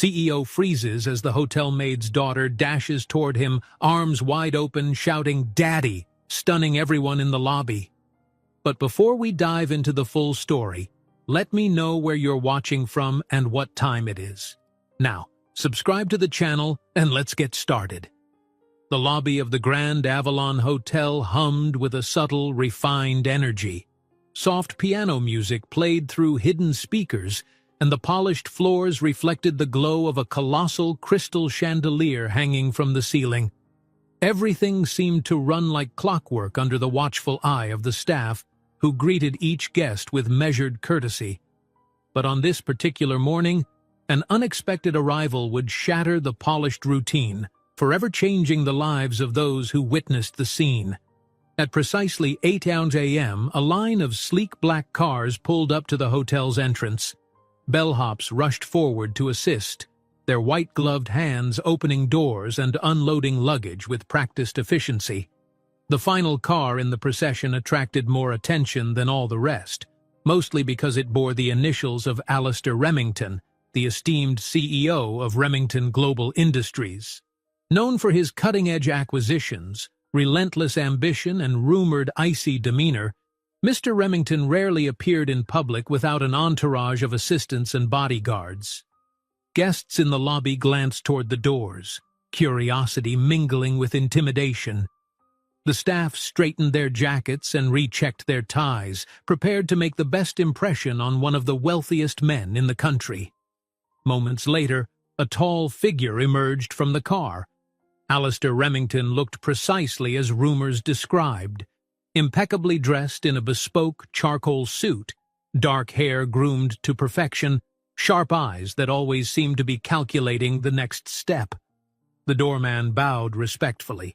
CEO freezes as the hotel maid's daughter dashes toward him, arms wide open, shouting, "Daddy!" stunning everyone in the lobby. But before we dive into the full story, let me know where you're watching from and what time it is. Now, subscribe to the channel and let's get started. The lobby of the Grand Avalon Hotel hummed with a subtle, refined energy. Soft piano music played through hidden speakers, and the polished floors reflected the glow of a colossal crystal chandelier hanging from the ceiling. Everything seemed to run like clockwork under the watchful eye of the staff, who greeted each guest with measured courtesy. But on this particular morning, an unexpected arrival would shatter the polished routine, forever changing the lives of those who witnessed the scene. At precisely 8 a.m., a line of sleek black cars pulled up to the hotel's entrance. Bellhops rushed forward to assist, their white-gloved hands opening doors and unloading luggage with practiced efficiency. The final car in the procession attracted more attention than all the rest, mostly because it bore the initials of Alistair Remington, the esteemed CEO of Remington Global Industries. Known for his cutting-edge acquisitions, relentless ambition, and rumored icy demeanor, Mr. Remington rarely appeared in public without an entourage of assistants and bodyguards. Guests in the lobby glanced toward the doors, curiosity mingling with intimidation. The staff straightened their jackets and rechecked their ties, prepared to make the best impression on one of the wealthiest men in the country. Moments later, a tall figure emerged from the car. Alistair Remington looked precisely as rumors described. Impeccably dressed in a bespoke charcoal suit, dark hair groomed to perfection, sharp eyes that always seemed to be calculating the next step. The doorman bowed respectfully.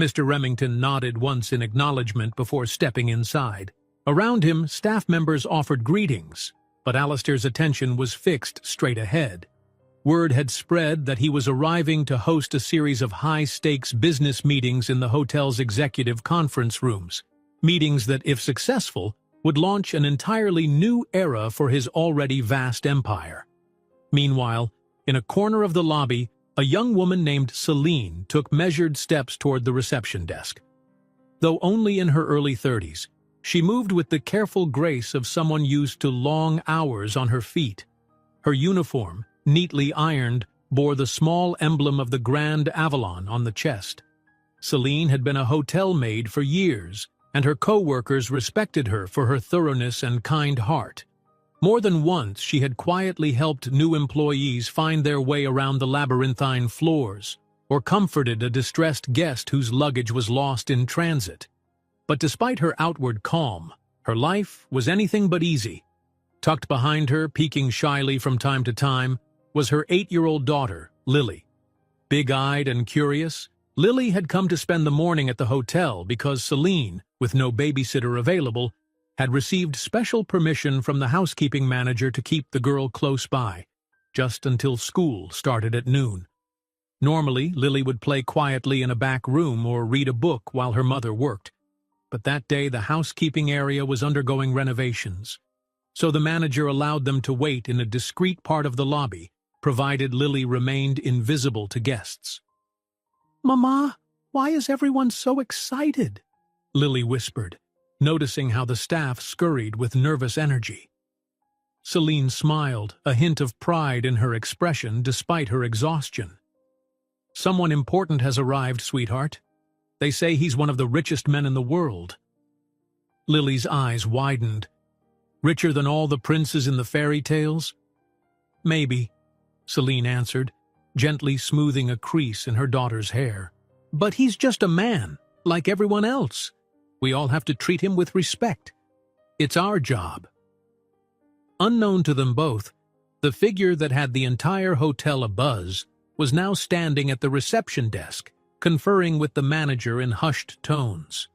Mr. Remington nodded once in acknowledgement before stepping inside. Around him, staff members offered greetings, but Alistair's attention was fixed straight ahead. Word had spread that he was arriving to host a series of high-stakes business meetings in the hotel's executive conference rooms. Meetings that, if successful, would launch an entirely new era for his already vast empire. Meanwhile, in a corner of the lobby, a young woman named Celine took measured steps toward the reception desk. Though only in her early 30s, she moved with the careful grace of someone used to long hours on her feet. Her uniform, neatly ironed, bore the small emblem of the Grand Avalon on the chest. Celine had been a hotel maid for years, and her co-workers respected her for her thoroughness and kind heart. More than once, she had quietly helped new employees find their way around the labyrinthine floors, or comforted a distressed guest whose luggage was lost in transit. But despite her outward calm, her life was anything but easy. Tucked behind her, peeking shyly from time to time, was her 8-year-old daughter, Lily. Big-eyed and curious, Lily had come to spend the morning at the hotel because Celine, with no babysitter available, had received special permission from the housekeeping manager to keep the girl close by, just until school started at noon. Normally, Lily would play quietly in a back room or read a book while her mother worked, but that day the housekeeping area was undergoing renovations, so the manager allowed them to wait in a discreet part of the lobby, provided Lily remained invisible to guests. "Mama, why is everyone so excited?" Lily whispered, noticing how the staff scurried with nervous energy. Celine smiled, a hint of pride in her expression despite her exhaustion. "Someone important has arrived, sweetheart. They say he's one of the richest men in the world." Lily's eyes widened. "Richer than all the princes in the fairy tales?" "Maybe," Celine answered, gently smoothing a crease in her daughter's hair. "But he's just a man, like everyone else. We all have to treat him with respect. It's our job." Unknown to them both, the figure that had the entire hotel abuzz was now standing at the reception desk, conferring with the manager in hushed tones.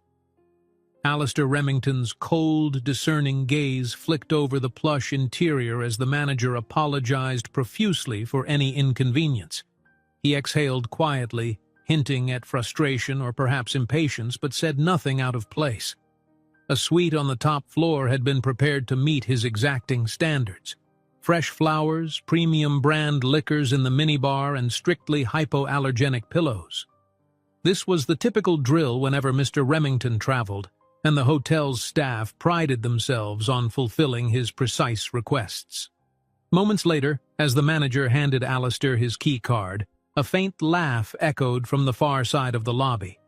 Alistair Remington's cold, discerning gaze flicked over the plush interior as the manager apologized profusely for any inconvenience. He exhaled quietly, hinting at frustration or perhaps impatience, but said nothing out of place. A suite on the top floor had been prepared to meet his exacting standards. fresh flowers, premium brand liquors in the minibar, and strictly hypoallergenic pillows. This was the typical drill whenever Mr. Remington traveled, and the hotel's staff prided themselves on fulfilling his precise requests. Moments later, as the manager handed Alistair his key card, a faint laugh echoed from the far side of the lobby.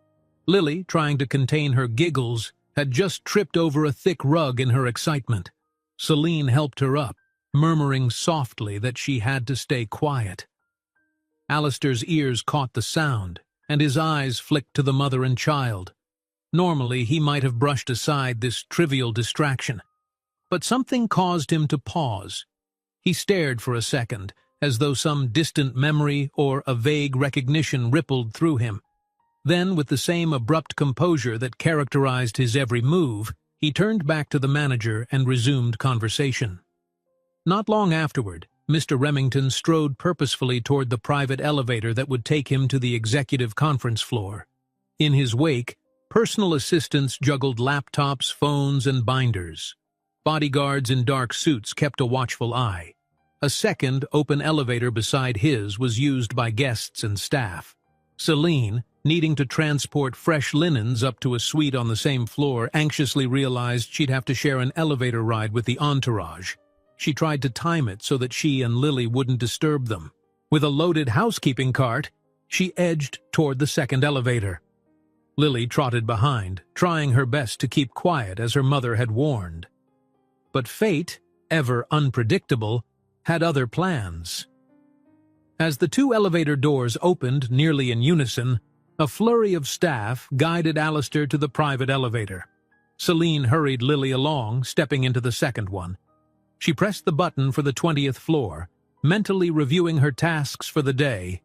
Lily, trying to contain her giggles, had just tripped over a thick rug in her excitement. Celine helped her up, murmuring softly that she had to stay quiet. Alistair's ears caught the sound, and his eyes flicked to the mother and child. Normally, he might have brushed aside this trivial distraction, but something caused him to pause. He stared for a second, as though some distant memory or a vague recognition rippled through him. Then, with the same abrupt composure that characterized his every move, he turned back to the manager and resumed conversation. Not long afterward, Mr. Remington strode purposefully toward the private elevator that would take him to the executive conference floor. In his wake, personal assistants juggled laptops, phones, and binders. Bodyguards in dark suits kept a watchful eye. A second, open elevator beside his was used by guests and staff. Celine, needing to transport fresh linens up to a suite on the same floor, anxiously realized she'd have to share an elevator ride with the entourage. She tried to time it so that she and Lily wouldn't disturb them. With a loaded housekeeping cart, she edged toward the second elevator. Lily trotted behind, trying her best to keep quiet as her mother had warned. But fate, ever unpredictable, had other plans. As the two elevator doors opened nearly in unison, a flurry of staff guided Alistair to the private elevator. Celine hurried Lily along, stepping into the second one. She pressed the button for the 20th floor, mentally reviewing her tasks for the day.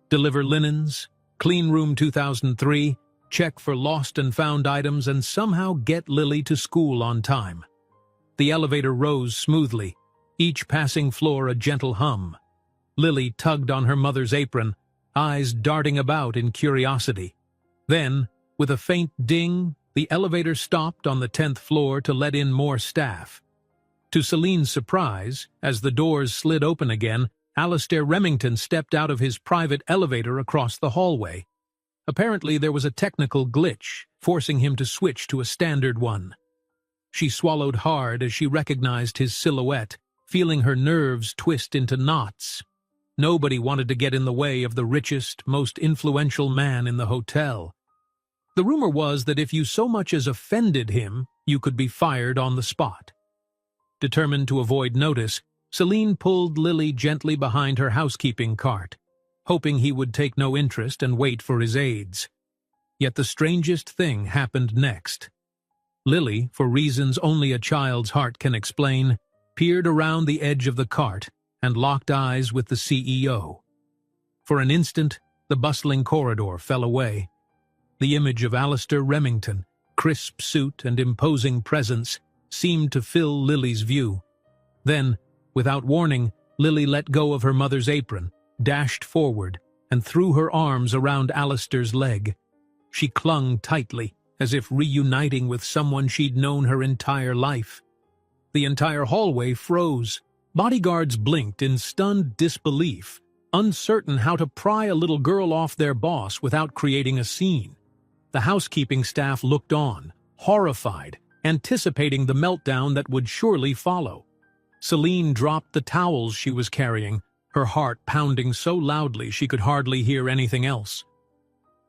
Deliver linens, clean room 2003, check for lost and found items, and somehow get Lily to school on time. The elevator rose smoothly, each passing floor a gentle hum. Lily tugged on her mother's apron, eyes darting about in curiosity. Then, with a faint ding, the elevator stopped on the 10th floor to let in more staff. To Celine's surprise, as the doors slid open again, Alistair Remington stepped out of his private elevator across the hallway. Apparently there was a technical glitch, forcing him to switch to a standard one. She swallowed hard as she recognized his silhouette, feeling her nerves twist into knots. Nobody wanted to get in the way of the richest, most influential man in the hotel. The rumor was that if you so much as offended him, you could be fired on the spot. Determined to avoid notice, Celine pulled Lily gently behind her housekeeping cart, hoping he would take no interest and wait for his aides. Yet the strangest thing happened next. Lily, for reasons only a child's heart can explain, peered around the edge of the cart and locked eyes with the CEO. For an instant, the bustling corridor fell away. The image of Alistair Remington, crisp suit and imposing presence, seemed to fill Lily's view. Then, without warning, Lily let go of her mother's apron, dashed forward, and threw her arms around Alistair's leg. She clung tightly, as if reuniting with someone she'd known her entire life. The entire hallway froze. Bodyguards blinked in stunned disbelief, uncertain how to pry a little girl off their boss without creating a scene. The housekeeping staff looked on, horrified, anticipating the meltdown that would surely follow. Celine dropped the towels she was carrying, her heart pounding so loudly she could hardly hear anything else.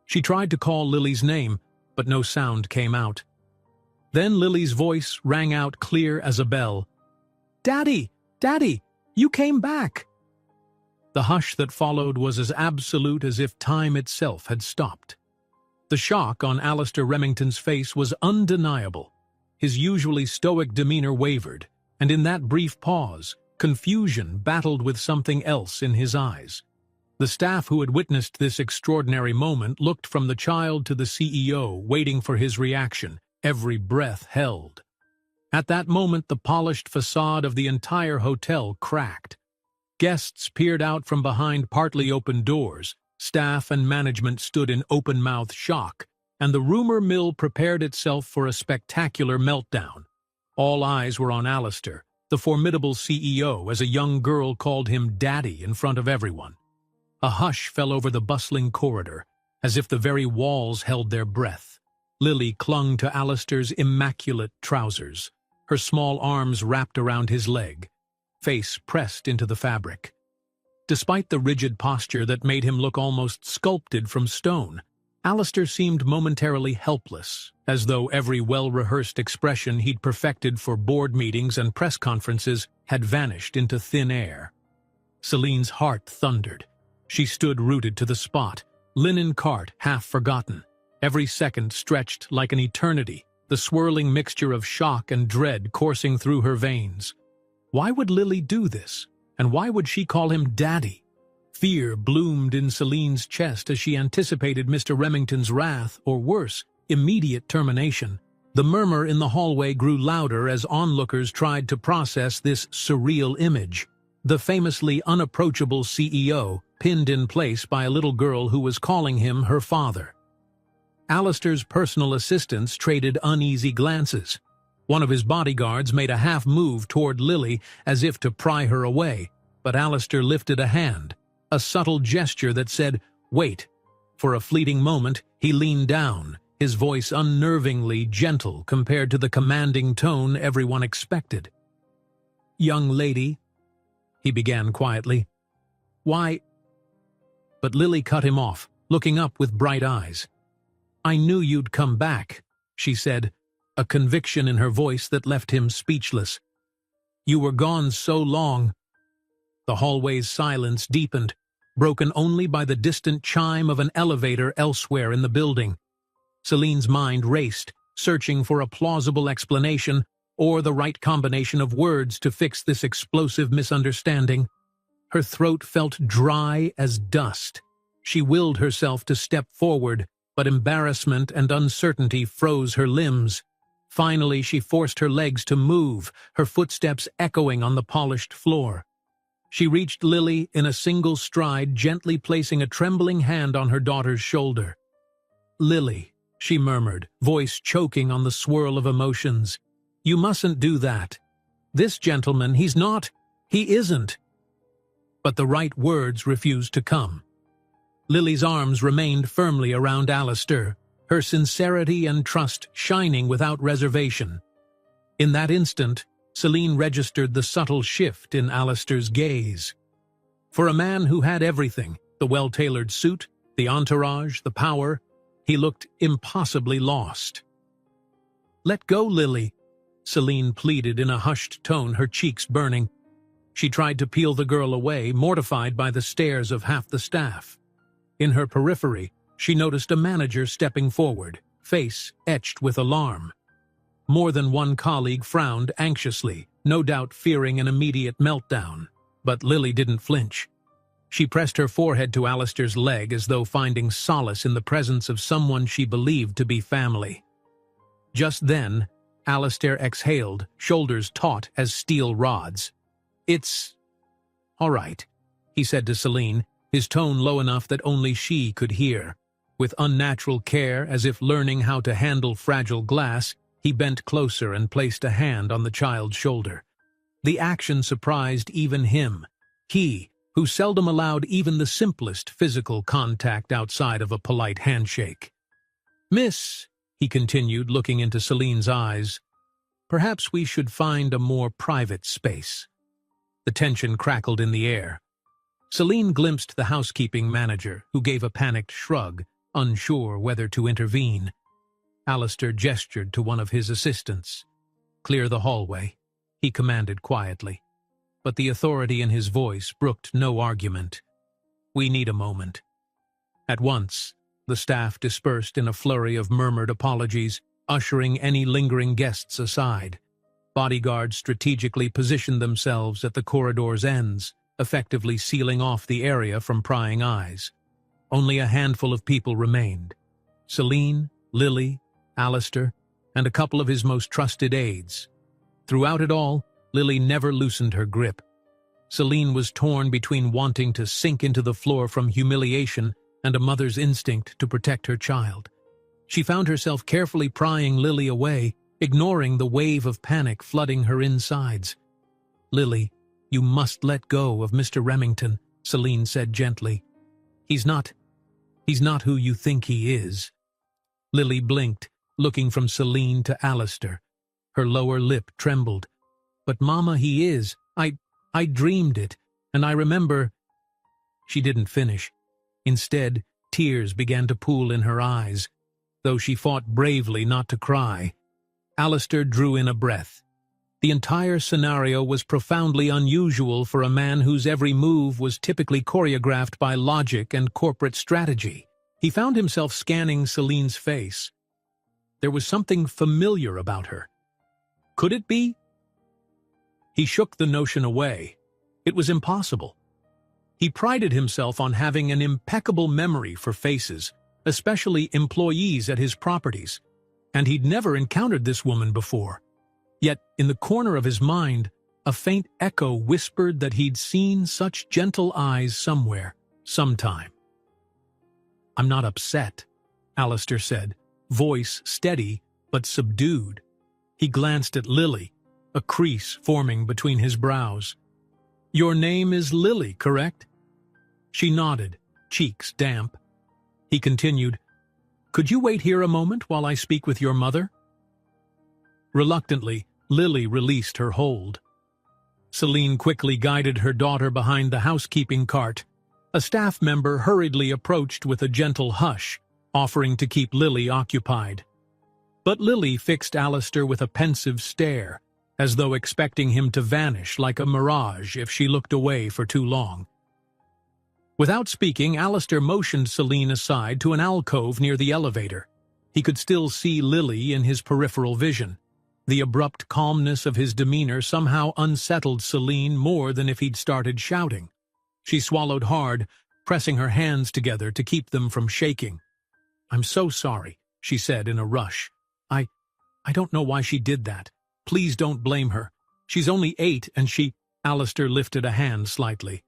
She tried to call Lily's name, but no sound came out. Then Lily's voice rang out clear as a bell. "Daddy! Daddy! You came back!" The hush that followed was as absolute as if time itself had stopped. The shock on Alistair Remington's face was undeniable. His usually stoic demeanor wavered, and in that brief pause, confusion battled with something else in his eyes. The staff who had witnessed this extraordinary moment looked from the child to the CEO, waiting for his reaction, every breath held. At that moment, the polished facade of the entire hotel cracked. Guests peered out from behind partly open doors, staff and management stood in open-mouthed shock, and the rumor mill prepared itself for a spectacular meltdown. All eyes were on Alistair, the formidable CEO, as a young girl called him Daddy in front of everyone. A hush fell over the bustling corridor, as if the very walls held their breath. Lily clung to Alistair's immaculate trousers, her small arms wrapped around his leg, face pressed into the fabric. Despite the rigid posture that made him look almost sculpted from stone, Alistair seemed momentarily helpless, as though every well-rehearsed expression he'd perfected for board meetings and press conferences had vanished into thin air. Celine's heart thundered. She stood rooted to the spot, linen cart half forgotten, every second stretched like an eternity, the swirling mixture of shock and dread coursing through her veins. Why would Lily do this? And why would she call him Daddy? Fear bloomed in Celine's chest as she anticipated Mr. Remington's wrath, or worse, immediate termination. The murmur in the hallway grew louder as onlookers tried to process this surreal image. The famously unapproachable CEO, pinned in place by a little girl who was calling him her father. Alistair's personal assistants traded uneasy glances. One of his bodyguards made a half-move toward Lily as if to pry her away, but Alistair lifted a hand, a subtle gesture that said, "Wait." For a fleeting moment, he leaned down, his voice unnervingly gentle compared to the commanding tone everyone expected. "Young lady," he began quietly. "Why—" But Lily cut him off, looking up with bright eyes. "I knew you'd come back," she said, a conviction in her voice that left him speechless. "You were gone so long." The hallway's silence deepened, broken only by the distant chime of an elevator elsewhere in the building. Celine's mind raced, searching for a plausible explanation or the right combination of words to fix this explosive misunderstanding. Her throat felt dry as dust. She willed herself to step forward, but embarrassment and uncertainty froze her limbs. Finally, she forced her legs to move, her footsteps echoing on the polished floor. She reached Lily in a single stride, gently placing a trembling hand on her daughter's shoulder. "Lily," she murmured, voice choking on the swirl of emotions. "You mustn't do that. This gentleman, he isn't." But the right words refused to come. Lily's arms remained firmly around Alistair, her sincerity and trust shining without reservation. In that instant, Celine registered the subtle shift in Alistair's gaze. For a man who had everything, the well-tailored suit, the entourage, the power, he looked impossibly lost. "Let go, Lily," Celine pleaded in a hushed tone, her cheeks burning. She tried to peel the girl away, mortified by the stares of half the staff. In her periphery, she noticed a manager stepping forward, face etched with alarm. More than one colleague frowned anxiously, no doubt fearing an immediate meltdown. But Lily didn't flinch. She pressed her forehead to Alistair's leg as though finding solace in the presence of someone she believed to be family. Just then, Alistair exhaled, shoulders taut as steel rods. "It's all right," he said to Celine, his tone low enough that only she could hear. With unnatural care, as if learning how to handle fragile glass, he bent closer and placed a hand on the child's shoulder. The action surprised even him. He, who seldom allowed even the simplest physical contact outside of a polite handshake. "Miss," he continued, looking into Celine's eyes, "perhaps we should find a more private space." The tension crackled in the air. Celine glimpsed the housekeeping manager, who gave a panicked shrug, unsure whether to intervene. Alistair gestured to one of his assistants. "Clear the hallway," he commanded quietly. But the authority in his voice brooked no argument. "We need a moment." At once, the staff dispersed in a flurry of murmured apologies, ushering any lingering guests aside. Bodyguards strategically positioned themselves at the corridor's ends, effectively sealing off the area from prying eyes. Only a handful of people remained. Celine, Lily, Alistair, and a couple of his most trusted aides. Throughout it all, Lily never loosened her grip. Celine was torn between wanting to sink into the floor from humiliation and a mother's instinct to protect her child. She found herself carefully prying Lily away, ignoring the wave of panic flooding her insides. "Lily, you must let go of Mr. Remington," Celine said gently. He's not who you think he is." Lily blinked, looking from Celine to Alistair. Her lower lip trembled. "But Mama, he is. I dreamed it, and I remember—" She didn't finish. Instead, tears began to pool in her eyes, though she fought bravely not to cry. Alistair drew in a breath. The entire scenario was profoundly unusual for a man whose every move was typically choreographed by logic and corporate strategy. He found himself scanning Celine's face. There was something familiar about her. Could it be? He shook the notion away. It was impossible. He prided himself on having an impeccable memory for faces, especially employees at his properties, and he'd never encountered this woman before. Yet, in the corner of his mind, a faint echo whispered that he'd seen such gentle eyes somewhere, sometime. "I'm not upset," Alistair said, voice steady but subdued. He glanced at Lily, a crease forming between his brows. "Your name is Lily, correct?" She nodded, cheeks damp. He continued, "Could you wait here a moment while I speak with your mother?" Reluctantly, Lily released her hold. Celine quickly guided her daughter behind the housekeeping cart. A staff member hurriedly approached with a gentle hush, offering to keep Lily occupied. But Lily fixed Alistair with a pensive stare, as though expecting him to vanish like a mirage if she looked away for too long. Without speaking, Alistair motioned Celine aside to an alcove near the elevator. He could still see Lily in his peripheral vision. The abrupt calmness of his demeanor somehow unsettled Celine more than if he'd started shouting. She swallowed hard, pressing her hands together to keep them from shaking. "I'm so sorry," she said in a rush. I don't know why she did that. Please don't blame her. She's only 8 and she—" Alistair lifted a hand slightly.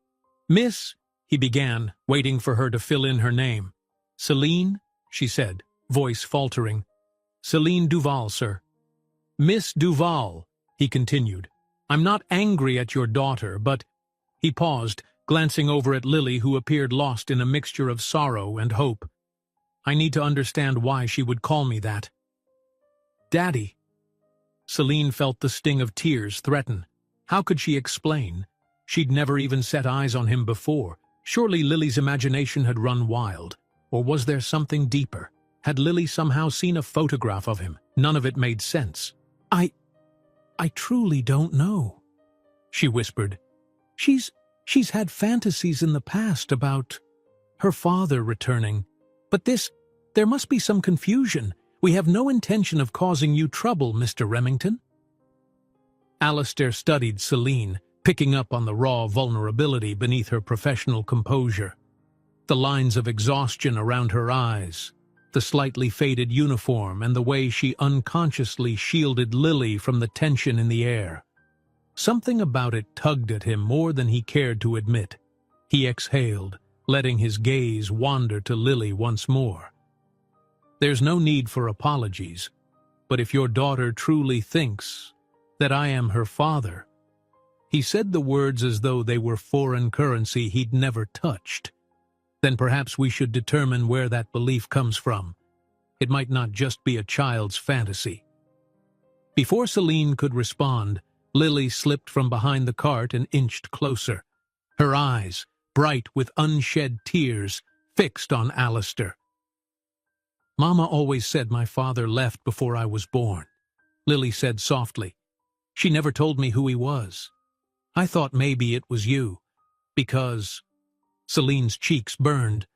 "Miss," he began, waiting for her to fill in her name. "Celine," she said, voice faltering. "Celine Duval, sir." "Miss Duval," he continued, "I'm not angry at your daughter, but—" He paused, glancing over at Lily, who appeared lost in a mixture of sorrow and hope. "I need to understand why she would call me that." "Daddy." Celine felt the sting of tears threaten. How could she explain? She'd never even set eyes on him before. Surely Lily's imagination had run wild. Or was there something deeper? Had Lily somehow seen a photograph of him? None of it made sense. I truly don't know," she whispered. She's had fantasies in the past about her father returning. But there must be some confusion. We have no intention of causing you trouble, Mr. Remington." Alistair studied Celine, picking up on the raw vulnerability beneath her professional composure. The lines of exhaustion around her eyes, the slightly faded uniform, and the way she unconsciously shielded Lily from the tension in the air. Something about it tugged at him more than he cared to admit. He exhaled, letting his gaze wander to Lily once more. "There's no need for apologies, but if your daughter truly thinks that I am her father—" He said the words as though they were foreign currency he'd never touched. "Then perhaps we should determine where that belief comes from. It might not just be a child's fantasy." Before Celine could respond, Lily slipped from behind the cart and inched closer. Her eyes, bright with unshed tears, fixed on Alistair. "Mama always said my father left before I was born," Lily said softly. "She never told me who he was. I thought maybe it was you, because—" Celine's cheeks burned.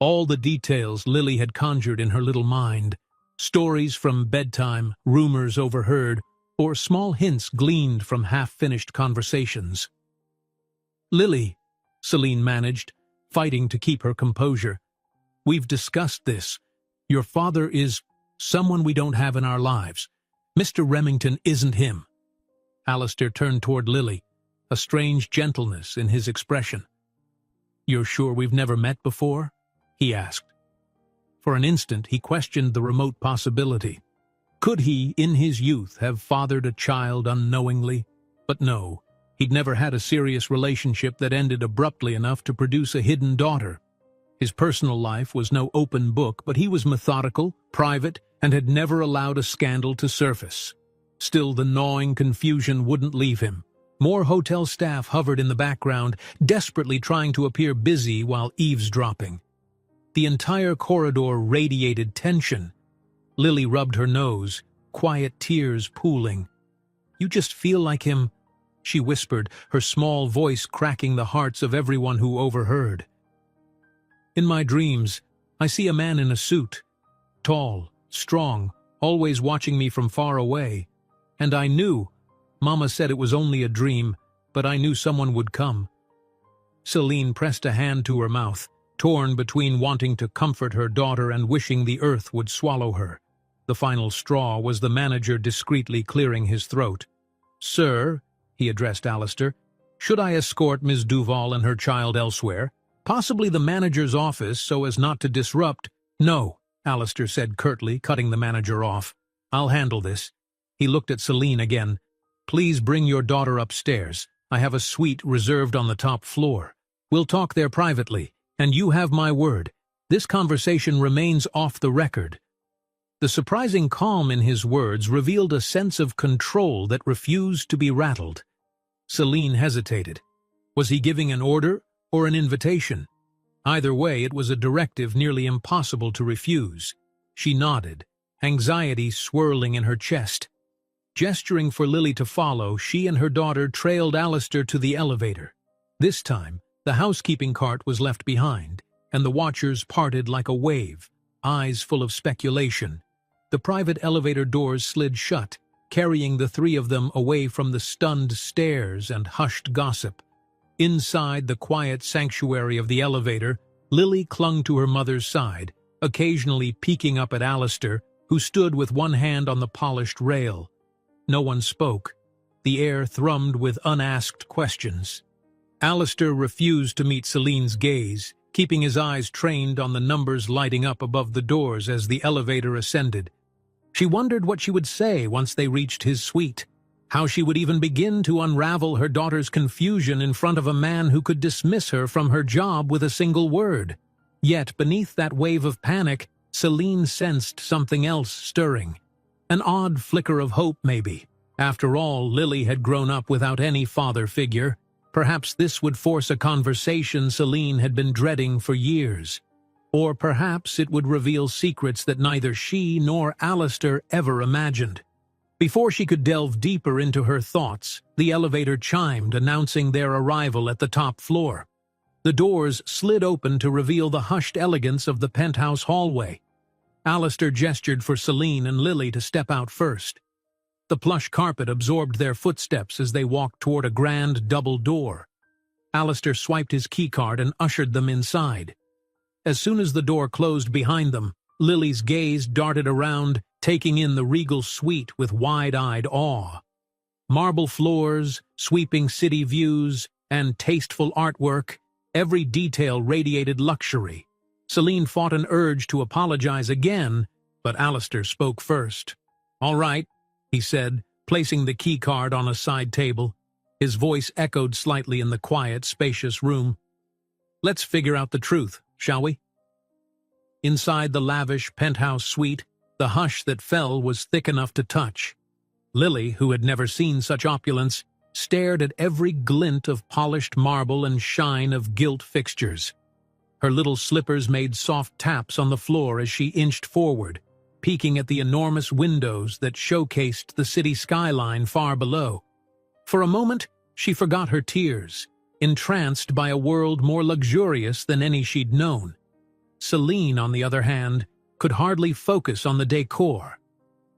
All the details Lily had conjured in her little mind, stories from bedtime, rumors overheard, or small hints gleaned from half-finished conversations. "Lily," Celine managed, fighting to keep her composure, "we've discussed this. Your father is someone we don't have in our lives. Mr. Remington isn't him." Alistair turned toward Lily, a strange gentleness in his expression. "You're sure we've never met before?" he asked. For an instant he questioned the remote possibility. Could he, in his youth, have fathered a child unknowingly? But no, He'd never had a serious relationship that ended abruptly enough to produce a hidden daughter. His personal life was no open book, but he was methodical, private, and had never allowed a scandal to surface. Still, the gnawing confusion wouldn't leave him. More hotel staff hovered in the background, desperately trying to appear busy while eavesdropping. The entire corridor radiated tension. Lily rubbed her nose, quiet tears pooling. "You just feel like him," she whispered, her small voice cracking the hearts of everyone who overheard. "In my dreams, I see a man in a suit, tall, strong, always watching me from far away. And I knew, Mama said it was only a dream, but I knew someone would come." Celine pressed a hand to her mouth, torn between wanting to comfort her daughter and wishing the earth would swallow her. The final straw was the manager discreetly clearing his throat. "Sir," he addressed Alistair, "should I escort Miss Duval and her child elsewhere? Possibly the manager's office, so as not to disrupt—" "No," Alistair said curtly, cutting the manager off. "I'll handle this." He looked at Celine again. "Please bring your daughter upstairs. I have a suite reserved on the top floor. We'll talk there privately, and you have my word. This conversation remains off the record." The surprising calm in his words revealed a sense of control that refused to be rattled. Celine hesitated. Was he giving an order or an invitation? Either way, it was a directive nearly impossible to refuse. She nodded, anxiety swirling in her chest. Gesturing for Lily to follow, she and her daughter trailed Alistair to the elevator. This time, the housekeeping cart was left behind, and the watchers parted like a wave, eyes full of speculation. The private elevator doors slid shut, carrying the three of them away from the stunned stares and hushed gossip. Inside the quiet sanctuary of the elevator, Lily clung to her mother's side, occasionally peeking up at Alistair, who stood with one hand on the polished rail. No one spoke. The air thrummed with unasked questions. Alistair refused to meet Celine's gaze, keeping his eyes trained on the numbers lighting up above the doors as the elevator ascended. She wondered what she would say once they reached his suite, how she would even begin to unravel her daughter's confusion in front of a man who could dismiss her from her job with a single word. Yet, beneath that wave of panic, Celine sensed something else stirring. An odd flicker of hope, maybe. After all, Lily had grown up without any father figure. Perhaps this would force a conversation Celine had been dreading for years. Or perhaps it would reveal secrets that neither she nor Alistair ever imagined. Before she could delve deeper into her thoughts, the elevator chimed, announcing their arrival at the top floor. The doors slid open to reveal the hushed elegance of the penthouse hallway. Alistair gestured for Celine and Lily to step out first. The plush carpet absorbed their footsteps as they walked toward a grand double door. Alistair swiped his keycard and ushered them inside. As soon as the door closed behind them, Lily's gaze darted around, taking in the regal suite with wide-eyed awe. Marble floors, sweeping city views, and tasteful artwork, every detail radiated luxury. Celine fought an urge to apologize again, but Alistair spoke first. "All right," he said, placing the keycard on a side table. His voice echoed slightly in the quiet, spacious room. "Let's figure out the truth, shall we?" Inside the lavish penthouse suite, the hush that fell was thick enough to touch. Lily, who had never seen such opulence, stared at every glint of polished marble and shine of gilt fixtures. Her little slippers made soft taps on the floor as she inched forward, peeking at the enormous windows that showcased the city skyline far below. For a moment, she forgot her tears, entranced by a world more luxurious than any she'd known. Celine, on the other hand, could hardly focus on the decor.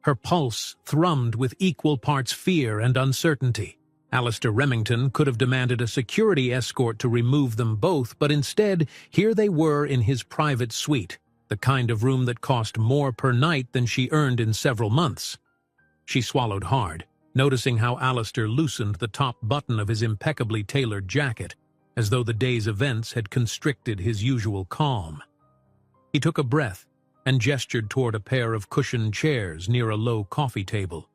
Her pulse thrummed with equal parts fear and uncertainty. Alistair Remington could have demanded a security escort to remove them both, but instead, here they were in his private suite, the kind of room that cost more per night than she earned in several months. She swallowed hard, noticing how Alistair loosened the top button of his impeccably tailored jacket, as though the day's events had constricted his usual calm. He took a breath and gestured toward a pair of cushioned chairs near a low coffee table.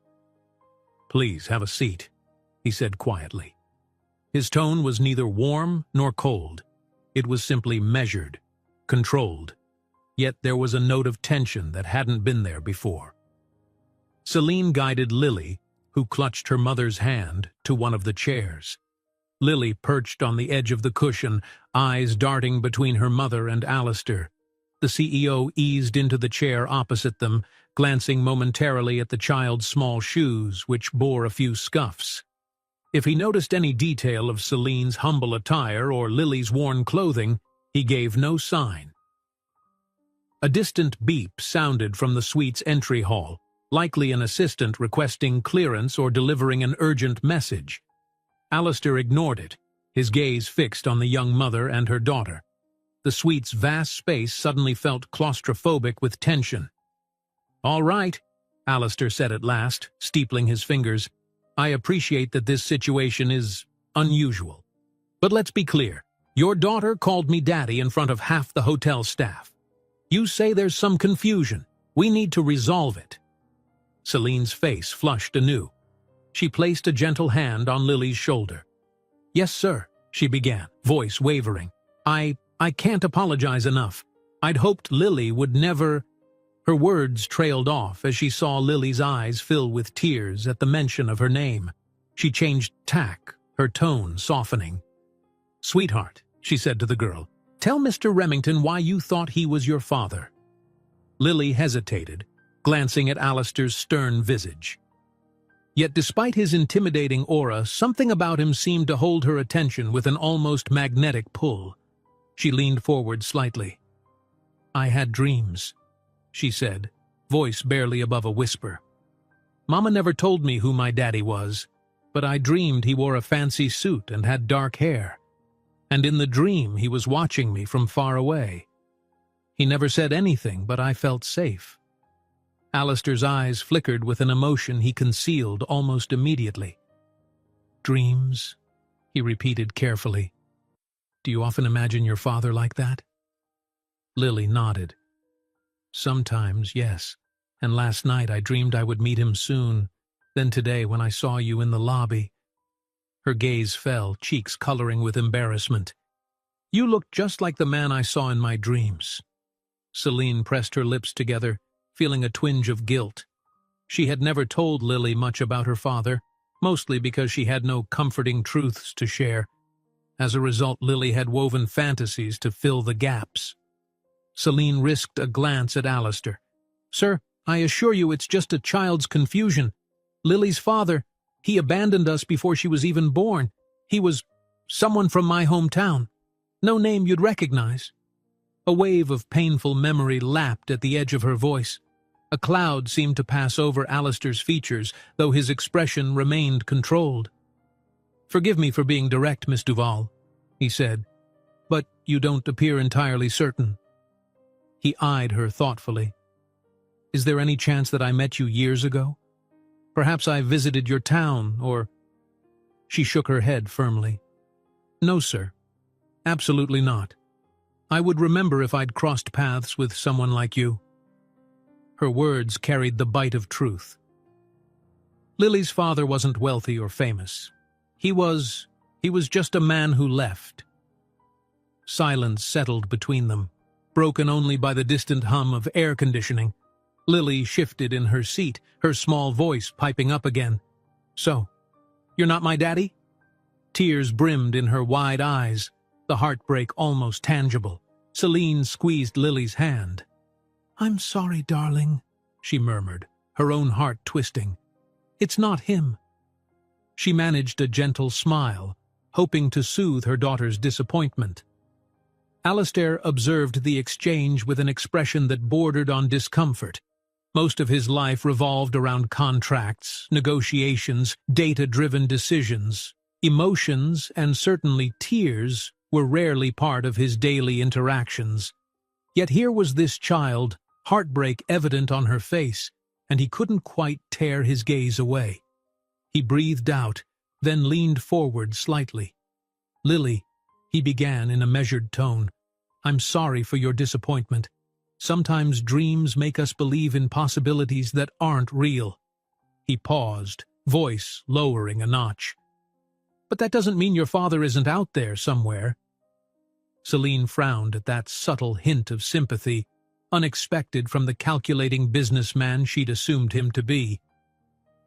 "Please have a seat," he said quietly. His tone was neither warm nor cold. It was simply measured, controlled. Yet there was a note of tension that hadn't been there before. Celine guided Lily, who clutched her mother's hand, to one of the chairs. Lily perched on the edge of the cushion, eyes darting between her mother and Alistair. The CEO eased into the chair opposite them, glancing momentarily at the child's small shoes, which bore a few scuffs. If he noticed any detail of Celine's humble attire or Lily's worn clothing, he gave no sign. A distant beep sounded from the suite's entry hall, likely an assistant requesting clearance or delivering an urgent message. Alistair ignored it, his gaze fixed on the young mother and her daughter. The suite's vast space suddenly felt claustrophobic with tension. "All right," Alistair said at last, steepling his fingers. "I appreciate that this situation is unusual. But let's be clear. Your daughter called me daddy in front of half the hotel staff. You say there's some confusion. We need to resolve it." Celine's face flushed anew. She placed a gentle hand on Lily's shoulder. "Yes, sir," she began, voice wavering. I can't apologize enough. I'd hoped Lily would never—" Her words trailed off as she saw Lily's eyes fill with tears at the mention of her name. She changed tack, her tone softening. "Sweetheart," she said to the girl, "tell Mr. Remington why you thought he was your father." Lily hesitated, glancing at Alistair's stern visage. Yet despite his intimidating aura, something about him seemed to hold her attention with an almost magnetic pull. She leaned forward slightly. "I had dreams," she said, voice barely above a whisper. "Mama never told me who my daddy was, but I dreamed he wore a fancy suit and had dark hair. And in the dream he was watching me from far away. He never said anything, but I felt safe." Alistair's eyes flickered with an emotion he concealed almost immediately. "Dreams," he repeated carefully. "Do you often imagine your father like that?" Lily nodded. "Sometimes, yes. And last night I dreamed I would meet him soon. Then today when I saw you in the lobby." Her gaze fell, cheeks coloring with embarrassment. "You looked just like the man I saw in my dreams." Celine pressed her lips together, feeling a twinge of guilt. She had never told Lily much about her father, mostly because she had no comforting truths to share. As a result, Lily had woven fantasies to fill the gaps. Celine risked a glance at Alistair. "Sir, I assure you it's just a child's confusion. Lily's father, he abandoned us before she was even born. He was someone from my hometown. No name you'd recognize." A wave of painful memory lapped at the edge of her voice. A cloud seemed to pass over Alistair's features, though his expression remained controlled. "Forgive me for being direct, Miss Duval," he said, "but you don't appear entirely certain." He eyed her thoughtfully. "Is there any chance that I met you years ago? Perhaps I visited your town, or—" She shook her head firmly. "No, sir. Absolutely not. I would remember if I'd crossed paths with someone like you." Her words carried the bite of truth. Lily's father wasn't wealthy or famous. He was just a man who left. Silence settled between them, broken only by the distant hum of air conditioning. Lily shifted in her seat, her small voice piping up again. "So, you're not my daddy?" Tears brimmed in her wide eyes, the heartbreak almost tangible. Celine squeezed Lily's hand. "I'm sorry, darling," she murmured, her own heart twisting. "It's not him." She managed a gentle smile, hoping to soothe her daughter's disappointment. Alistair observed the exchange with an expression that bordered on discomfort. Most of his life revolved around contracts, negotiations, data-driven decisions. Emotions, and certainly tears, were rarely part of his daily interactions. Yet here was this child, heartbreak evident on her face, and he couldn't quite tear his gaze away. He breathed out, then leaned forward slightly. "Lily," he began in a measured tone, "I'm sorry for your disappointment. Sometimes dreams make us believe in possibilities that aren't real." He paused, voice lowering a notch. But that doesn't mean your father isn't out there somewhere. Celine frowned at that subtle hint of sympathy, unexpected from the calculating businessman she'd assumed him to be.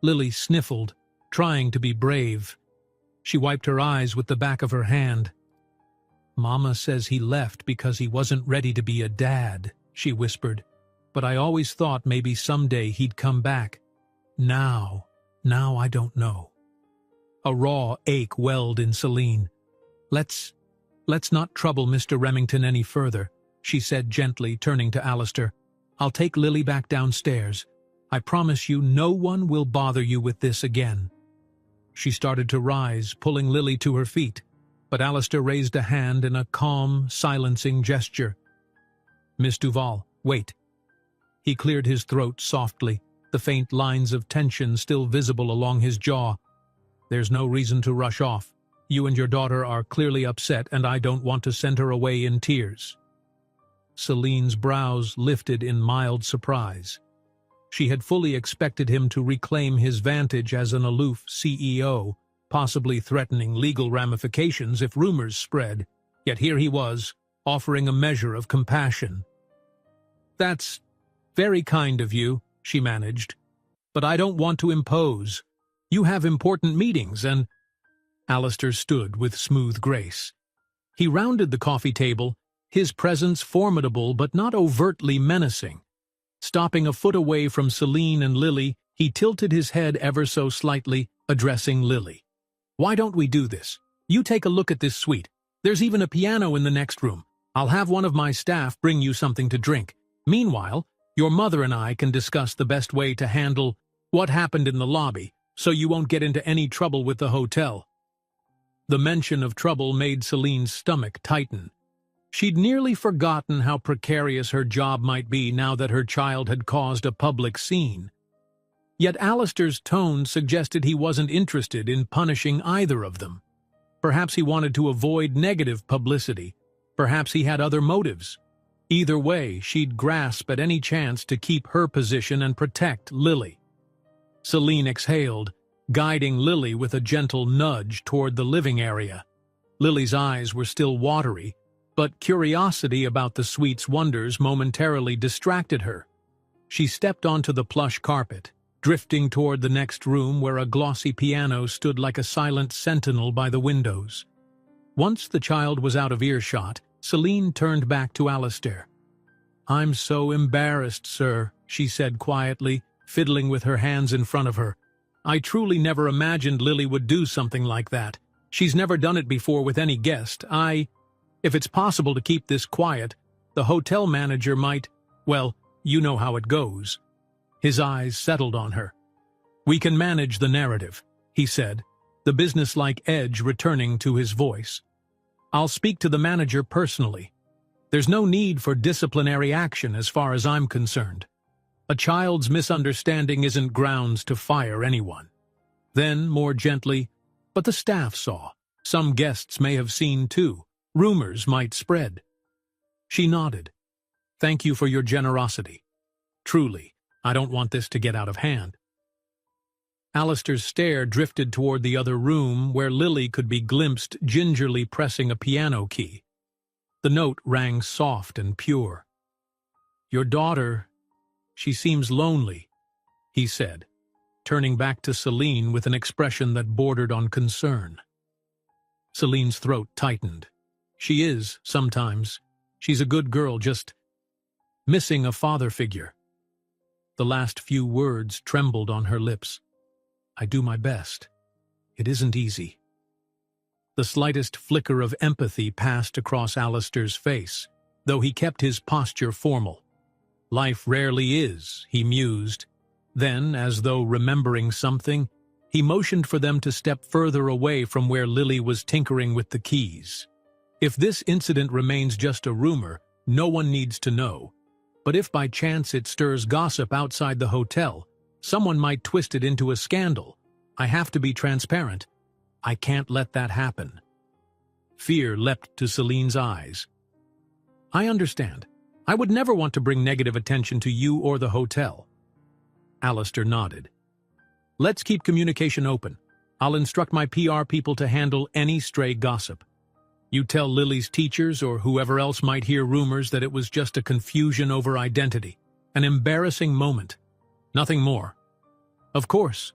Lily sniffled, trying to be brave. She wiped her eyes with the back of her hand. "Mama says he left because he wasn't ready to be a dad," she whispered. "But I always thought maybe someday he'd come back. Now I don't know." A raw ache welled in Celine. Let's not trouble Mr. Remington any further," she said gently, turning to Alistair. "I'll take Lily back downstairs. I promise you no one will bother you with this again." She started to rise, pulling Lily to her feet, but Alistair raised a hand in a calm, silencing gesture. "Miss Duval, wait." He cleared his throat softly, the faint lines of tension still visible along his jaw. "There's no reason to rush off. You and your daughter are clearly upset, and I don't want to send her away in tears." Celine's brows lifted in mild surprise. She had fully expected him to reclaim his vantage as an aloof CEO, possibly threatening legal ramifications if rumors spread, yet here he was, offering a measure of compassion. "That's very kind of you," she managed, "but I don't want to impose. You have important meetings, and—" Alistair stood with smooth grace. He rounded the coffee table, his presence formidable but not overtly menacing. Stopping a foot away from Celine and Lily, he tilted his head ever so slightly, addressing Lily. "Why don't we do this? You take a look at this suite. There's even a piano in the next room. I'll have one of my staff bring you something to drink. Meanwhile, your mother and I can discuss the best way to handle what happened in the lobby, so you won't get into any trouble with the hotel." The mention of trouble made Celine's stomach tighten. She'd nearly forgotten how precarious her job might be now that her child had caused a public scene. Yet Alistair's tone suggested he wasn't interested in punishing either of them. Perhaps he wanted to avoid negative publicity. Perhaps he had other motives. Either way, she'd grasp at any chance to keep her position and protect Lily. Celine exhaled, guiding Lily with a gentle nudge toward the living area. Lily's eyes were still watery, but curiosity about the suite's wonders momentarily distracted her. She stepped onto the plush carpet, drifting toward the next room where a glossy piano stood like a silent sentinel by the windows. Once the child was out of earshot, Celine turned back to Alistair. "I'm so embarrassed, sir," she said quietly, fiddling with her hands in front of her. "I truly never imagined Lily would do something like that. She's never done it before with any guest. If it's possible to keep this quiet, the hotel manager might, well, you know how it goes." His eyes settled on her. "We can manage the narrative," he said, the businesslike edge returning to his voice. "I'll speak to the manager personally. There's no need for disciplinary action as far as I'm concerned. A child's misunderstanding isn't grounds to fire anyone." Then, more gently, "But the staff saw. Some guests may have seen too. Rumors might spread." She nodded. "Thank you for your generosity. Truly, I don't want this to get out of hand." Alistair's stare drifted toward the other room where Lily could be glimpsed gingerly pressing a piano key. The note rang soft and pure. "Your daughter, she seems lonely," he said, turning back to Celine with an expression that bordered on concern. Celine's throat tightened. "She is, sometimes. She's a good girl, just missing a father figure." The last few words trembled on her lips. "I do my best. It isn't easy." The slightest flicker of empathy passed across Alistair's face, though he kept his posture formal. "Life rarely is," he mused. Then, as though remembering something, he motioned for them to step further away from where Lily was tinkering with the keys. "If this incident remains just a rumor, no one needs to know. But if by chance it stirs gossip outside the hotel, someone might twist it into a scandal. I have to be transparent. I can't let that happen." Fear leapt to Celine's eyes. "I understand. I would never want to bring negative attention to you or the hotel." Alistair nodded. "Let's keep communication open. I'll instruct my PR people to handle any stray gossip. You tell Lily's teachers or whoever else might hear rumors that it was just a confusion over identity, an embarrassing moment. Nothing more. Of course.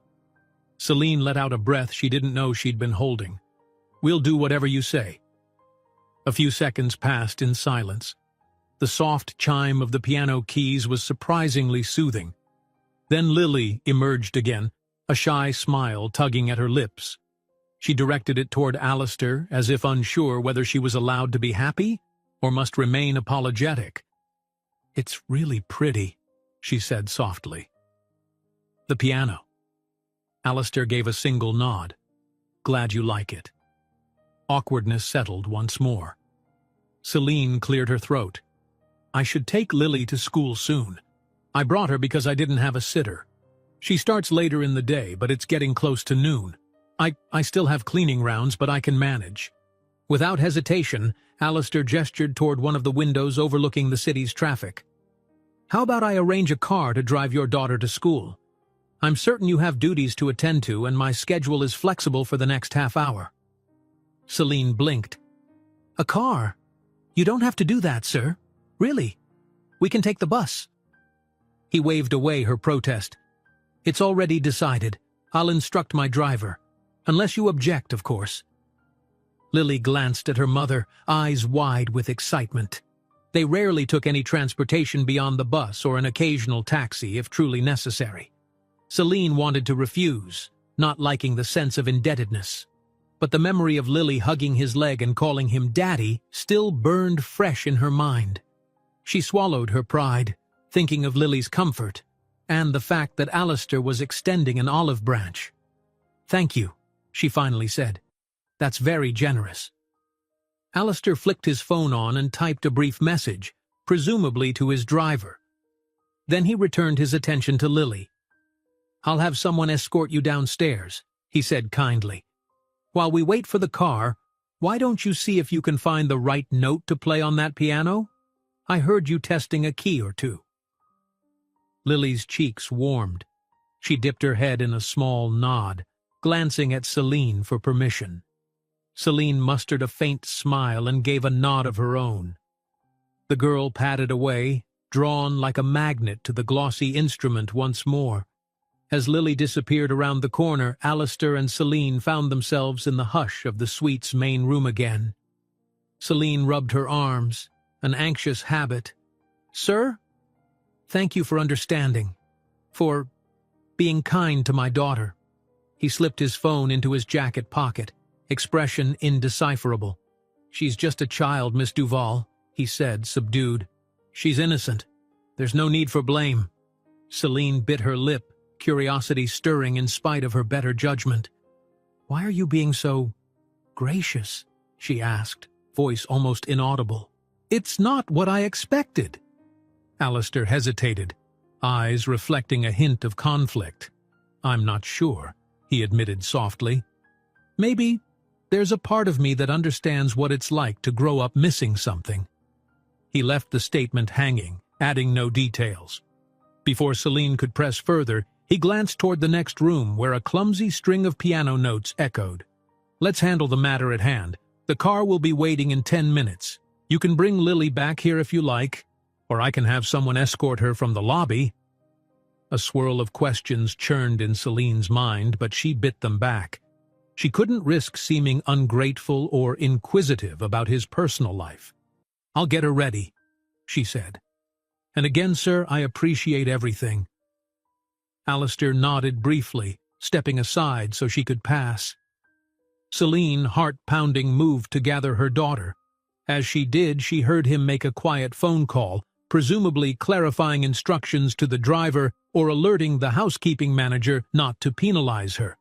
Celine let out a breath she didn't know she'd been holding. We'll do whatever you say. A few seconds passed in silence. The soft chime of the piano keys was surprisingly soothing. Then Lily emerged again, a shy smile tugging at her lips. She directed it toward Alistair, as if unsure whether she was allowed to be happy or must remain apologetic. "It's really pretty," she said softly. "The piano." Alistair gave a single nod. "Glad you like it." Awkwardness settled once more. Celine cleared her throat. "I should take Lily to school soon. I brought her because I didn't have a sitter. She starts later in the day, but it's getting close to noon. I still have cleaning rounds, but I can manage." Without hesitation, Alistair gestured toward one of the windows overlooking the city's traffic. "How about I arrange a car to drive your daughter to school? I'm certain you have duties to attend to, and my schedule is flexible for the next half hour." Celine blinked. "A car? You don't have to do that, sir. Really. We can take the bus." He waved away her protest. "It's already decided. I'll instruct my driver. Unless you object, of course." Lily glanced at her mother, eyes wide with excitement. They rarely took any transportation beyond the bus or an occasional taxi if truly necessary. Celine wanted to refuse, not liking the sense of indebtedness. But the memory of Lily hugging his leg and calling him Daddy still burned fresh in her mind. She swallowed her pride, thinking of Lily's comfort, and the fact that Alistair was extending an olive branch. "Thank you," she finally said. "That's very generous." Alistair flicked his phone on and typed a brief message, presumably to his driver. Then he returned his attention to Lily. "I'll have someone escort you downstairs," he said kindly. "While we wait for the car, why don't you see if you can find the right note to play on that piano? I heard you testing a key or two." Lily's cheeks warmed. She dipped her head in a small nod, glancing at Celine for permission. Celine mustered a faint smile and gave a nod of her own. The girl padded away, drawn like a magnet to the glossy instrument once more. As Lily disappeared around the corner, Alistair and Celine found themselves in the hush of the suite's main room again. Celine rubbed her arms, an anxious habit. "Sir? Thank you for understanding, for being kind to my daughter." He slipped his phone into his jacket pocket, expression indecipherable. "She's just a child, Miss Duval," he said, subdued. "She's innocent. There's no need for blame." Celine bit her lip, curiosity stirring in spite of her better judgment. "Why are you being so gracious?" she asked, voice almost inaudible. "It's not what I expected." Alistair hesitated, eyes reflecting a hint of conflict. "I'm not sure," he admitted softly. "Maybe there's a part of me that understands what it's like to grow up missing something." He left the statement hanging, adding no details. Before Celine could press further, he glanced toward the next room where a clumsy string of piano notes echoed. "Let's handle the matter at hand. The car will be waiting in 10 minutes. You can bring Lily back here if you like, or I can have someone escort her from the lobby." A swirl of questions churned in Celine's mind, but she bit them back. She couldn't risk seeming ungrateful or inquisitive about his personal life. "I'll get her ready," she said. "And again, sir, I appreciate everything." Alistair nodded briefly, stepping aside so she could pass. Celine, heart-pounding, moved to gather her daughter. As she did, she heard him make a quiet phone call, presumably clarifying instructions to the driver or alerting the housekeeping manager not to penalize her.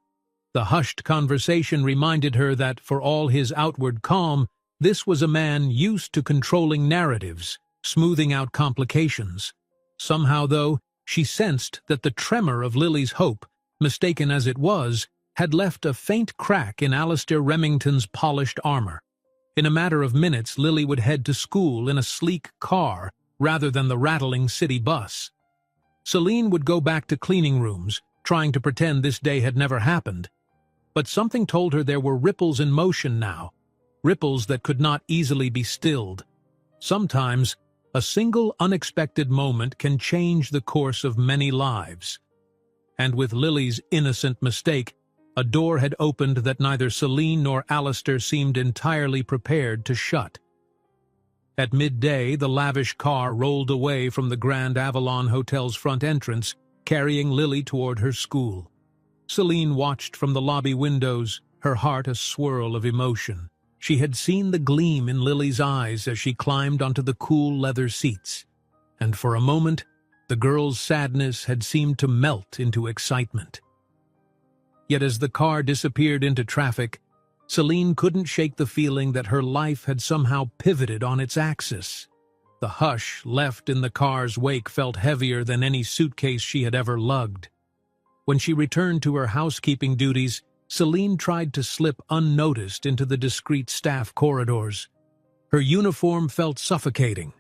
The hushed conversation reminded her that, for all his outward calm, this was a man used to controlling narratives, smoothing out complications. Somehow, though, she sensed that the tremor of Lily's hope, mistaken as it was, had left a faint crack in Alistair Remington's polished armor. In a matter of minutes, Lily would head to school in a sleek car rather than the rattling city bus. Celine would go back to cleaning rooms, trying to pretend this day had never happened. But something told her there were ripples in motion now, ripples that could not easily be stilled. Sometimes, a single unexpected moment can change the course of many lives. And with Lily's innocent mistake, a door had opened that neither Celine nor Alistair seemed entirely prepared to shut. At midday, the lavish car rolled away from the Grand Avalon Hotel's front entrance, carrying Lily toward her school. Celine watched from the lobby windows, her heart a swirl of emotion. She had seen the gleam in Lily's eyes as she climbed onto the cool leather seats, and for a moment, the girl's sadness had seemed to melt into excitement. Yet as the car disappeared into traffic, Celine couldn't shake the feeling that her life had somehow pivoted on its axis. The hush left in the car's wake felt heavier than any suitcase she had ever lugged. When she returned to her housekeeping duties, Celine tried to slip unnoticed into the discreet staff corridors. Her uniform felt suffocating,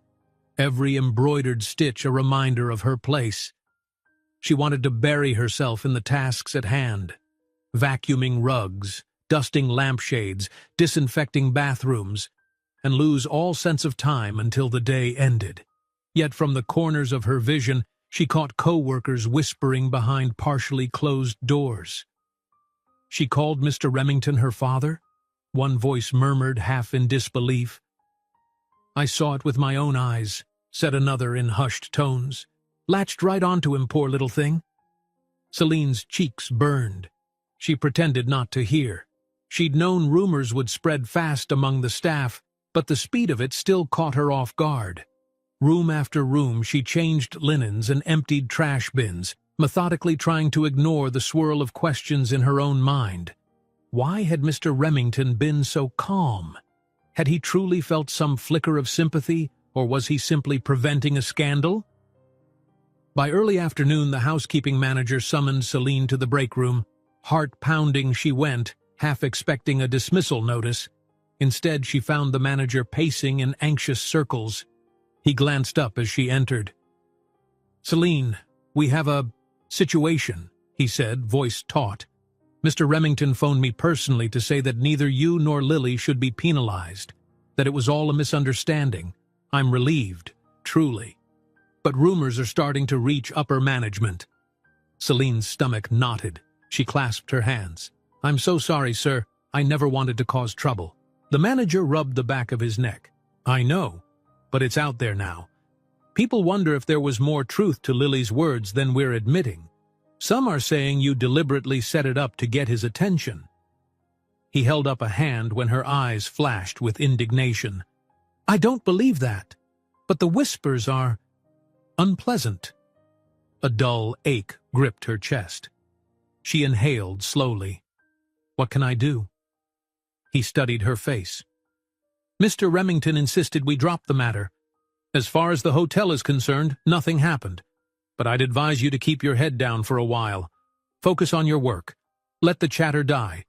every embroidered stitch a reminder of her place. She wanted to bury herself in the tasks at hand, vacuuming rugs, dusting lampshades, disinfecting bathrooms, and lose all sense of time until the day ended. Yet from the corners of her vision, she caught co-workers whispering behind partially closed doors. She called Mr. Remington her father? One voice murmured, half in disbelief. I saw it with my own eyes, said another in hushed tones. Latched right onto him, poor little thing. Celine's cheeks burned. She pretended not to hear. She'd known rumors would spread fast among the staff, but the speed of it still caught her off guard. Room after room, she changed linens and emptied trash bins, methodically trying to ignore the swirl of questions in her own mind. Why had Mr. Remington been so calm? Had he truly felt some flicker of sympathy, or was he simply preventing a scandal? By early afternoon, the housekeeping manager summoned Celine to the break room. Heart-pounding she went, half expecting a dismissal notice. Instead, she found the manager pacing in anxious circles. He glanced up as she entered. Celine, we have a situation, he said, voice taut. Mr. Remington phoned me personally to say that neither you nor Lily should be penalized, that it was all a misunderstanding. I'm relieved, truly. But rumors are starting to reach upper management. Celine's stomach knotted. She clasped her hands. I'm so sorry, sir. I never wanted to cause trouble. The manager rubbed the back of his neck. I know, but it's out there now. People wonder if there was more truth to Lily's words than we're admitting. Some are saying you deliberately set it up to get his attention. He held up a hand when her eyes flashed with indignation. I don't believe that, but the whispers are unpleasant. A dull ache gripped her chest. She inhaled slowly. What can I do? He studied her face. Mr. Remington insisted we drop the matter. As far as the hotel is concerned, nothing happened. But I'd advise you to keep your head down for a while. Focus on your work. Let the chatter die.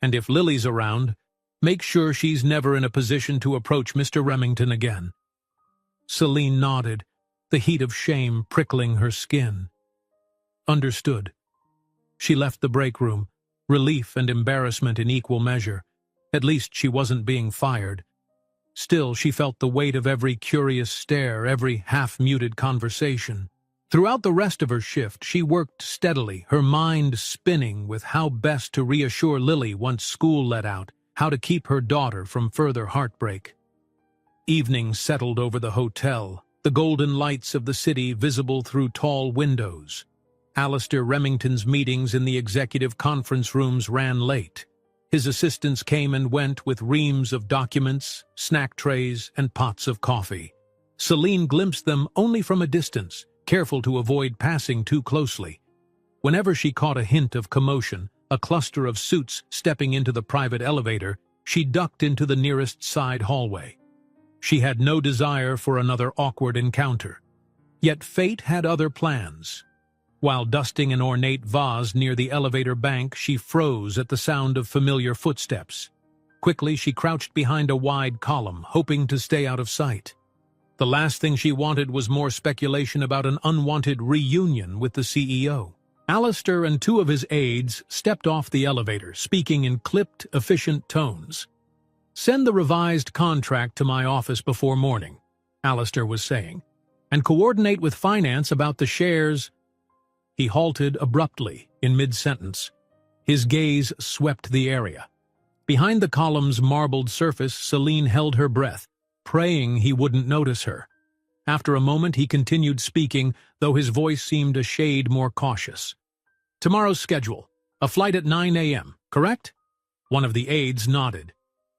And if Lily's around, make sure she's never in a position to approach Mr. Remington again. Celine nodded, the heat of shame prickling her skin. Understood. She left the break room, relief and embarrassment in equal measure. At least she wasn't being fired. Still, she felt the weight of every curious stare, every half-muted conversation. Throughout the rest of her shift, she worked steadily, her mind spinning with how best to reassure Lily once school let out, how to keep her daughter from further heartbreak. Evening settled over the hotel, the golden lights of the city visible through tall windows. Alistair Remington's meetings in the executive conference rooms ran late. His assistants came and went with reams of documents, snack trays, and pots of coffee. Celine glimpsed them only from a distance, careful to avoid passing too closely. Whenever she caught a hint of commotion, a cluster of suits stepping into the private elevator, she ducked into the nearest side hallway. She had no desire for another awkward encounter. Yet fate had other plans. While dusting an ornate vase near the elevator bank, she froze at the sound of familiar footsteps. Quickly, she crouched behind a wide column, hoping to stay out of sight. The last thing she wanted was more speculation about an unwanted reunion with the CEO. Alistair and two of his aides stepped off the elevator, speaking in clipped, efficient tones. "Send the revised contract to my office before morning," Alistair was saying, "and coordinate with finance about the shares." He halted abruptly in mid-sentence. His gaze swept the area. Behind the column's marbled surface, Celine held her breath, praying he wouldn't notice her. After a moment, he continued speaking, though his voice seemed a shade more cautious. "Tomorrow's schedule. A flight at 9 a.m., correct?" One of the aides nodded.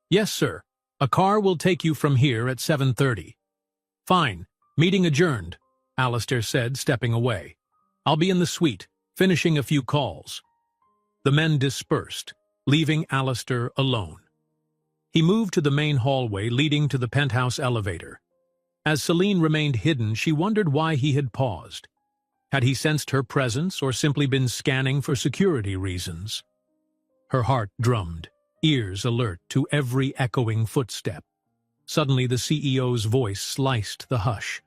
"Yes, sir. A car will take you from here at 7:30. "Fine. Meeting adjourned," Alistair said, stepping away. "I'll be in the suite, finishing a few calls." The men dispersed, leaving Alistair alone. He moved to the main hallway leading to the penthouse elevator. As Celine remained hidden, she wondered why he had paused. Had he sensed her presence or simply been scanning for security reasons? Her heart drummed, ears alert to every echoing footstep. Suddenly the CEO's voice sliced the hush.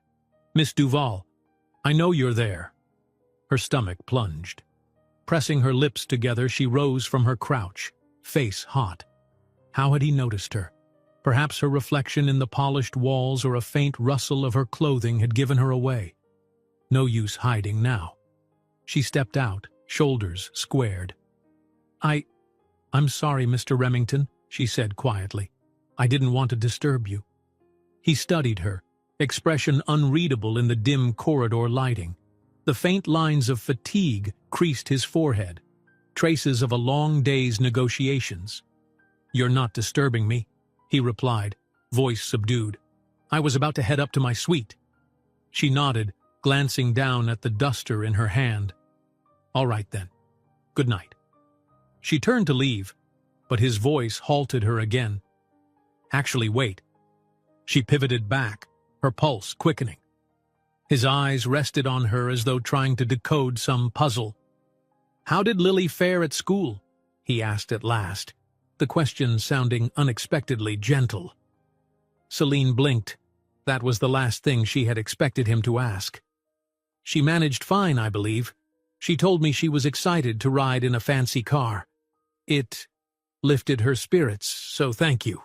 "Miss Duval, I know you're there." Her stomach plunged. Pressing her lips together, she rose from her crouch, face hot. How had he noticed her? Perhaps her reflection in the polished walls or a faint rustle of her clothing had given her away. No use hiding now. She stepped out, shoulders squared. I'm sorry, Mr. Remington," she said quietly. "I didn't want to disturb you." He studied her, expression unreadable in the dim corridor lighting. The faint lines of fatigue creased his forehead, traces of a long day's negotiations. "You're not disturbing me," he replied, voice subdued. "I was about to head up to my suite." She nodded, glancing down at the duster in her hand. "All right then. Good night." She turned to leave, but his voice halted her again. "Actually, wait." She pivoted back, her pulse quickening. His eyes rested on her as though trying to decode some puzzle. "How did Lily fare at school?" he asked at last, the question sounding unexpectedly gentle. Celine blinked. That was the last thing she had expected him to ask. "She managed fine, I believe. She told me she was excited to ride in a fancy car. It lifted her spirits, so thank you."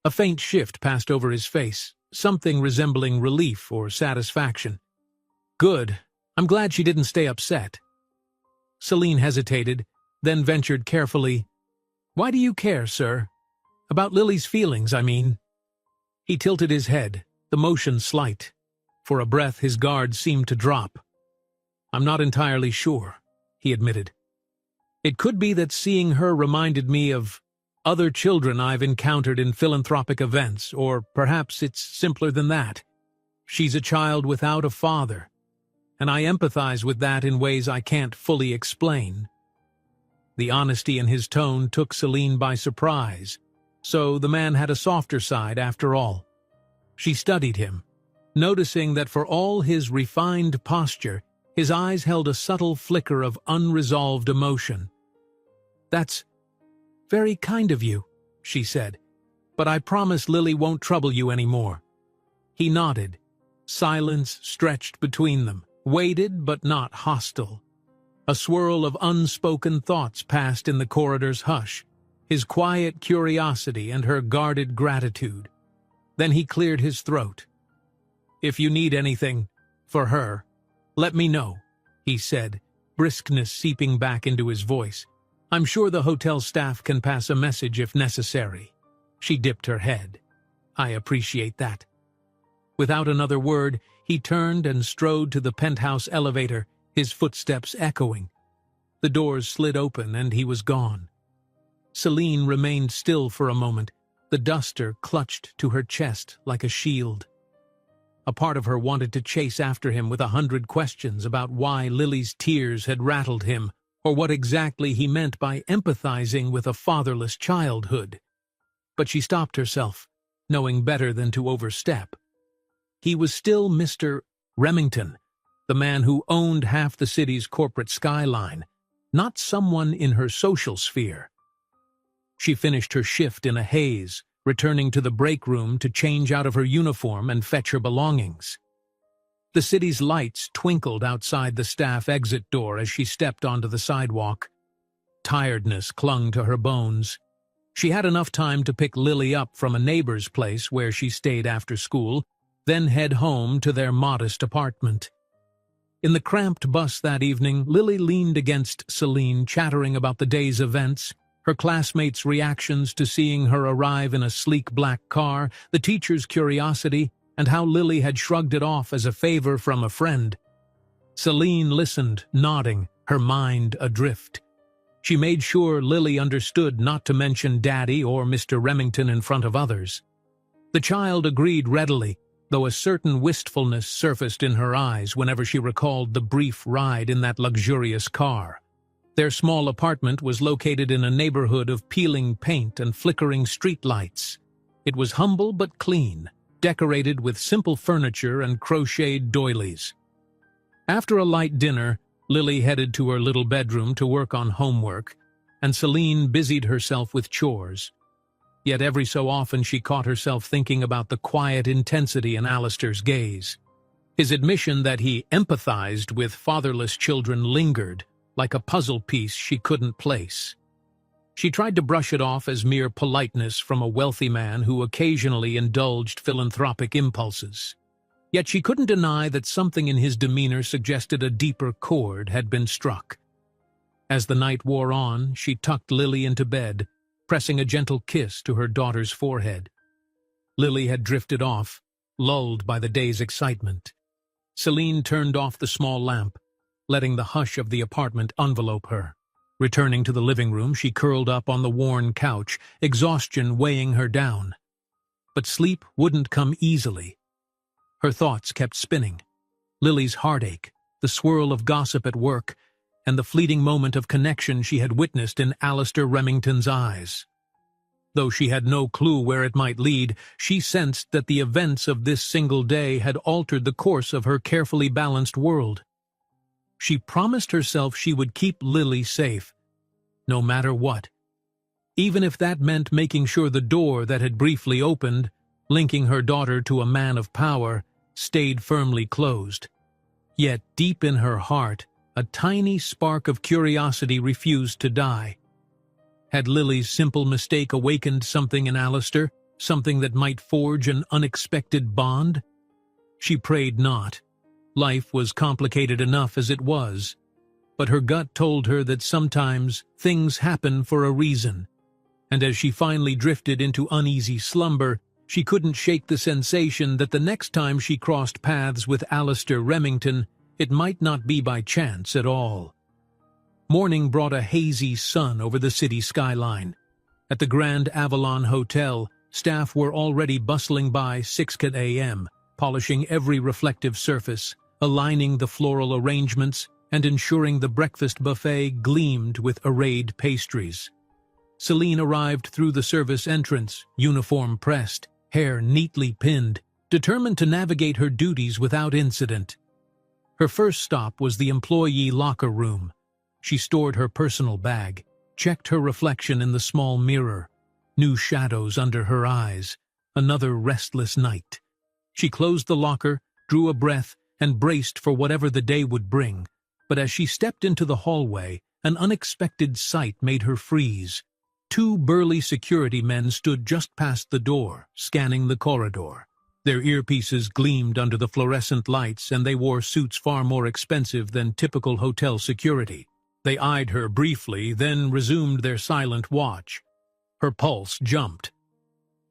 A faint shift passed over his face, something resembling relief or satisfaction. "Good. I'm glad she didn't stay upset." Celine hesitated, then ventured carefully, "Why do you care, sir? About Lily's feelings, I mean." He tilted his head, the motion slight. For a breath, his guard seemed to drop. "I'm not entirely sure," he admitted. "It could be that seeing her reminded me of other children I've encountered in philanthropic events, or perhaps it's simpler than that. She's a child without a father, and I empathize with that in ways I can't fully explain." The honesty in his tone took Celine by surprise, so the man had a softer side after all. She studied him, noticing that for all his refined posture, his eyes held a subtle flicker of unresolved emotion. "That's very kind of you," she said, "but I promise Lily won't trouble you anymore." He nodded. Silence stretched between them, weighted but not hostile. A swirl of unspoken thoughts passed in the corridor's hush, his quiet curiosity and her guarded gratitude. Then he cleared his throat. "If you need anything, for her, let me know," he said, briskness seeping back into his voice. "I'm sure the hotel staff can pass a message if necessary." She dipped her head. "I appreciate that." Without another word, he turned and strode to the penthouse elevator, his footsteps echoing. The doors slid open and he was gone. Celine remained still for a moment, the duster clutched to her chest like a shield. A part of her wanted to chase after him with 100 questions about why Lily's tears had rattled him, or what exactly he meant by empathizing with a fatherless childhood. But she stopped herself, knowing better than to overstep. He was still Mr. Remington, the man who owned half the city's corporate skyline, not someone in her social sphere. She finished her shift in a haze, returning to the break room to change out of her uniform and fetch her belongings. The city's lights twinkled outside the staff exit door as she stepped onto the sidewalk. Tiredness clung to her bones. She had enough time to pick Lily up from a neighbor's place where she stayed after school, then head home to their modest apartment. In the cramped bus that evening, Lily leaned against Celine, chattering about the day's events, her classmates' reactions to seeing her arrive in a sleek black car, the teacher's curiosity, and how Lily had shrugged it off as a favor from a friend. Celine listened, nodding, her mind adrift. She made sure Lily understood not to mention Daddy or Mr. Remington in front of others. The child agreed readily, though a certain wistfulness surfaced in her eyes whenever she recalled the brief ride in that luxurious car. Their small apartment was located in a neighborhood of peeling paint and flickering streetlights. It was humble but clean, decorated with simple furniture and crocheted doilies. After a light dinner, Lily headed to her little bedroom to work on homework, and Celine busied herself with chores. Yet every so often she caught herself thinking about the quiet intensity in Alistair's gaze. His admission that he empathized with fatherless children lingered, like a puzzle piece she couldn't place. She tried to brush it off as mere politeness from a wealthy man who occasionally indulged philanthropic impulses. Yet she couldn't deny that something in his demeanor suggested a deeper chord had been struck. As the night wore on, she tucked Lily into bed, pressing a gentle kiss to her daughter's forehead. Lily had drifted off, lulled by the day's excitement. Celine turned off the small lamp, letting the hush of the apartment envelope her. Returning to the living room, she curled up on the worn couch, exhaustion weighing her down. But sleep wouldn't come easily. Her thoughts kept spinning. Lily's heartache, the swirl of gossip at work, and the fleeting moment of connection she had witnessed in Alistair Remington's eyes. Though she had no clue where it might lead, she sensed that the events of this single day had altered the course of her carefully balanced world. She promised herself she would keep Lily safe, no matter what. Even if that meant making sure the door that had briefly opened, linking her daughter to a man of power, stayed firmly closed. Yet deep in her heart, a tiny spark of curiosity refused to die. Had Lily's simple mistake awakened something in Alistair, something that might forge an unexpected bond? She prayed not. Life was complicated enough as it was, but her gut told her that sometimes things happen for a reason, and as she finally drifted into uneasy slumber, she couldn't shake the sensation that the next time she crossed paths with Alistair Remington, it might not be by chance at all. Morning brought a hazy sun over the city skyline. At the Grand Avalon Hotel, staff were already bustling by 6 a.m., polishing every reflective surface, aligning the floral arrangements, and ensuring the breakfast buffet gleamed with arrayed pastries. Celine arrived through the service entrance, uniform pressed, hair neatly pinned, determined to navigate her duties without incident. Her first stop was the employee locker room. She stored her personal bag, checked her reflection in the small mirror. New shadows under her eyes. Another restless night. She closed the locker, drew a breath, and braced for whatever the day would bring. But as she stepped into the hallway, an unexpected sight made her freeze. 2 burly security men stood just past the door, scanning the corridor. Their earpieces gleamed under the fluorescent lights, and they wore suits far more expensive than typical hotel security. They eyed her briefly, then resumed their silent watch. Her pulse jumped.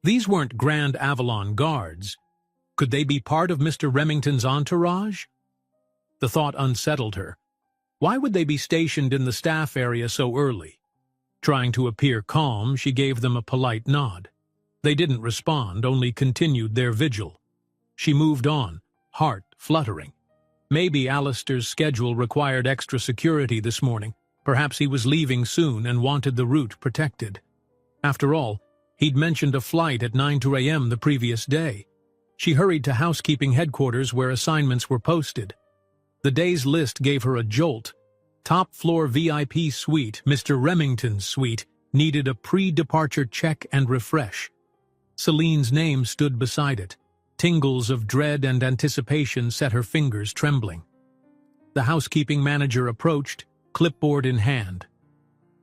These weren't Grand Avalon guards. Could they be part of Mr. Remington's entourage? The thought unsettled her. Why would they be stationed in the staff area so early? Trying to appear calm, she gave them a polite nod. They didn't respond, only continued their vigil. She moved on, heart fluttering. Maybe Alistair's schedule required extra security this morning. Perhaps he was leaving soon and wanted the route protected. After all, he'd mentioned a flight at 9 a.m. the previous day. She hurried to housekeeping headquarters where assignments were posted. The day's list gave her a jolt. Top floor VIP suite, Mr. Remington's suite, needed a pre-departure check and refresh. Celine's name stood beside it. Tingles of dread and anticipation set her fingers trembling. The housekeeping manager approached, clipboard in hand.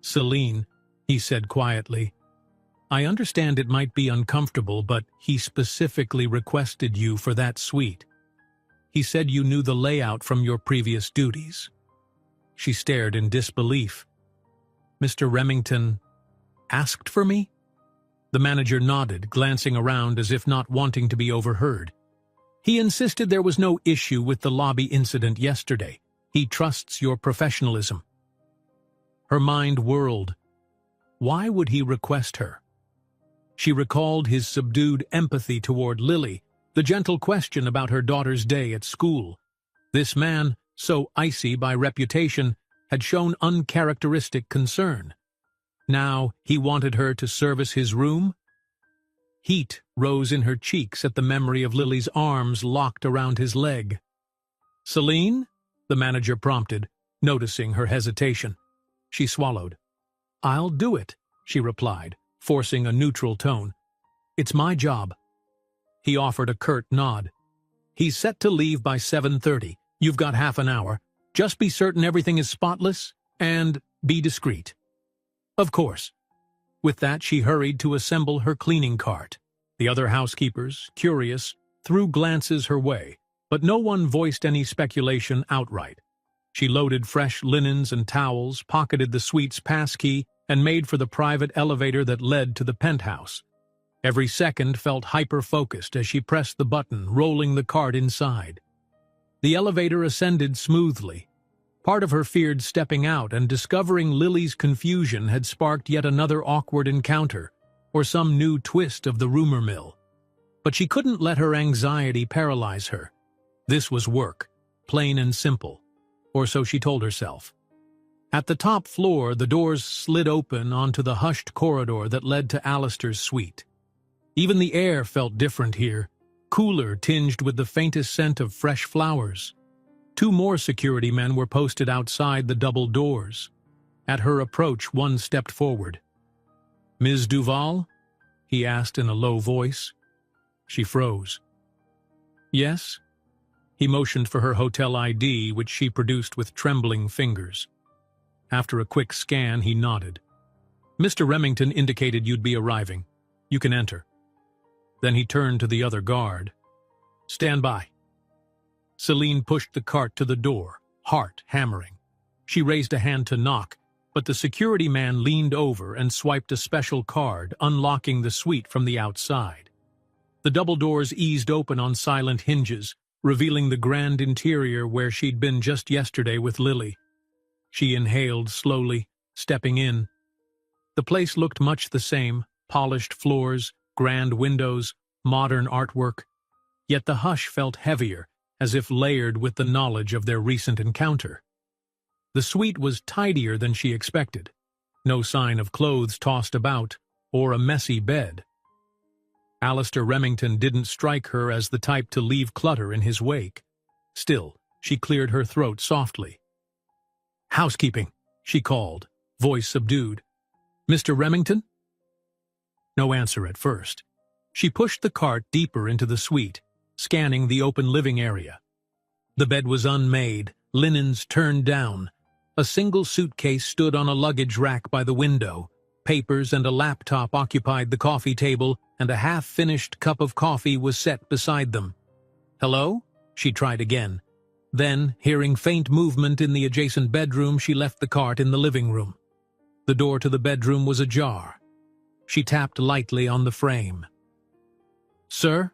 "Celine," he said quietly, "I understand it might be uncomfortable, but he specifically requested you for that suite. He said you knew the layout from your previous duties." She stared in disbelief. "Mr. Remington asked for me?" The manager nodded, glancing around as if not wanting to be overheard. "He insisted there was no issue with the lobby incident yesterday. He trusts your professionalism." Her mind whirled. Why would he request her? She recalled his subdued empathy toward Lily, the gentle question about her daughter's day at school. This man, so icy by reputation, had shown uncharacteristic concern. Now he wanted her to service his room? Heat rose in her cheeks at the memory of Lily's arms locked around his leg. "Celine?" the manager prompted, noticing her hesitation. She swallowed. "I'll do it," she replied, forcing a neutral tone. "It's my job." He offered a curt nod. "He's set to leave by 7:30. You've got half an hour. Just be certain everything is spotless, and be discreet." "Of course." With that, she hurried to assemble her cleaning cart. The other housekeepers, curious, threw glances her way, but no one voiced any speculation outright. She loaded fresh linens and towels, pocketed the suite's passkey, and made for the private elevator that led to the penthouse. Every second felt hyper-focused as she pressed the button, rolling the cart inside. The elevator ascended smoothly. Part of her feared stepping out, and discovering Lily's confusion had sparked yet another awkward encounter, or some new twist of the rumor mill. But she couldn't let her anxiety paralyze her. This was work, plain and simple, or so she told herself. At the top floor, the doors slid open onto the hushed corridor that led to Alistair's suite. Even the air felt different here, cooler, tinged with the faintest scent of fresh flowers. 2 more security men were posted outside the double doors. At her approach, one stepped forward. "Ms. Duval?" he asked in a low voice. She froze. "Yes?" He motioned for her hotel ID, which she produced with trembling fingers. After a quick scan, he nodded. "Mr. Remington indicated you'd be arriving. You can enter." Then he turned to the other guard. "Stand by." Celine pushed the cart to the door, heart hammering. She raised a hand to knock, but the security man leaned over and swiped a special card, unlocking the suite from the outside. The double doors eased open on silent hinges, revealing the grand interior where she'd been just yesterday with Lily. She inhaled slowly, stepping in. The place looked much the same, polished floors, grand windows, modern artwork. Yet the hush felt heavier, as if layered with the knowledge of their recent encounter. The suite was tidier than she expected. No sign of clothes tossed about, or a messy bed. Alistair Remington didn't strike her as the type to leave clutter in his wake. Still, she cleared her throat softly. "Housekeeping," she called, voice subdued. "Mr. Remington?" No answer at first. She pushed the cart deeper into the suite, scanning the open living area. The bed was unmade, linens turned down. A single suitcase stood on a luggage rack by the window. Papers and a laptop occupied the coffee table, and a half-finished cup of coffee was set beside them. "Hello?" she tried again. Then, hearing faint movement in the adjacent bedroom, she left the cart in the living room. The door to the bedroom was ajar. She tapped lightly on the frame. "Sir?"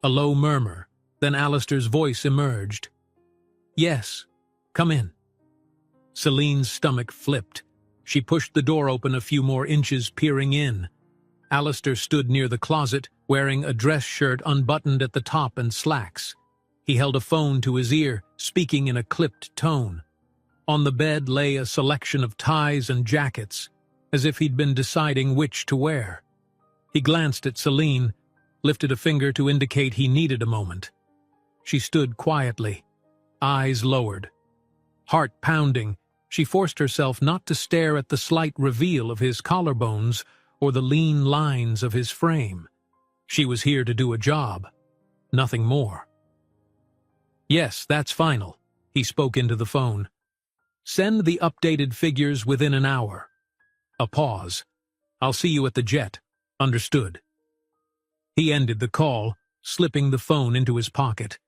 A low murmur, then Alistair's voice emerged. "Yes, come in." Celine's stomach flipped. She pushed the door open a few more inches, peering in. Alistair stood near the closet, wearing a dress shirt unbuttoned at the top and slacks. He held a phone to his ear, speaking in a clipped tone. On the bed lay a selection of ties and jackets, as if he'd been deciding which to wear. He glanced at Celine, lifted a finger to indicate he needed a moment. She stood quietly, eyes lowered. Heart pounding, she forced herself not to stare at the slight reveal of his collarbones or the lean lines of his frame. She was here to do a job, nothing more. Yes, that's final, he spoke into the phone. Send the updated figures within an hour. A pause. I'll see you at the jet. Understood. He ended the call, slipping the phone into his pocket.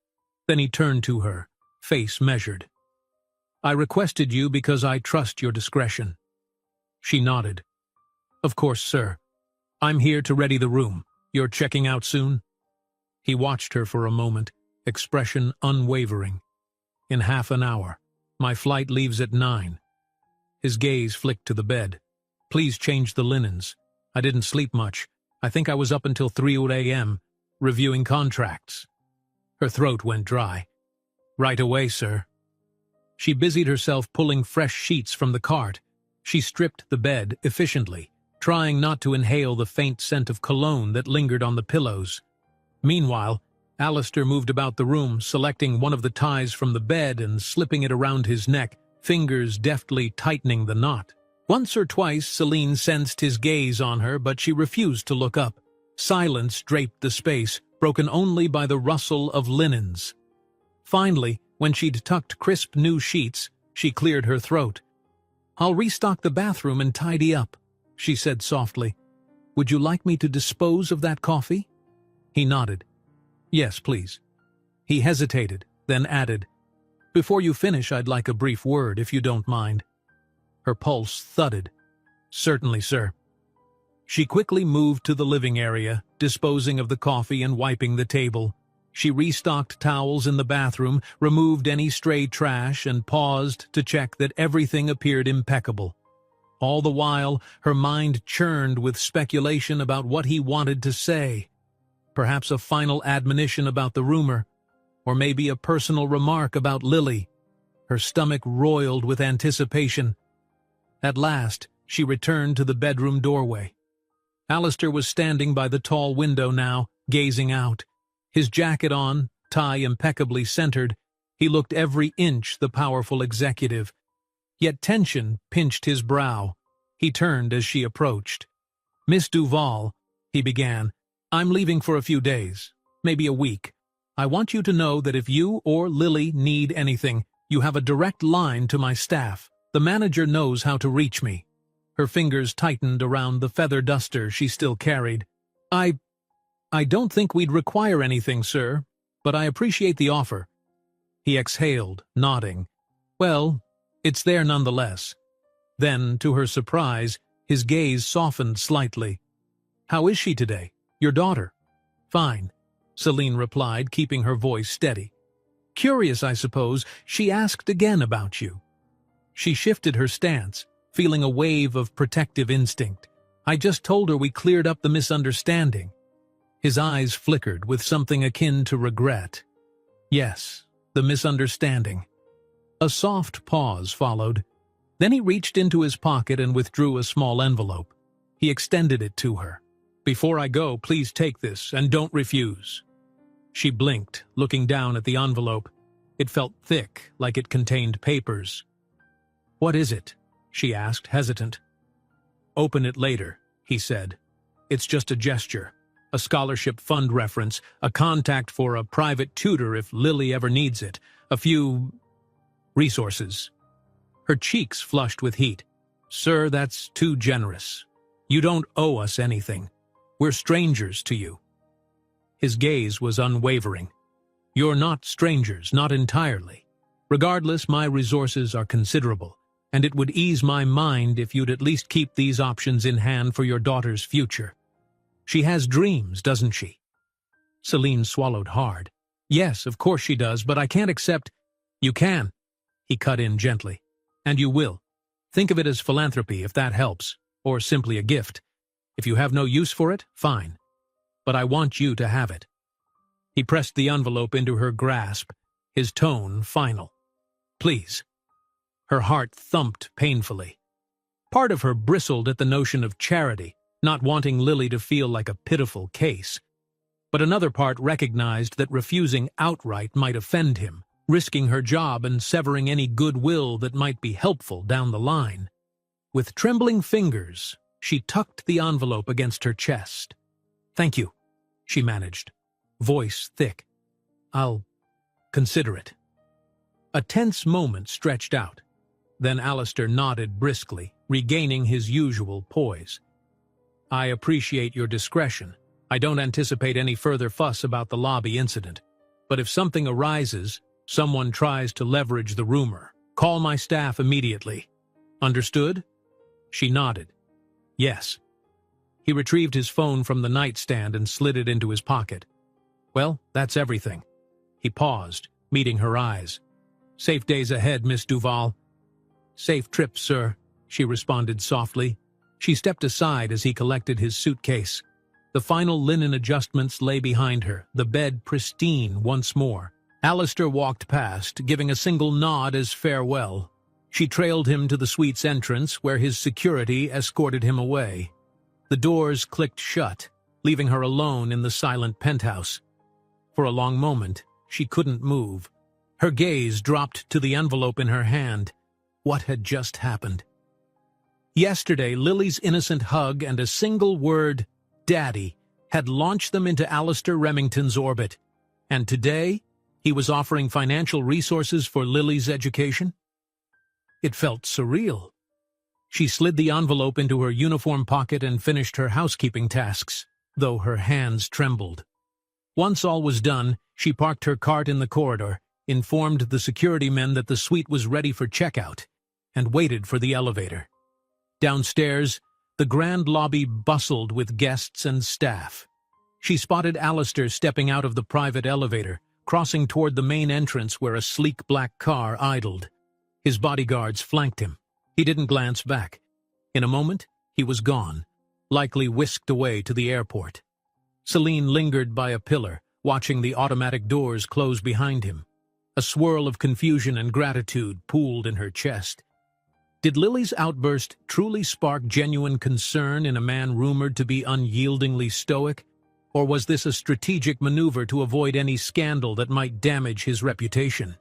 Then he turned to her, face measured. I requested you because I trust your discretion. She nodded. Of course, sir. I'm here to ready the room. You're checking out soon? He watched her for a moment, expression unwavering. In half an hour. My flight leaves at 9. His gaze flicked to the bed. Please change the linens. I didn't sleep much. I think I was up until 3 a.m., reviewing contracts. Her throat went dry. Right away, sir. She busied herself pulling fresh sheets from the cart. She stripped the bed efficiently, trying not to inhale the faint scent of cologne that lingered on the pillows. Meanwhile, Alistair moved about the room, selecting one of the ties from the bed and slipping it around his neck, fingers deftly tightening the knot. Once or twice Celine sensed his gaze on her, but she refused to look up. Silence draped the space, broken only by the rustle of linens. Finally, when she'd tucked crisp new sheets, she cleared her throat. I'll restock the bathroom and tidy up, she said softly. Would you like me to dispose of that coffee? He nodded. Yes, please. He hesitated, then added, Before you finish, I'd like a brief word, if you don't mind. Her pulse thudded. Certainly, sir. She quickly moved to the living area, disposing of the coffee and wiping the table. She restocked towels in the bathroom, removed any stray trash, and paused to check that everything appeared impeccable. All the while, her mind churned with speculation about what he wanted to say. Perhaps a final admonition about the rumor, or maybe a personal remark about Lily. Her stomach roiled with anticipation. At last, she returned to the bedroom doorway. Alistair was standing by the tall window now, gazing out. His jacket on, tie impeccably centered, he looked every inch the powerful executive. Yet tension pinched his brow. He turned as she approached. Miss Duval, he began, I'm leaving for a few days, maybe a week. I want you to know that if you or Lily need anything, you have a direct line to my staff. The manager knows how to reach me. Her fingers tightened around the feather duster she still carried. I don't think we'd require anything, sir, but I appreciate the offer. He exhaled, nodding. Well, it's there nonetheless. Then, to her surprise, his gaze softened slightly. How is she today? Your daughter? Fine, Celine replied, keeping her voice steady. Curious, I suppose, she asked again about you. She shifted her stance, feeling a wave of protective instinct. I just told her we cleared up the misunderstanding. His eyes flickered with something akin to regret. Yes, the misunderstanding. A soft pause followed. Then he reached into his pocket and withdrew a small envelope. He extended it to her. Before I go, please take this and don't refuse. She blinked, looking down at the envelope. It felt thick, like it contained papers. What is it? She asked, hesitant. Open it later, he said. It's just a gesture. A scholarship fund reference, a contact for a private tutor if Lily ever needs it, a few resources. Her cheeks flushed with heat. Sir, that's too generous. You don't owe us anything. We're strangers to you. His gaze was unwavering. You're not strangers, not entirely. Regardless, my resources are considerable, and it would ease my mind if you'd at least keep these options in hand for your daughter's future. She has dreams, doesn't she? Celine swallowed hard. Yes, of course she does, but I can't accept— You can, he cut in gently. And you will. Think of it as philanthropy if that helps, or simply a gift. If you have no use for it, fine. But I want you to have it. He pressed the envelope into her grasp, his tone final. Please. Her heart thumped painfully. Part of her bristled at the notion of charity, not wanting Lily to feel like a pitiful case. But another part recognized that refusing outright might offend him, risking her job and severing any goodwill that might be helpful down the line. With trembling fingers, she tucked the envelope against her chest. Thank you. she managed, voice thick. "I'll consider it." A tense moment stretched out. Then Alistair nodded briskly, regaining his usual poise. "I appreciate your discretion. I don't anticipate any further fuss about the lobby incident. But if something arises, someone tries to leverage the rumor, call my staff immediately. Understood?" She nodded. "Yes." He retrieved his phone from the nightstand and slid it into his pocket. "Well, that's everything." He paused, meeting her eyes. "Safe days ahead, Miss Duval." "Safe trip, sir," she responded softly. She stepped aside as he collected his suitcase. The final linen adjustments lay behind her, the bed pristine once more. Alistair walked past, giving a single nod as farewell. She trailed him to the suite's entrance, where his security escorted him away. The doors clicked shut, leaving her alone in the silent penthouse. For a long moment, she couldn't move. Her gaze dropped to the envelope in her hand. What had just happened? Yesterday, Lily's innocent hug and a single word, "Daddy," had launched them into Alistair Remington's orbit. And today, he was offering financial resources for Lily's education? It felt surreal. She slid the envelope into her uniform pocket and finished her housekeeping tasks, though her hands trembled. Once all was done, she parked her cart in the corridor, informed the security men that the suite was ready for checkout, and waited for the elevator. Downstairs, the grand lobby bustled with guests and staff. She spotted Alistair stepping out of the private elevator, crossing toward the main entrance where a sleek black car idled. His bodyguards flanked him. He didn't glance back. In a moment, he was gone, likely whisked away to the airport. Celine lingered by a pillar, watching the automatic doors close behind him. A swirl of confusion and gratitude pooled in her chest. Did Lily's outburst truly spark genuine concern in a man rumored to be unyieldingly stoic? Or was this a strategic maneuver to avoid any scandal that might damage his reputation?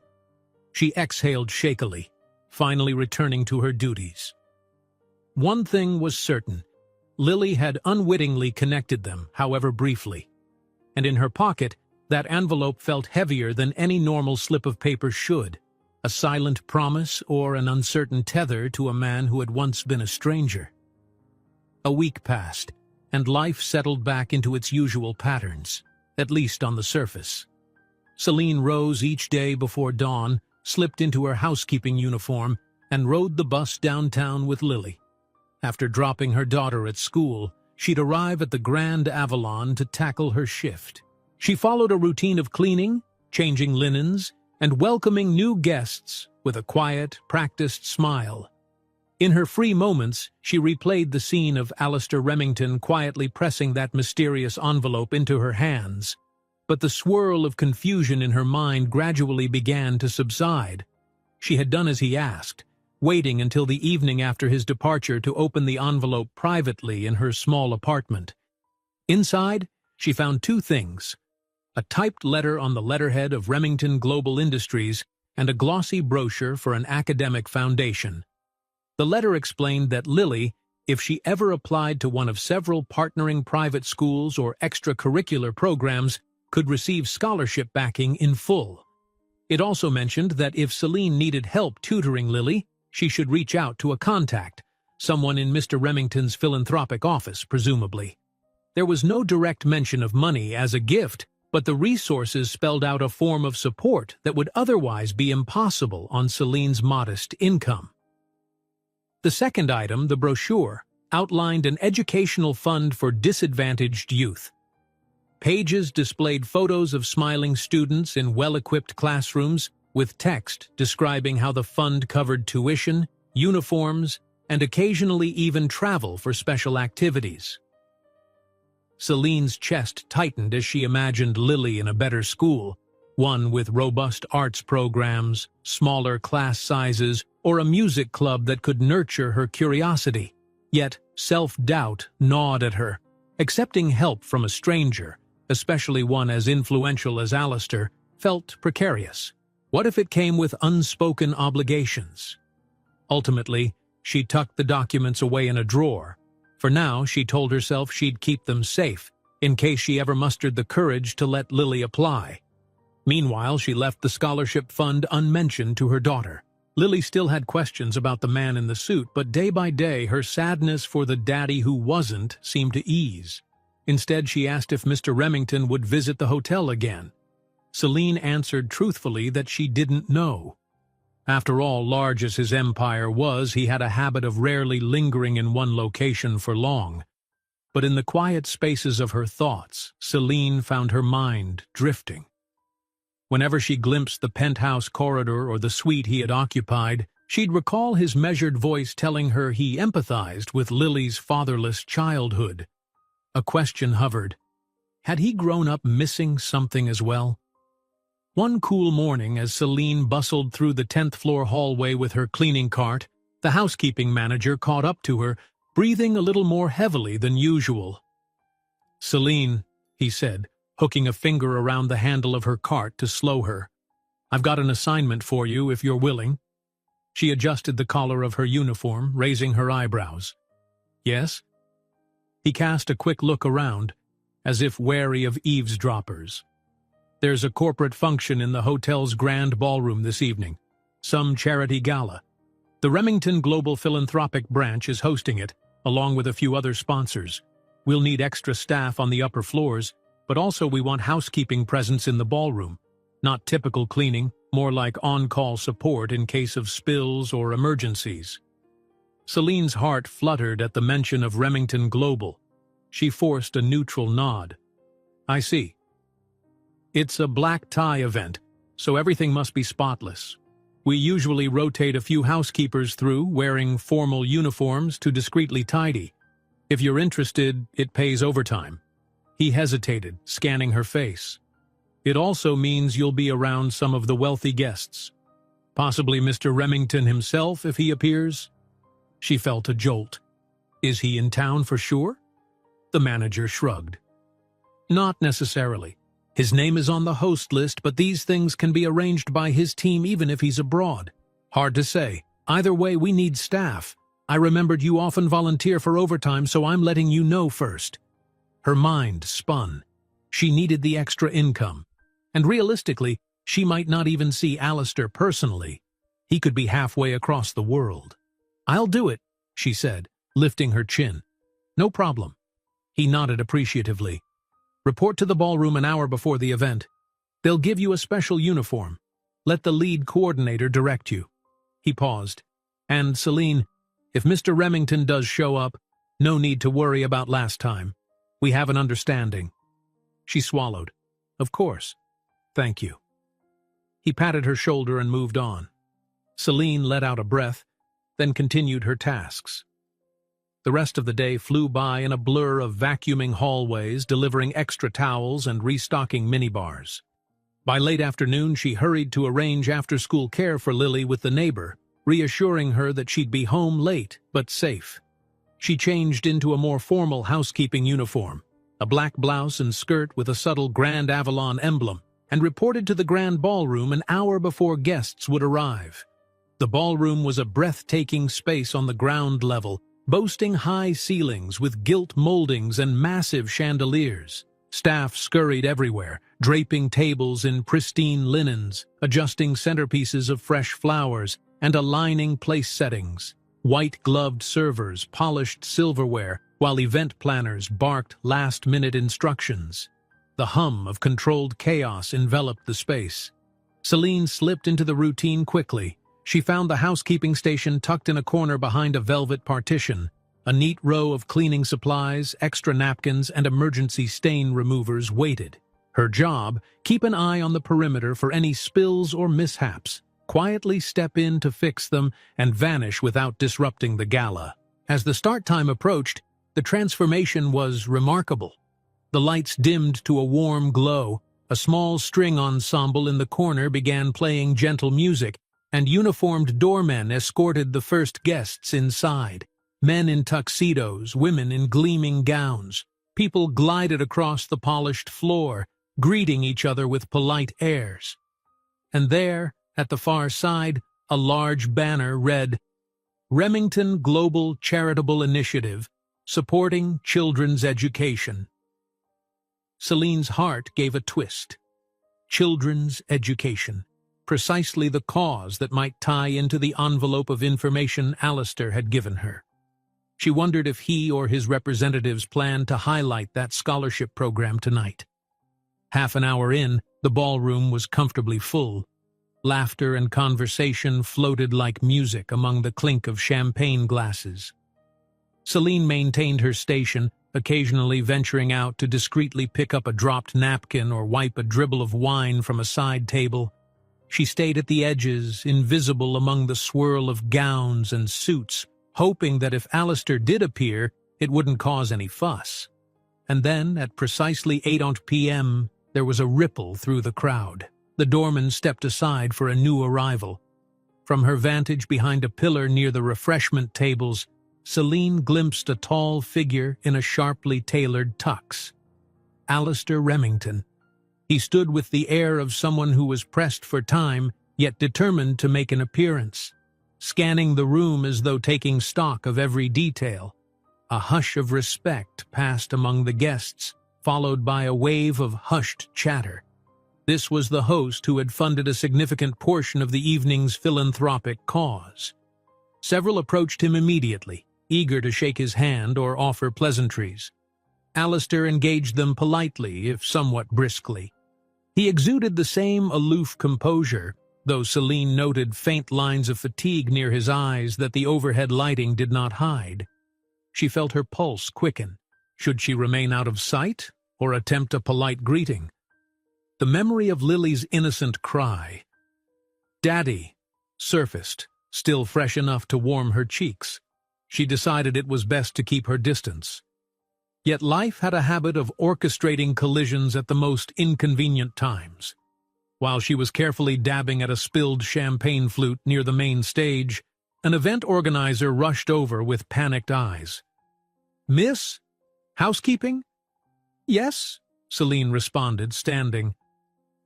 She exhaled shakily, finally returning to her duties. One thing was certain. Lily had unwittingly connected them, however briefly. And in her pocket, that envelope felt heavier than any normal slip of paper should. A silent promise or an uncertain tether to a man who had once been a stranger. A week passed, and life settled back into its usual patterns, at least on the surface. Celine rose each day before dawn, slipped into her housekeeping uniform, and rode the bus downtown with Lily. After dropping her daughter at school, she'd arrive at the Grand Avalon to tackle her shift. She followed a routine of cleaning, changing linens, and welcoming new guests with a quiet, practiced smile. In her free moments, she replayed the scene of Alistair Remington quietly pressing that mysterious envelope into her hands. But the swirl of confusion in her mind gradually began to subside. She had done as he asked, waiting until the evening after his departure to open the envelope privately in her small apartment. Inside, she found two things: a typed letter on the letterhead of Remington Global Industries and a glossy brochure for an academic foundation. The letter explained that Lily, if she ever applied to one of several partnering private schools or extracurricular programs, could receive scholarship backing in full. It also mentioned that if Celine needed help tutoring Lily, she should reach out to a contact, someone in Mr. Remington's philanthropic office, presumably. There was no direct mention of money as a gift, but the resources spelled out a form of support that would otherwise be impossible on Celine's modest income. The second item, the brochure, outlined an educational fund for disadvantaged youth. Pages displayed photos of smiling students in well-equipped classrooms, with text describing how the fund covered tuition, uniforms, and occasionally even travel for special activities. Celine's chest tightened as she imagined Lily in a better school, one with robust arts programs, smaller class sizes, or a music club that could nurture her curiosity. Yet self-doubt gnawed at her. Accepting help from a stranger, especially one as influential as Alistair, felt precarious. What if it came with unspoken obligations? Ultimately, she tucked the documents away in a drawer. For now, she told herself she'd keep them safe, in case she ever mustered the courage to let Lily apply. Meanwhile, she left the scholarship fund unmentioned to her daughter. Lily still had questions about the man in the suit, but day by day her sadness for the daddy who wasn't seemed to ease. Instead, she asked if Mr. Remington would visit the hotel again. Celine answered truthfully that she didn't know. After all, large as his empire was, he had a habit of rarely lingering in one location for long. But in the quiet spaces of her thoughts, Celine found her mind drifting. Whenever she glimpsed the penthouse corridor or the suite he had occupied, she'd recall his measured voice telling her he empathized with Lily's fatherless childhood. A question hovered. Had he grown up missing something as well? One cool morning, as Celine bustled through the 10th-floor hallway with her cleaning cart, the housekeeping manager caught up to her, breathing a little more heavily than usual. "Celine," he said, hooking a finger around the handle of her cart to slow her. "I've got an assignment for you, if you're willing." She adjusted the collar of her uniform, raising her eyebrows. "Yes?" He cast a quick look around, as if wary of eavesdroppers. "There's a corporate function in the hotel's grand ballroom this evening. Some charity gala. The Remington Global Philanthropic Branch is hosting it, along with a few other sponsors. We'll need extra staff on the upper floors, but also we want housekeeping presence in the ballroom. Not typical cleaning, more like on-call support in case of spills or emergencies." Celine's heart fluttered at the mention of Remington Global. She forced a neutral nod. "I see. It's a black tie event, so everything must be spotless. We usually rotate a few housekeepers through, wearing formal uniforms to discreetly tidy. If you're interested, it pays overtime." He hesitated, scanning her face. "It also means you'll be around some of the wealthy guests. Possibly Mr. Remington himself if he appears." She felt a jolt. "Is he in town for sure?" The manager shrugged. "Not necessarily. His name is on the host list, but these things can be arranged by his team even if he's abroad. Hard to say. Either way, we need staff. I remembered you often volunteer for overtime, so I'm letting you know first." Her mind spun. She needed the extra income. And realistically, she might not even see Alistair personally. He could be halfway across the world. "I'll do it," she said, lifting her chin. "No problem." He nodded appreciatively. "Report to the ballroom an hour before the event. They'll give you a special uniform. Let the lead coordinator direct you." He paused. "And, Celine, if Mr. Remington does show up, no need to worry about last time. We have an understanding." She swallowed. "Of course. Thank you." He patted her shoulder and moved on. Celine let out a breath, then continued her tasks. The rest of the day flew by in a blur of vacuuming hallways, delivering extra towels and restocking minibars. By late afternoon, she hurried to arrange after-school care for Lily with the neighbor, reassuring her that she'd be home late but safe. She changed into a more formal housekeeping uniform, a black blouse and skirt with a subtle Grand Avalon emblem, and reported to the grand ballroom an hour before guests would arrive. The ballroom was a breathtaking space on the ground level, boasting high ceilings with gilt moldings and massive chandeliers. Staff scurried everywhere, draping tables in pristine linens, adjusting centerpieces of fresh flowers, and aligning place settings. White-gloved servers polished silverware, while event planners barked last-minute instructions. The hum of controlled chaos enveloped the space. Celine slipped into the routine quickly. She found the housekeeping station tucked in a corner behind a velvet partition. A neat row of cleaning supplies, extra napkins, and emergency stain removers waited. Her job, keep an eye on the perimeter for any spills or mishaps, quietly step in to fix them, and vanish without disrupting the gala. As the start time approached, the transformation was remarkable. The lights dimmed to a warm glow, a small string ensemble in the corner began playing gentle music, and uniformed doormen escorted the first guests inside. Men in tuxedos, women in gleaming gowns. People glided across the polished floor, greeting each other with polite airs. And there, at the far side, a large banner read, "Remington Global Charitable Initiative, supporting children's education." Celine's heart gave a twist. Children's education. Precisely the cause that might tie into the envelope of information Alistair had given her. She wondered if he or his representatives planned to highlight that scholarship program tonight. Half an hour in, the ballroom was comfortably full. Laughter and conversation floated like music among the clink of champagne glasses. Celine maintained her station, occasionally venturing out to discreetly pick up a dropped napkin or wipe a dribble of wine from a side table. She stayed at the edges, invisible among the swirl of gowns and suits, hoping that if Alistair did appear, it wouldn't cause any fuss. And then, at precisely 8 p.m., there was a ripple through the crowd. The doorman stepped aside for a new arrival. From her vantage behind a pillar near the refreshment tables, Celine glimpsed a tall figure in a sharply tailored tux. Alistair Remington. He stood with the air of someone who was pressed for time, yet determined to make an appearance, scanning the room as though taking stock of every detail. A hush of respect passed among the guests, followed by a wave of hushed chatter. This was the host who had funded a significant portion of the evening's philanthropic cause. Several approached him immediately, eager to shake his hand or offer pleasantries. Alistair engaged them politely, if somewhat briskly. He exuded the same aloof composure, though Celine noted faint lines of fatigue near his eyes that the overhead lighting did not hide. She felt her pulse quicken. Should she remain out of sight, or attempt a polite greeting? The memory of Lily's innocent cry, "Daddy," surfaced, still fresh enough to warm her cheeks. She decided it was best to keep her distance. Yet life had a habit of orchestrating collisions at the most inconvenient times. While she was carefully dabbing at a spilled champagne flute near the main stage, an event organizer rushed over with panicked eyes. "Miss? Housekeeping?" "Yes," Celine responded, standing.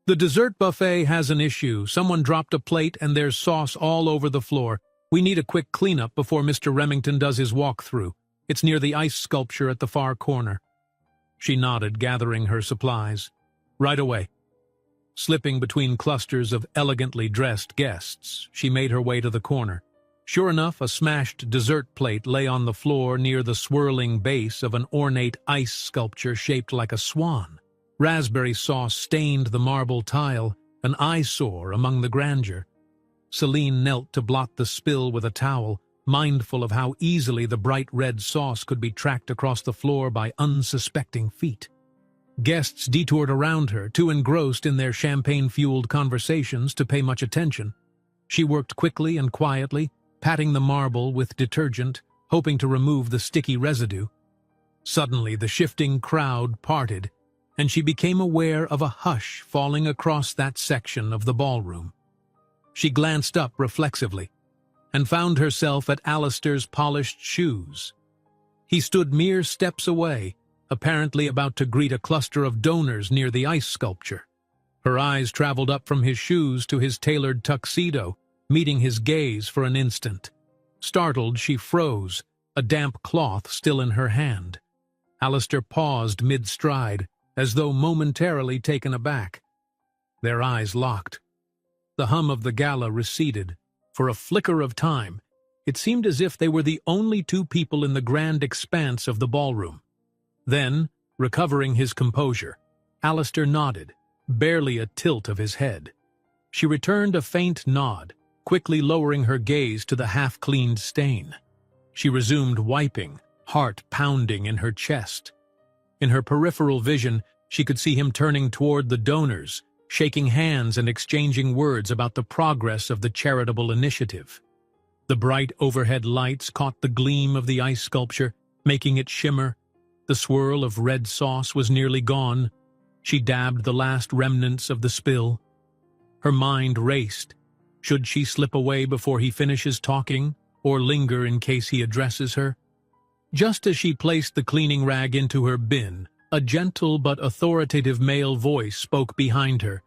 "The dessert buffet has an issue. Someone dropped a plate and there's sauce all over the floor. We need a quick cleanup before Mr. Remington does his walkthrough. It's near the ice sculpture at the far corner." She nodded, gathering her supplies. "Right away." Slipping between clusters of elegantly dressed guests, she made her way to the corner. Sure enough, a smashed dessert plate lay on the floor near the swirling base of an ornate ice sculpture shaped like a swan. Raspberry sauce stained the marble tile, an eyesore among the grandeur. Celine knelt to blot the spill with a towel, mindful of how easily the bright red sauce could be tracked across the floor by unsuspecting feet. Guests detoured around her, too engrossed in their champagne-fueled conversations to pay much attention. She worked quickly and quietly, patting the marble with detergent, hoping to remove the sticky residue. Suddenly, the shifting crowd parted, and she became aware of a hush falling across that section of the ballroom. She glanced up reflexively, and found herself at Alistair's polished shoes. He stood mere steps away, apparently about to greet a cluster of donors near the ice sculpture. Her eyes traveled up from his shoes to his tailored tuxedo, meeting his gaze for an instant. Startled, she froze, a damp cloth still in her hand. Alistair paused mid-stride, as though momentarily taken aback. Their eyes locked. The hum of the gala receded. For a flicker of time, it seemed as if they were the only two people in the grand expanse of the ballroom. Then, recovering his composure, Alistair nodded, barely a tilt of his head. She returned a faint nod, quickly lowering her gaze to the half-cleaned stain. She resumed wiping, heart pounding in her chest. In her peripheral vision, she could see him turning toward the donors, shaking hands and exchanging words about the progress of the charitable initiative. The bright overhead lights caught the gleam of the ice sculpture, making it shimmer. The swirl of red sauce was nearly gone. She dabbed the last remnants of the spill. Her mind raced. Should she slip away before he finishes talking, or linger in case he addresses her? Just as she placed the cleaning rag into her bin, a gentle but authoritative male voice spoke behind her.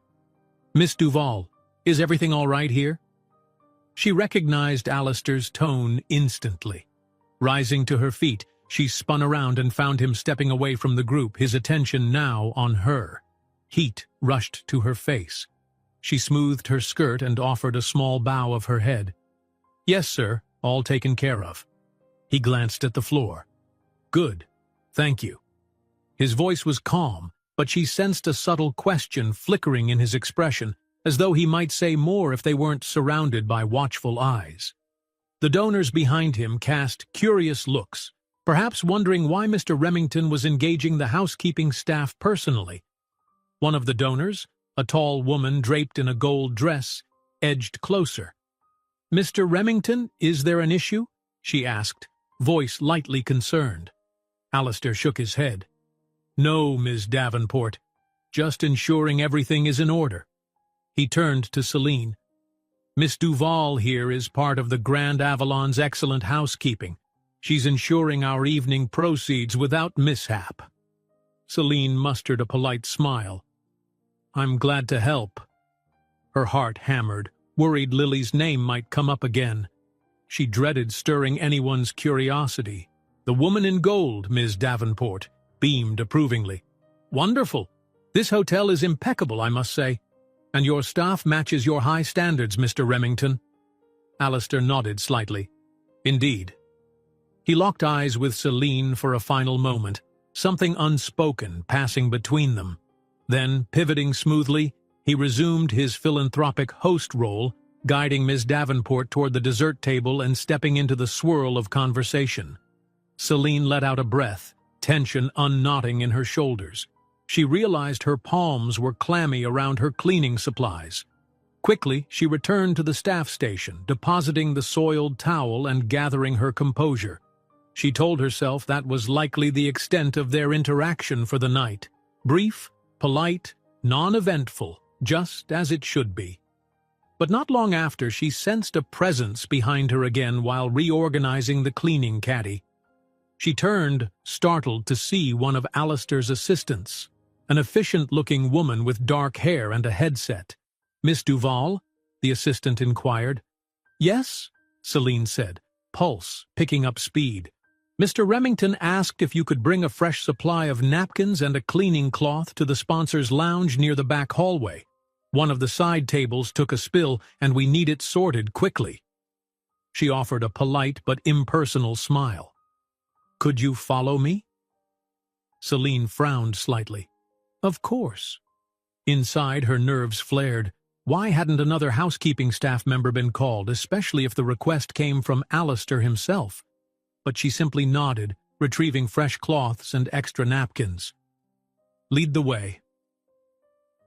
"Miss Duval, is everything all right here?" She recognized Alistair's tone instantly. Rising to her feet, She spun around and found him stepping away from the group, his attention now on her. Heat rushed to her face. She smoothed her skirt and offered a small bow of her head. "Yes, sir, all taken care of." He glanced at the floor. "Good, thank you." His voice was calm, but she sensed a subtle question flickering in his expression, as though he might say more if they weren't surrounded by watchful eyes. The donors behind him cast curious looks, perhaps wondering why Mr. Remington was engaging the housekeeping staff personally. One of the donors, a tall woman draped in a gold dress, edged closer. "Mr. Remington, is there an issue?" she asked, voice lightly concerned. Alistair shook his head. "No, Ms. Davenport. Just ensuring everything is in order." He turned to Celine. "Miss Duval here is part of the Grand Avalon's excellent housekeeping. She's ensuring our evening proceeds without mishap." Celine mustered a polite smile. "I'm glad to help." Her heart hammered, worried Lily's name might come up again. She dreaded stirring anyone's curiosity. "The woman in gold, Ms. Davenport," beamed approvingly. "Wonderful. This hotel is impeccable, I must say. And your staff matches your high standards, Mr. Remington." Alistair nodded slightly. "Indeed." He locked eyes with Celine for a final moment, something unspoken passing between them. Then, pivoting smoothly, he resumed his philanthropic host role, guiding Miss Davenport toward the dessert table and stepping into the swirl of conversation. Celine let out a breath, tension unknotting in her shoulders. She realized her palms were clammy around her cleaning supplies. Quickly, she returned to the staff station, depositing the soiled towel and gathering her composure. She told herself that was likely the extent of their interaction for the night. Brief, polite, non-eventful, just as it should be. But not long after, she sensed a presence behind her again while reorganizing the cleaning caddy. She turned, startled, to see one of Alistair's assistants, an efficient-looking woman with dark hair and a headset. "Miss Duval?" the assistant inquired. "Yes," Celine said, pulse picking up speed. "Mr. Remington asked if you could bring a fresh supply of napkins and a cleaning cloth to the sponsor's lounge near the back hallway. One of the side tables took a spill, and we need it sorted quickly." She offered a polite but impersonal smile. "Could you follow me?" Celine frowned slightly. Of course. Inside, her nerves flared. Why hadn't another housekeeping staff member been called, especially if the request came from Alistair himself? But she simply nodded, retrieving fresh cloths and extra napkins. "Lead the way."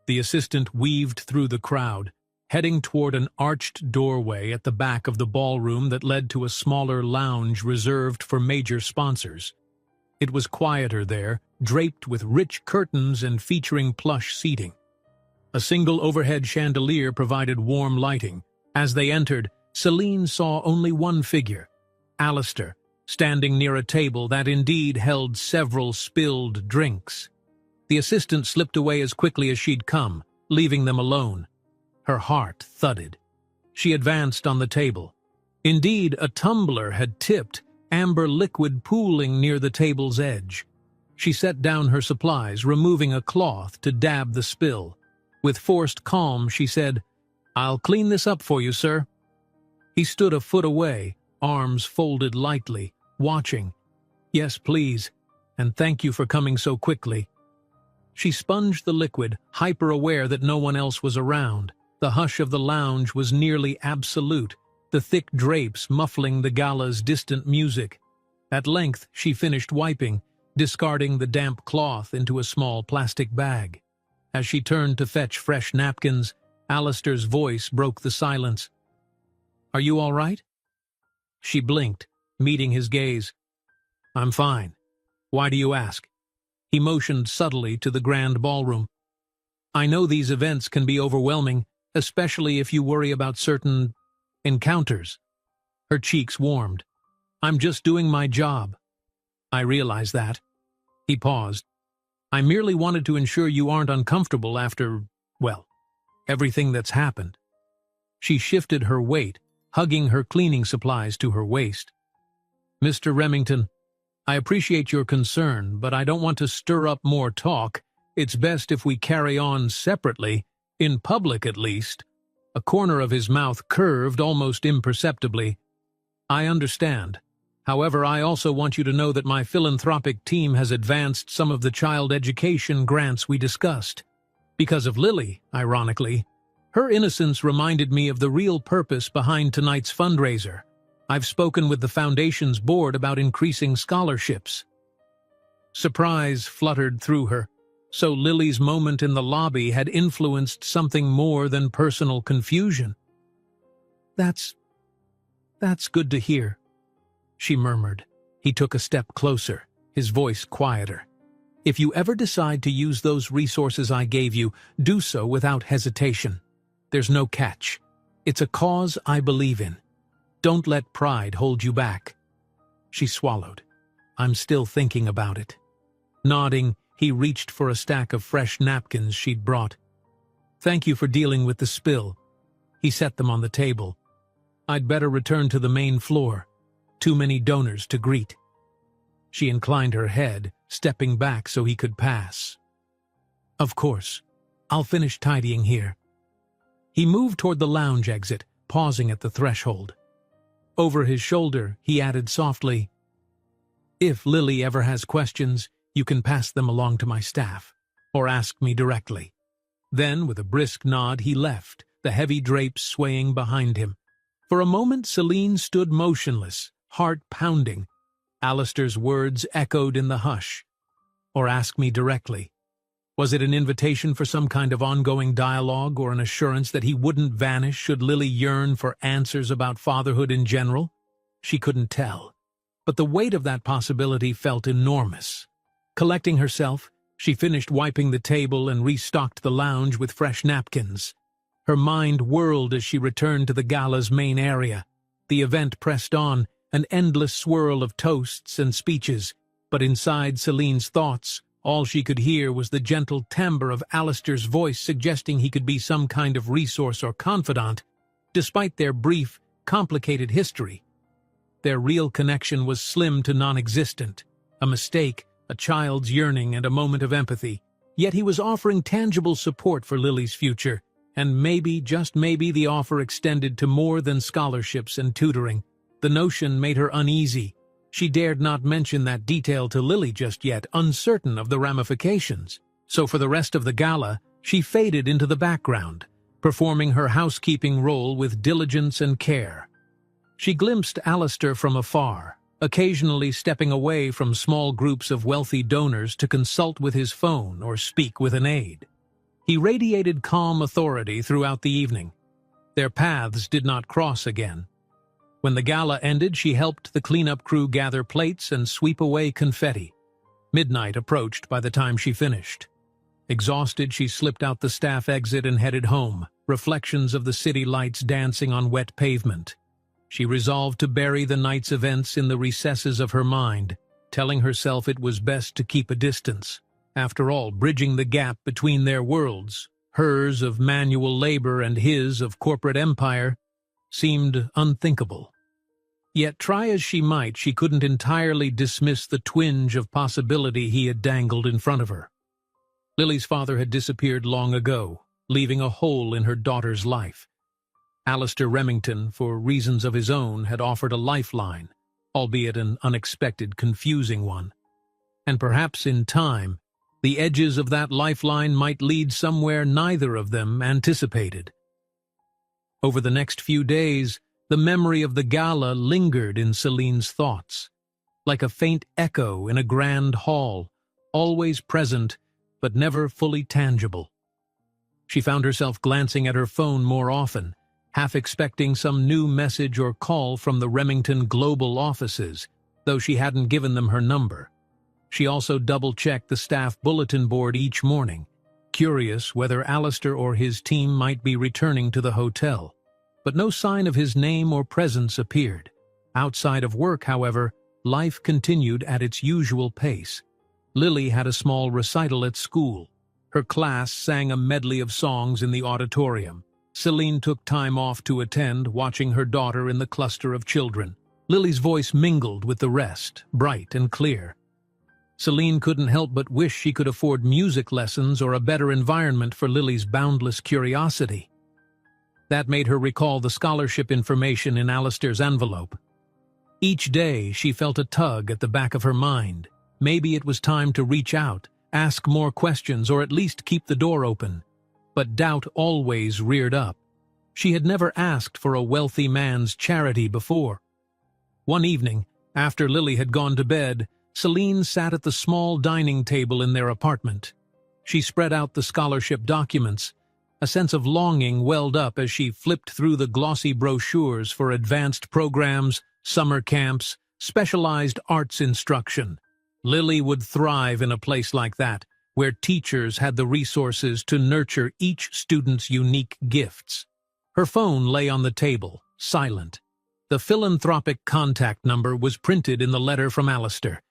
The assistant weaved through the crowd, heading toward an arched doorway at the back of the ballroom that led to a smaller lounge reserved for major sponsors. It was quieter there, draped with rich curtains and featuring plush seating. A single overhead chandelier provided warm lighting. As they entered, Celine saw only one figure, Alistair, standing near a table that indeed held several spilled drinks. The assistant slipped away as quickly as she'd come, leaving them alone. Her heart thudded. She advanced on the table. Indeed, a tumbler had tipped, amber liquid pooling near the table's edge. She set down her supplies, removing a cloth to dab the spill. With forced calm, she said, "I'll clean this up for you, sir." He stood a foot away, arms folded lightly, watching. "Yes, please, and thank you for coming so quickly." She sponged the liquid, hyper-aware that no one else was around. The hush of the lounge was nearly absolute, the thick drapes muffling the gala's distant music. At length, she finished wiping, discarding the damp cloth into a small plastic bag. As she turned to fetch fresh napkins, Alistair's voice broke the silence. "Are you all right?" She blinked, meeting his gaze. "I'm fine. Why do you ask?" He motioned subtly to the grand ballroom. "I know these events can be overwhelming, especially if you worry about certain encounters." Her cheeks warmed. "I'm just doing my job." "I realize that." He paused. "I merely wanted to ensure you aren't uncomfortable after, well, everything that's happened." She shifted her weight, hugging her cleaning supplies to her waist. "Mr. Remington, I appreciate your concern, but I don't want to stir up more talk. It's best if we carry on separately, in public at least. A corner of his mouth curved almost imperceptibly. I understand. However, I also want you to know that my philanthropic team has advanced some of the child education grants we discussed. Because of Lily, ironically. Her innocence reminded me of the real purpose behind tonight's fundraiser. I've spoken with the Foundation's board about increasing scholarships. Surprise fluttered through her. So Lily's moment in the lobby had influenced something more than personal confusion. That's good to hear, she murmured. He took a step closer, his voice quieter. If you ever decide to use those resources I gave you, do so without hesitation. There's no catch. It's a cause I believe in. Don't let pride hold you back. She swallowed. I'm still thinking about it. Nodding, he reached for a stack of fresh napkins she'd brought. Thank you for dealing with the spill. He set them on the table. I'd better return to the main floor. Too many donors to greet. She inclined her head, stepping back so he could pass. Of course. I'll finish tidying here. He moved toward the lounge exit, pausing at the threshold. Over his shoulder, he added softly, If Lily ever has questions, you can pass them along to my staff, or ask me directly. Then, with a brisk nod, he left, the heavy drapes swaying behind him. For a moment, Celine stood motionless, heart pounding. Alistair's words echoed in the hush. Or ask me directly. Was it an invitation for some kind of ongoing dialogue or an assurance that he wouldn't vanish should Lily yearn for answers about fatherhood in general? She couldn't tell. But the weight of that possibility felt enormous. Collecting herself, she finished wiping the table and restocked the lounge with fresh napkins. Her mind whirled as she returned to the gala's main area. The event pressed on, an endless swirl of toasts and speeches, but inside Celine's thoughts, all she could hear was the gentle timbre of Alistair's voice suggesting he could be some kind of resource or confidant, despite their brief, complicated history. Their real connection was slim to non-existent, a mistake, a child's yearning and a moment of empathy, yet he was offering tangible support for Lily's future, and maybe, just maybe, the offer extended to more than scholarships and tutoring. The notion made her uneasy. She dared not mention that detail to Lily just yet, uncertain of the ramifications. So for the rest of the gala, she faded into the background, performing her housekeeping role with diligence and care. She glimpsed Alistair from afar, occasionally stepping away from small groups of wealthy donors to consult with his phone or speak with an aide. He radiated calm authority throughout the evening. Their paths did not cross again. When the gala ended, she helped the cleanup crew gather plates and sweep away confetti. Midnight approached by the time she finished. Exhausted, she slipped out the staff exit and headed home, reflections of the city lights dancing on wet pavement. She resolved to bury the night's events in the recesses of her mind, telling herself it was best to keep a distance. After all, bridging the gap between their worlds, hers of manual labor and his of corporate empire, seemed unthinkable. Yet try as she might, she couldn't entirely dismiss the twinge of possibility he had dangled in front of her. Lily's father had disappeared long ago, leaving a hole in her daughter's life. Alistair Remington, for reasons of his own, had offered a lifeline, albeit an unexpected, confusing one. And perhaps in time, the edges of that lifeline might lead somewhere neither of them anticipated. Over the next few days, the memory of the gala lingered in Celine's thoughts, like a faint echo in a grand hall, always present but never fully tangible. She found herself glancing at her phone more often, half expecting some new message or call from the Remington global offices, though she hadn't given them her number. She also double-checked the staff bulletin board each morning, curious whether Alistair or his team might be returning to the hotel. But no sign of his name or presence appeared. Outside of work, however, life continued at its usual pace. Lily had a small recital at school. Her class sang a medley of songs in the auditorium. Celine took time off to attend, watching her daughter in the cluster of children. Lily's voice mingled with the rest, bright and clear. Celine couldn't help but wish she could afford music lessons or a better environment for Lily's boundless curiosity. That made her recall the scholarship information in Alistair's envelope. Each day she felt a tug at the back of her mind. Maybe it was time to reach out, ask more questions, or at least keep the door open. But doubt always reared up. She had never asked for a wealthy man's charity before. One evening, after Lily had gone to bed, Celine sat at the small dining table in their apartment. She spread out the scholarship documents. A sense of longing welled up as she flipped through the glossy brochures for advanced programs, summer camps, specialized arts instruction. Lily would thrive in a place like that, where teachers had the resources to nurture each student's unique gifts. Her phone lay on the table, silent. The philanthropic contact number was printed in the letter from Alistair.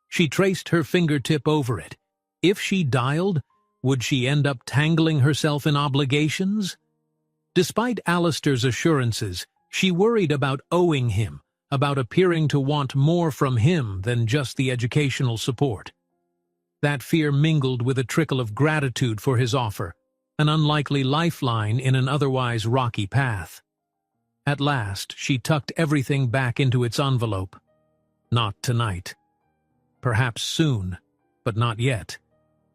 She traced her fingertip over it. If she dialed, would she end up tangling herself in obligations? Despite Alistair's assurances, she worried about owing him, about appearing to want more from him than just the educational support. That fear mingled with a trickle of gratitude for his offer, an unlikely lifeline in an otherwise rocky path. At last, she tucked everything back into its envelope. Not tonight. Perhaps soon, but not yet.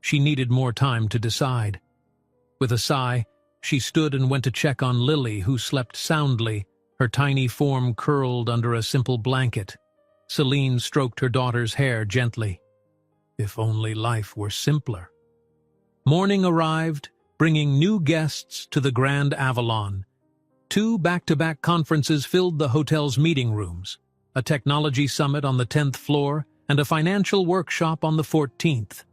She needed more time to decide. With a sigh, she stood and went to check on Lily, who slept soundly, her tiny form curled under a simple blanket. Celine stroked her daughter's hair gently. If only life were simpler. Morning arrived, bringing new guests to the Grand Avalon. 2 back-to-back conferences filled the hotel's meeting rooms, a technology summit on the 10th floor and a financial workshop on the 14th.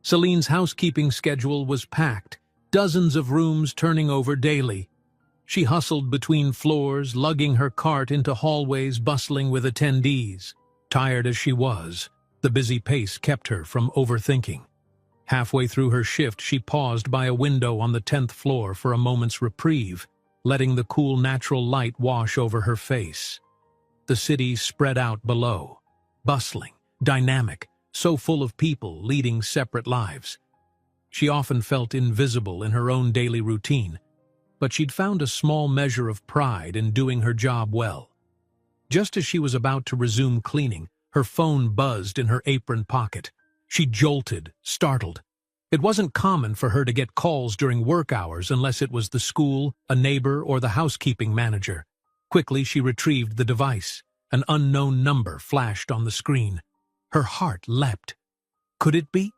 Celine's housekeeping schedule was packed, dozens of rooms turning over daily. She hustled between floors, lugging her cart into hallways bustling with attendees. Tired as she was, the busy pace kept her from overthinking. Halfway through her shift, she paused by a window on the 10th floor for a moment's reprieve, letting the cool natural light wash over her face. The city spread out below, bustling, dynamic, so full of people leading separate lives. She often felt invisible in her own daily routine, but she'd found a small measure of pride in doing her job well. Just as she was about to resume cleaning, her phone buzzed in her apron pocket. She jolted, startled. It wasn't common for her to get calls during work hours unless it was the school, a neighbor, or the housekeeping manager. Quickly, she retrieved the device. An unknown number flashed on the screen. Her heart leapt. Could it be?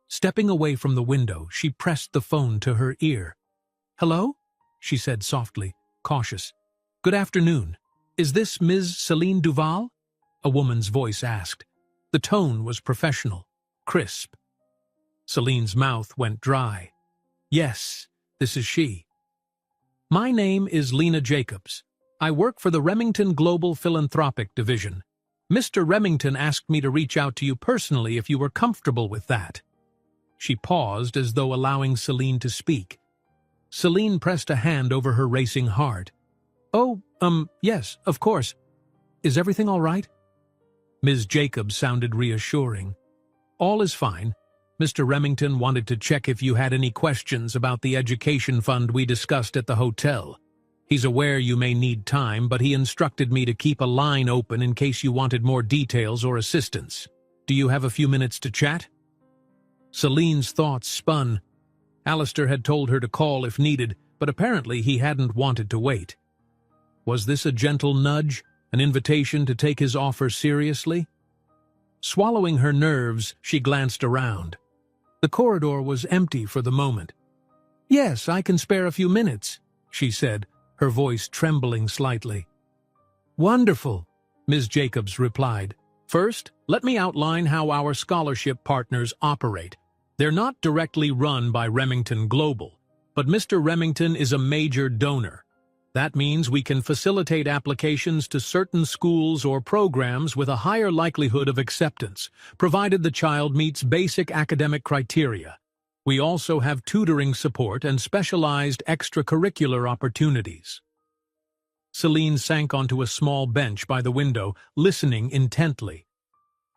Stepping away from the window, she pressed the phone to her ear. "Hello?" she said softly, cautious. "Good afternoon. Is this Ms. Celine Duval?" a woman's voice asked. The tone was professional, crisp. Celine's mouth went dry. "Yes, this is she." "My name is Lena Jacobs. I work for the Remington Global Philanthropic Division. Mr. Remington asked me to reach out to you personally if you were comfortable with that." She paused as though allowing Celine to speak. Celine pressed a hand over her racing heart. "Oh, yes, of course. Is everything all right?" Ms. Jacobs sounded reassuring. "All is fine. Mr. Remington wanted to check if you had any questions about the education fund we discussed at the hotel. He's aware you may need time, but he instructed me to keep a line open in case you wanted more details or assistance. Do you have a few minutes to chat?" Celine's thoughts spun. Alistair had told her to call if needed, but apparently he hadn't wanted to wait. Was this a gentle nudge, an invitation to take his offer seriously? Swallowing her nerves, she glanced around. The corridor was empty for the moment. "Yes, I can spare a few minutes," she said, her voice trembling slightly. "Wonderful," Ms. Jacobs replied. "First, let me outline how our scholarship partners operate. They're not directly run by Remington Global, but Mr. Remington is a major donor. That means we can facilitate applications to certain schools or programs with a higher likelihood of acceptance, provided the child meets basic academic criteria. We also have tutoring support and specialized extracurricular opportunities." Celine sank onto a small bench by the window, listening intently.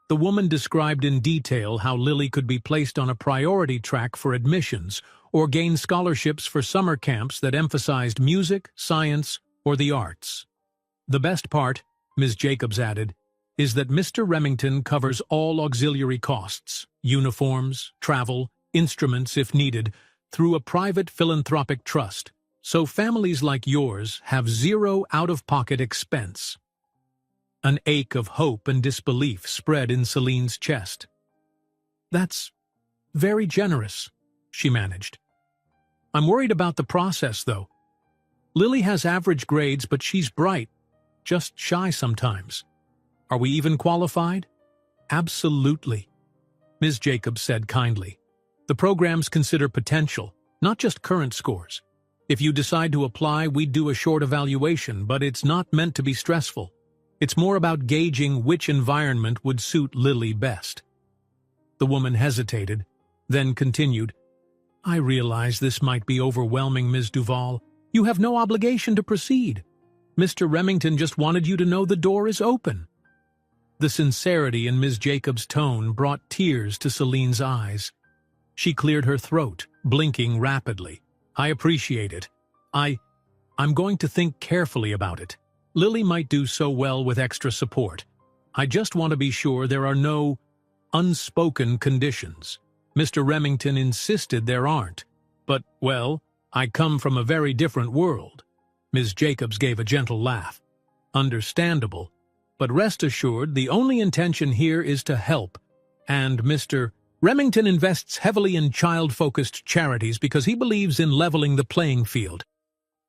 The woman described in detail how Lily could be placed on a priority track for admissions or gain scholarships for summer camps that emphasized music, science, or the arts. The best part, Ms. Jacobs added, is that Mr. Remington covers all auxiliary costs, uniforms, travel, instruments if needed, through a private philanthropic trust, so families like yours have zero out-of-pocket expense. An ache of hope and disbelief spread in Celine's chest. That's very generous, she managed. I'm worried about the process, though. Lily has average grades, but she's bright, just shy sometimes. Are we even qualified? Absolutely, Ms. Jacobs said kindly. The programs consider potential, not just current scores. If you decide to apply, we'd do a short evaluation, but it's not meant to be stressful. It's more about gauging which environment would suit Lily best. The woman hesitated, then continued, I realize this might be overwhelming, Ms. Duval. You have no obligation to proceed. Mr. Remington just wanted you to know the door is open. The sincerity in Ms. Jacobs' tone brought tears to Celine's eyes. She cleared her throat, blinking rapidly. I appreciate it. I'm going to think carefully about it. Lily might do so well with extra support. I just want to be sure there are no unspoken conditions. Mr. Remington insisted there aren't. But, well, I come from a very different world. Ms. Jacobs gave a gentle laugh. Understandable. But rest assured, the only intention here is to help. And Mr. Remington invests heavily in child-focused charities because he believes in leveling the playing field.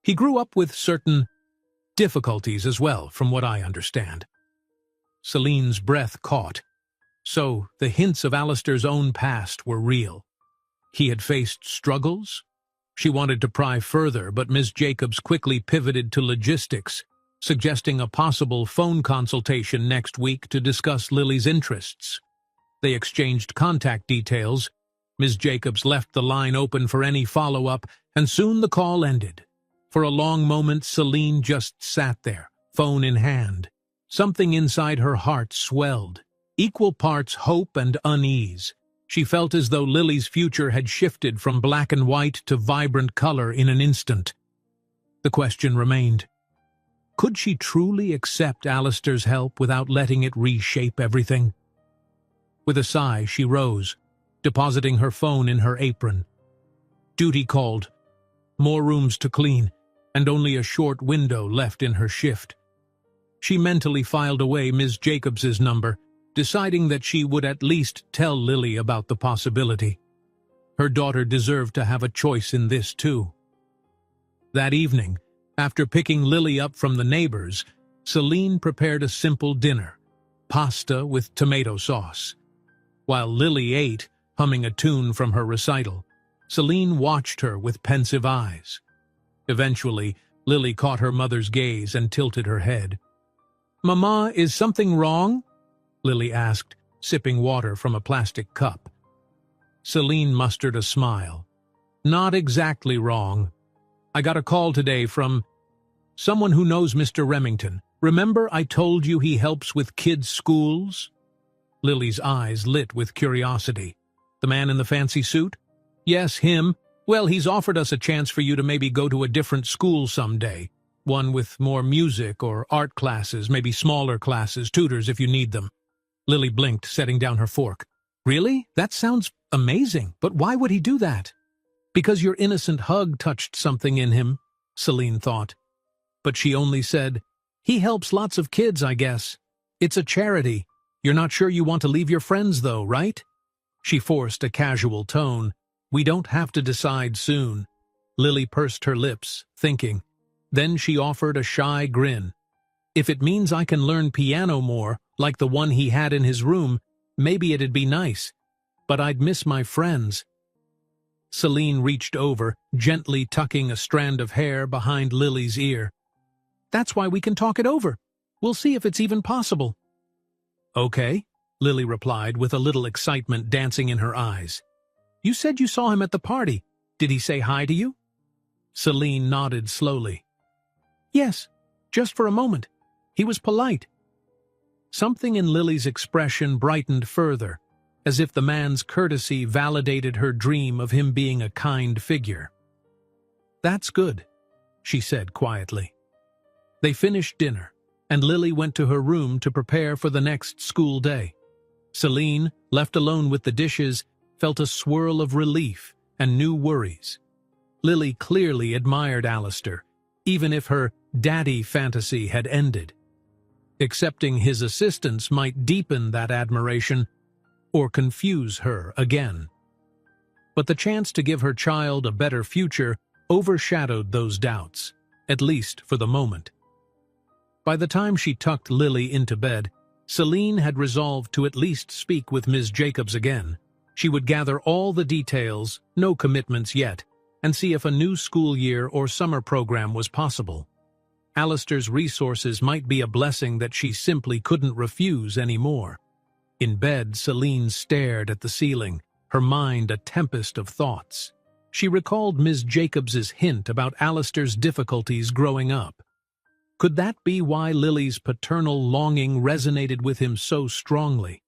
He grew up with certain difficulties as well, from what I understand. Celine's breath caught. So the hints of Alistair's own past were real. He had faced struggles? She wanted to pry further, but Ms. Jacobs quickly pivoted to logistics, suggesting a possible phone consultation next week to discuss Lily's interests. They exchanged contact details. Ms. Jacobs left the line open for any follow-up, and soon the call ended. For a long moment, Celine just sat there, phone in hand. Something inside her heart swelled, equal parts hope and unease. She felt as though Lily's future had shifted from black and white to vibrant color in an instant. The question remained. Could she truly accept Alistair's help without letting it reshape everything? With a sigh, she rose, depositing her phone in her apron. Duty called. More rooms to clean, and only a short window left in her shift. She mentally filed away Ms. Jacobs's number, deciding that she would at least tell Lily about the possibility. Her daughter deserved to have a choice in this too. That evening, after picking Lily up from the neighbors, Celine prepared a simple dinner, pasta with tomato sauce. While Lily ate, humming a tune from her recital, Celine watched her with pensive eyes. Eventually, Lily caught her mother's gaze and tilted her head. "Mama, is something wrong?" Lily asked, sipping water from a plastic cup. Celine mustered a smile. "Not exactly wrong. I got a call today from someone who knows Mr. Remington. Remember I told you he helps with kids' schools?" Lily's eyes lit with curiosity. "The man in the fancy suit?" "Yes, him. Well, he's offered us a chance for you to maybe go to a different school someday. One with more music or art classes, maybe smaller classes, tutors if you need them." Lily blinked, setting down her fork. "Really? That sounds amazing, but why would he do that?" "Because your innocent hug touched something in him," Celine thought. But she only said, "He helps lots of kids, I guess. It's a charity. You're not sure you want to leave your friends, though, right?" She forced a casual tone. "We don't have to decide soon." Lily pursed her lips, thinking. Then she offered a shy grin. "If it means I can learn piano more, like the one he had in his room, maybe it'd be nice. But I'd miss my friends." Celine reached over, gently tucking a strand of hair behind Lily's ear. "That's why we can talk it over. We'll see if it's even possible." "Okay," Lily replied, with a little excitement dancing in her eyes. "You said you saw him at the party. Did he say hi to you?" Celine nodded slowly. "Yes, Just for a moment. He was polite. Something in Lily's expression brightened further, as if the man's courtesy validated her dream of him being a kind figure. "That's good," she said quietly. They finished dinner, and Lily went to her room to prepare for the next school day. Celine, left alone with the dishes, felt a swirl of relief and new worries. Lily clearly admired Alistair, even if her daddy fantasy had ended. Accepting his assistance might deepen that admiration or confuse her again. But the chance to give her child a better future overshadowed those doubts, at least for the moment. By the time she tucked Lily into bed, Celine had resolved to at least speak with Ms. Jacobs again. She would gather all the details, no commitments yet, and see if a new school year or summer program was possible. Alistair's resources might be a blessing that she simply couldn't refuse anymore. In bed, Celine stared at the ceiling, her mind a tempest of thoughts. She recalled Ms. Jacobs's hint about Alistair's difficulties growing up. Could that be why Lily's paternal longing resonated with him so strongly?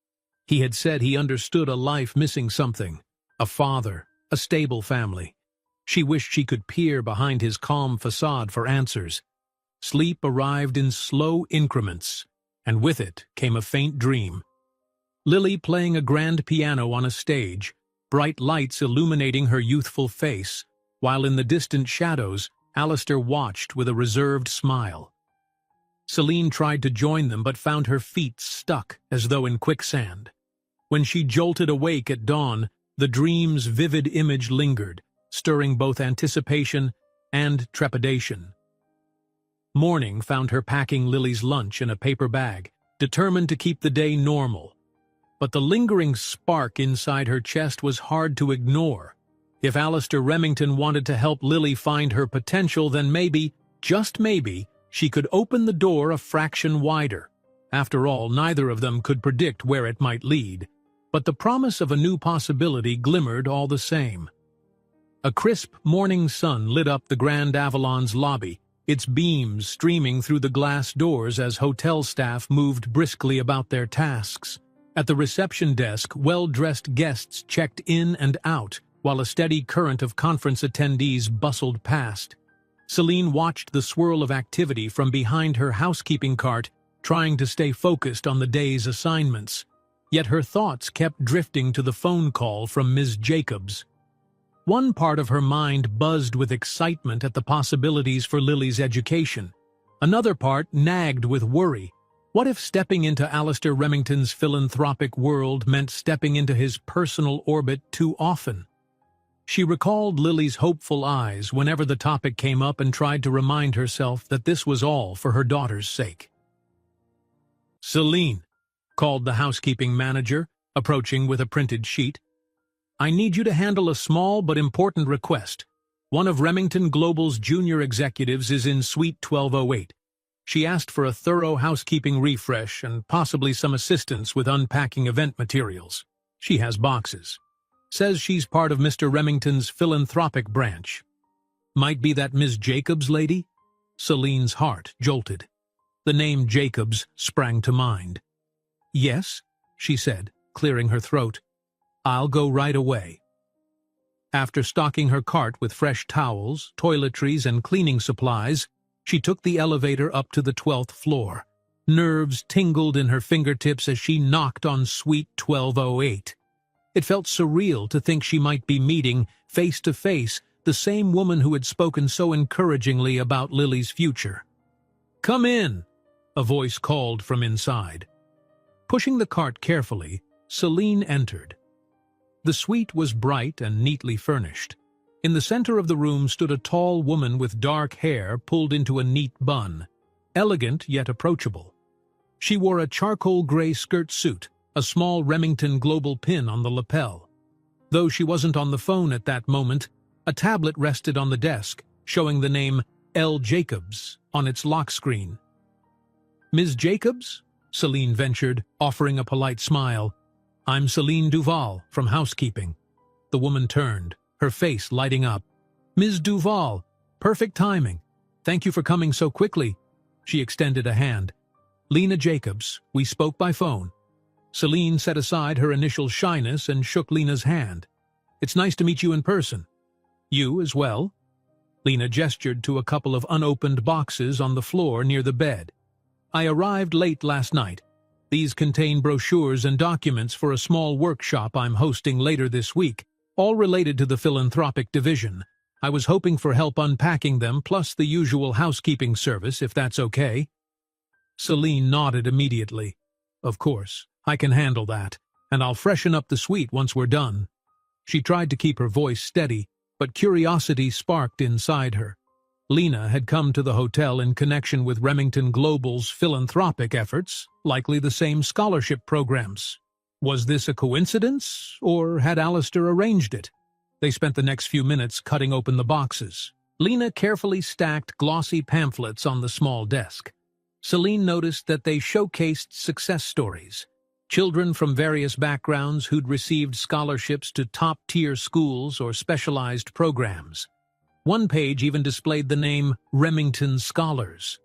He had said he understood a life missing something, a father, a stable family. She wished she could peer behind his calm facade for answers. Sleep arrived in slow increments, and with it came a faint dream. Lily playing a grand piano on a stage, bright lights illuminating her youthful face, while in the distant shadows, Alistair watched with a reserved smile. Celine tried to join them but found her feet stuck as though in quicksand. When she jolted awake at dawn, the dream's vivid image lingered, stirring both anticipation and trepidation. Morning found her packing Lily's lunch in a paper bag, determined to keep the day normal. But the lingering spark inside her chest was hard to ignore. If Alistair Remington wanted to help Lily find her potential, then maybe, just maybe, she could open the door a fraction wider. After all, neither of them could predict where it might lead. But the promise of a new possibility glimmered all the same. A crisp morning sun lit up the Grand Avalon's lobby, its beams streaming through the glass doors as hotel staff moved briskly about their tasks. At the reception desk, well-dressed guests checked in and out, while a steady current of conference attendees bustled past. Celine watched the swirl of activity from behind her housekeeping cart, trying to stay focused on the day's assignments. Yet her thoughts kept drifting to the phone call from Ms. Jacobs. One part of her mind buzzed with excitement at the possibilities for Lily's education. Another part nagged with worry. What if stepping into Alistair Remington's philanthropic world meant stepping into his personal orbit too often? She recalled Lily's hopeful eyes whenever the topic came up and tried to remind herself that this was all for her daughter's sake. "Celine," called the housekeeping manager, approaching with a printed sheet. "I need you to handle a small but important request. One of Remington Global's junior executives is in Suite 1208. She asked for a thorough housekeeping refresh and possibly some assistance with unpacking event materials. She has boxes. Says she's part of Mr. Remington's philanthropic branch. Might be that Ms. Jacobs lady?" Celine's heart jolted. The name Jacobs sprang to mind. "Yes," she said, clearing her throat. "I'll go right away." After stocking her cart with fresh towels, toiletries, and cleaning supplies, she took the elevator up to the 12th floor. Nerves tingled in her fingertips as she knocked on Suite 1208. It felt surreal to think she might be meeting, face to face, the same woman who had spoken so encouragingly about Lily's future. "Come in," a voice called from inside. Pushing the cart carefully, Celine entered. The suite was bright and neatly furnished. In the center of the room stood a tall woman with dark hair pulled into a neat bun, elegant yet approachable. She wore a charcoal gray skirt suit, a small Remington Global pin on the lapel. Though she wasn't on the phone at that moment, a tablet rested on the desk, showing the name L. Jacobs on its lock screen. "Ms. Jacobs?" Celine ventured, offering a polite smile. "I'm Celine Duval, from housekeeping." The woman turned, her face lighting up. "Ms. Duval, perfect timing. Thank you for coming so quickly." She extended a hand. "Lena Jacobs, we spoke by phone." Celine set aside her initial shyness and shook Lena's hand. "It's nice to meet you in person." "You as well?" Lena gestured to a couple of unopened boxes on the floor near the bed. "I arrived late last night. These contain brochures and documents for a small workshop I'm hosting later this week, all related to the philanthropic division. I was hoping for help unpacking them, plus the usual housekeeping service, if that's okay." Celine nodded immediately. "Of course, I can handle that, and I'll freshen up the suite once we're done." She tried to keep her voice steady, but curiosity sparked inside her. Lena had come to the hotel in connection with Remington Global's philanthropic efforts, likely the same scholarship programs. Was this a coincidence, or had Alistair arranged it? They spent the next few minutes cutting open the boxes. Lena carefully stacked glossy pamphlets on the small desk. Celine noticed that they showcased success stories. Children from various backgrounds who'd received scholarships to top-tier schools or specialized programs. One page even displayed the name Remington Scholars.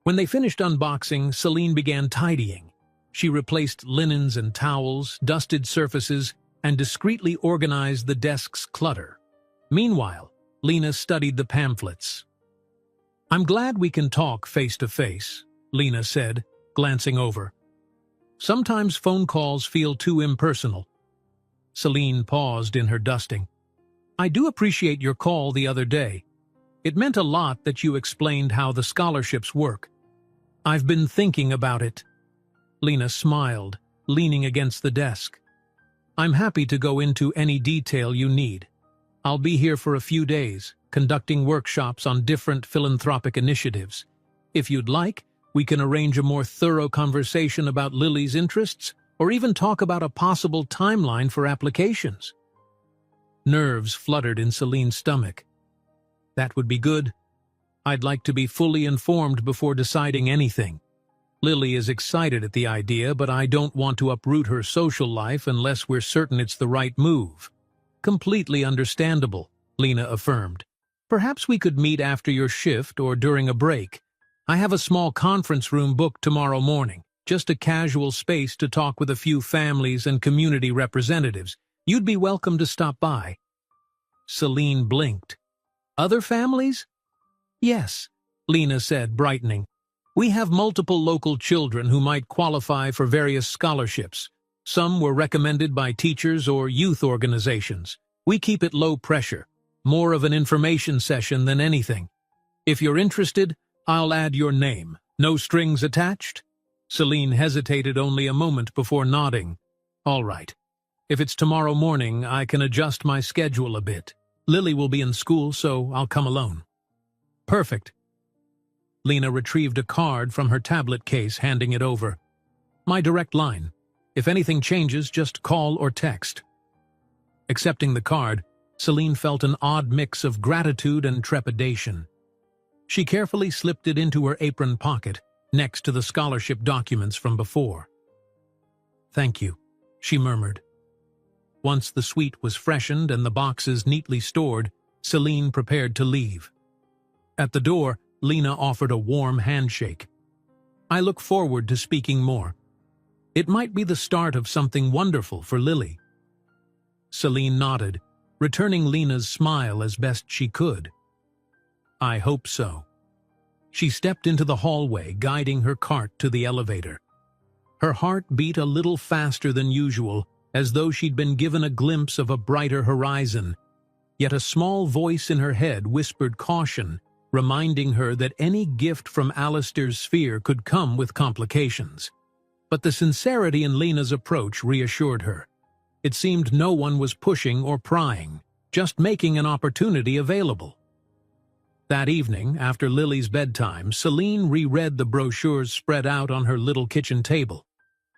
When they finished unboxing, Celine began tidying. She replaced linens and towels, dusted surfaces, and discreetly organized the desk's clutter. Meanwhile, Lena studied the pamphlets. "I'm glad we can talk face to face," Lena said, glancing over. "Sometimes phone calls feel too impersonal." Celine paused in her dusting. "I do appreciate your call the other day. It meant a lot that you explained how the scholarships work." "I've been thinking about it." Lena smiled, leaning against the desk. "I'm happy to go into any detail you need. I'll be here for a few days, conducting workshops on different philanthropic initiatives. If you'd like, we can arrange a more thorough conversation about Lily's interests, or even talk about a possible timeline for applications." Nerves fluttered in Celine's stomach. "That would be good. I'd like to be fully informed before deciding anything. Lily is excited at the idea, but I don't want to uproot her social life unless we're certain it's the right move." "Completely understandable," Lena affirmed. "Perhaps we could meet after your shift or during a break. I have a small conference room booked tomorrow morning, just a casual space to talk with a few families and community representatives. You'd be welcome to stop by." Celine blinked. "Other families?" "Yes," Lena said, brightening. "We have multiple local children who might qualify for various scholarships. Some were recommended by teachers or youth organizations. We keep it low pressure, more of an information session than anything. If you're interested, I'll add your name. No strings attached?" Celine hesitated only a moment before nodding. "All right. If it's tomorrow morning, I can adjust my schedule a bit. Lily will be in school, so I'll come alone." "Perfect." Lena retrieved a card from her tablet case, handing it over. "My direct line. If anything changes, just call or text." Accepting the card, Celine felt an odd mix of gratitude and trepidation. She carefully slipped it into her apron pocket, next to the scholarship documents from before. "Thank you," she murmured. Once the suite was freshened and the boxes neatly stored, Celine prepared to leave. At the door, Lena offered a warm handshake. "I look forward to speaking more. It might be the start of something wonderful for Lily." Celine nodded, returning Lena's smile as best she could. "I hope so." She stepped into the hallway, guiding her cart to the elevator. Her heart beat a little faster than usual, as though she'd been given a glimpse of a brighter horizon. Yet a small voice in her head whispered caution, reminding her that any gift from Alistair's sphere could come with complications. But the sincerity in Lena's approach reassured her. It seemed no one was pushing or prying, just making an opportunity available. That evening, after Lily's bedtime, Celine reread the brochures spread out on her little kitchen table.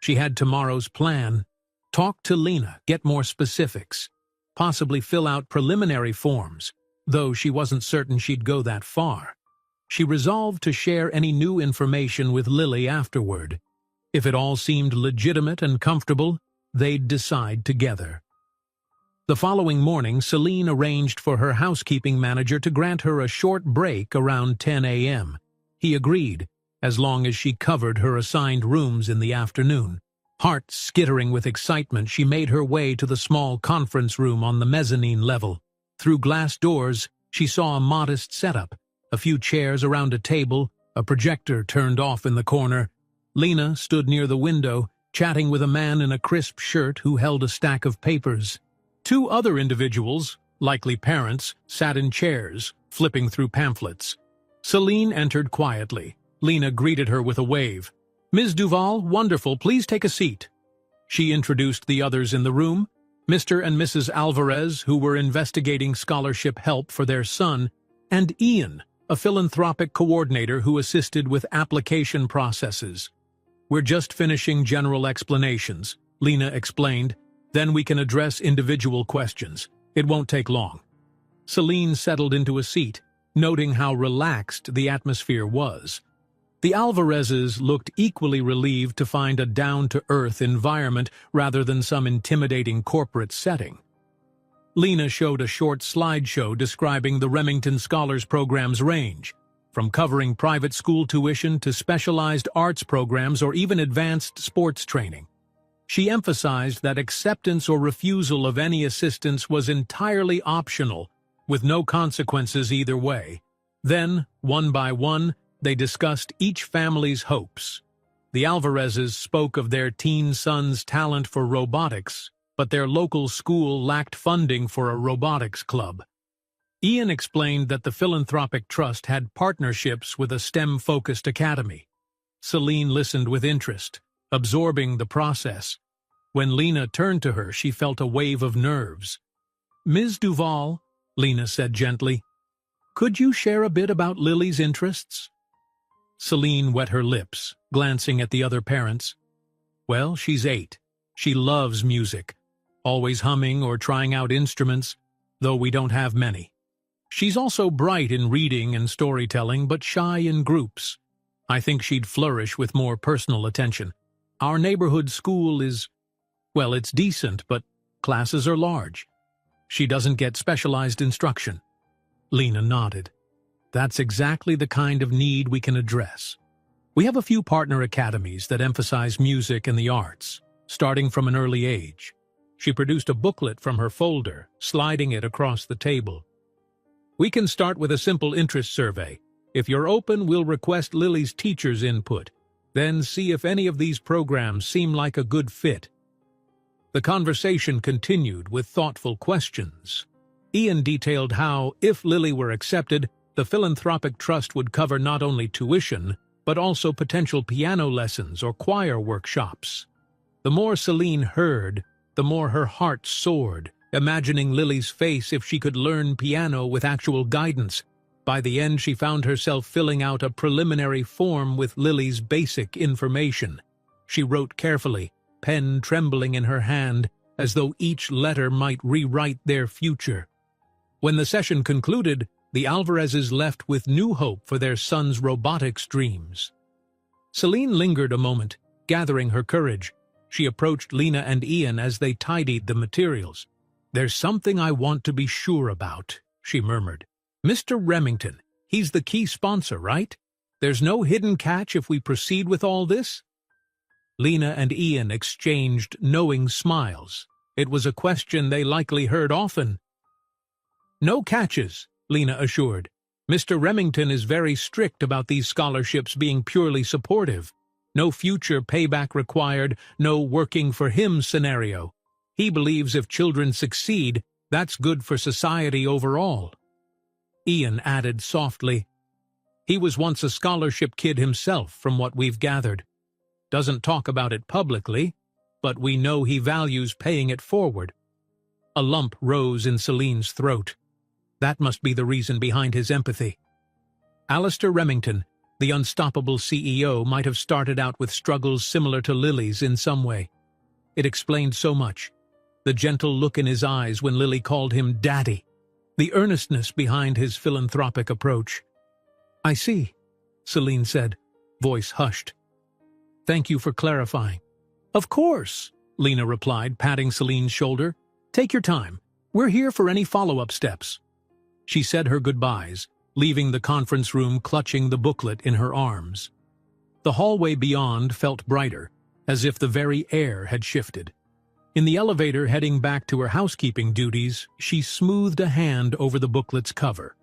She had tomorrow's plan: talk to Lena, get more specifics, possibly fill out preliminary forms, though she wasn't certain she'd go that far. She resolved to share any new information with Lily afterward. If it all seemed legitimate and comfortable, they'd decide together. The following morning, Celine arranged for her housekeeping manager to grant her a short break around 10 a.m. He agreed, as long as she covered her assigned rooms in the afternoon. Heart skittering with excitement, she made her way to the small conference room on the mezzanine level. Through glass doors, she saw a modest setup, a few chairs around a table, a projector turned off in the corner. Lena stood near the window, chatting with a man in a crisp shirt who held a stack of papers. Two other individuals, likely parents, sat in chairs, flipping through pamphlets. Celine entered quietly. Lena greeted her with a wave. "Ms. Duval, wonderful, please take a seat." She introduced the others in the room, Mr. and Mrs. Alvarez, who were investigating scholarship help for their son, and Ian, a philanthropic coordinator who assisted with application processes. "We're just finishing general explanations," Lena explained. "Then we can address individual questions. It won't take long." Celine settled into a seat, noting how relaxed the atmosphere was. The Alvarezes looked equally relieved to find a down-to-earth environment rather than some intimidating corporate setting. Lena showed a short slideshow describing the Remington Scholars Program's range, from covering private school tuition to specialized arts programs or even advanced sports training. She emphasized that acceptance or refusal of any assistance was entirely optional, with no consequences either way. Then, one by one, they discussed each family's hopes. The Alvarezes spoke of their teen son's talent for robotics, but their local school lacked funding for a robotics club. Ian explained that the philanthropic trust had partnerships with a STEM-focused academy. Celine listened with interest, absorbing the process. When Lena turned to her, she felt a wave of nerves. "Ms. Duval," Lena said gently, "could you share a bit about Lily's interests?" Celine wet her lips, glancing at the other parents. "Well, she's 8. She loves music, always humming or trying out instruments, though we don't have many. She's also bright in reading and storytelling, but shy in groups. I think she'd flourish with more personal attention. Our neighborhood school is, well, it's decent, but classes are large. She doesn't get specialized instruction." Lena nodded. "That's exactly the kind of need we can address. We have a few partner academies that emphasize music and the arts, starting from an early age." She produced a booklet from her folder, sliding it across the table. "We can start with a simple interest survey. If you're open, we'll request Lily's teacher's input, then see if any of these programs seem like a good fit." The conversation continued with thoughtful questions. Ian detailed how, if Lily were accepted, the philanthropic trust would cover not only tuition, but also potential piano lessons or choir workshops. The more Celine heard, the more her heart soared, imagining Lily's face if she could learn piano with actual guidance. By the end, she found herself filling out a preliminary form with Lily's basic information. She wrote carefully, pen trembling in her hand, as though each letter might rewrite their future. When the session concluded, the Alvarezes left with new hope for their son's robotics dreams. Celine lingered a moment, gathering her courage. She approached Lena and Ian as they tidied the materials. "There's something I want to be sure about," she murmured. "Mr. Remington, he's the key sponsor, right? There's no hidden catch if we proceed with all this?" Lena and Ian exchanged knowing smiles. It was a question they likely heard often. "No catches," Lena assured. "Mr. Remington is very strict about these scholarships being purely supportive. No future payback required, no working for him scenario. He believes if children succeed, that's good for society overall." Ian added softly, "He was once a scholarship kid himself, from what we've gathered. Doesn't talk about it publicly, but we know he values paying it forward." A lump rose in Celine's throat. That must be the reason behind his empathy. Alistair Remington, the unstoppable CEO, might have started out with struggles similar to Lily's in some way. It explained so much. The gentle look in his eyes when Lily called him Daddy. The earnestness behind his philanthropic approach. "I see," Celine said, voice hushed. "Thank you for clarifying." "Of course," Lena replied, patting Celine's shoulder. "Take your time. We're here for any follow-up steps." She said her goodbyes, leaving the conference room clutching the booklet in her arms. The hallway beyond felt brighter, as if the very air had shifted. In the elevator heading back to her housekeeping duties, she smoothed a hand over the booklet's cover.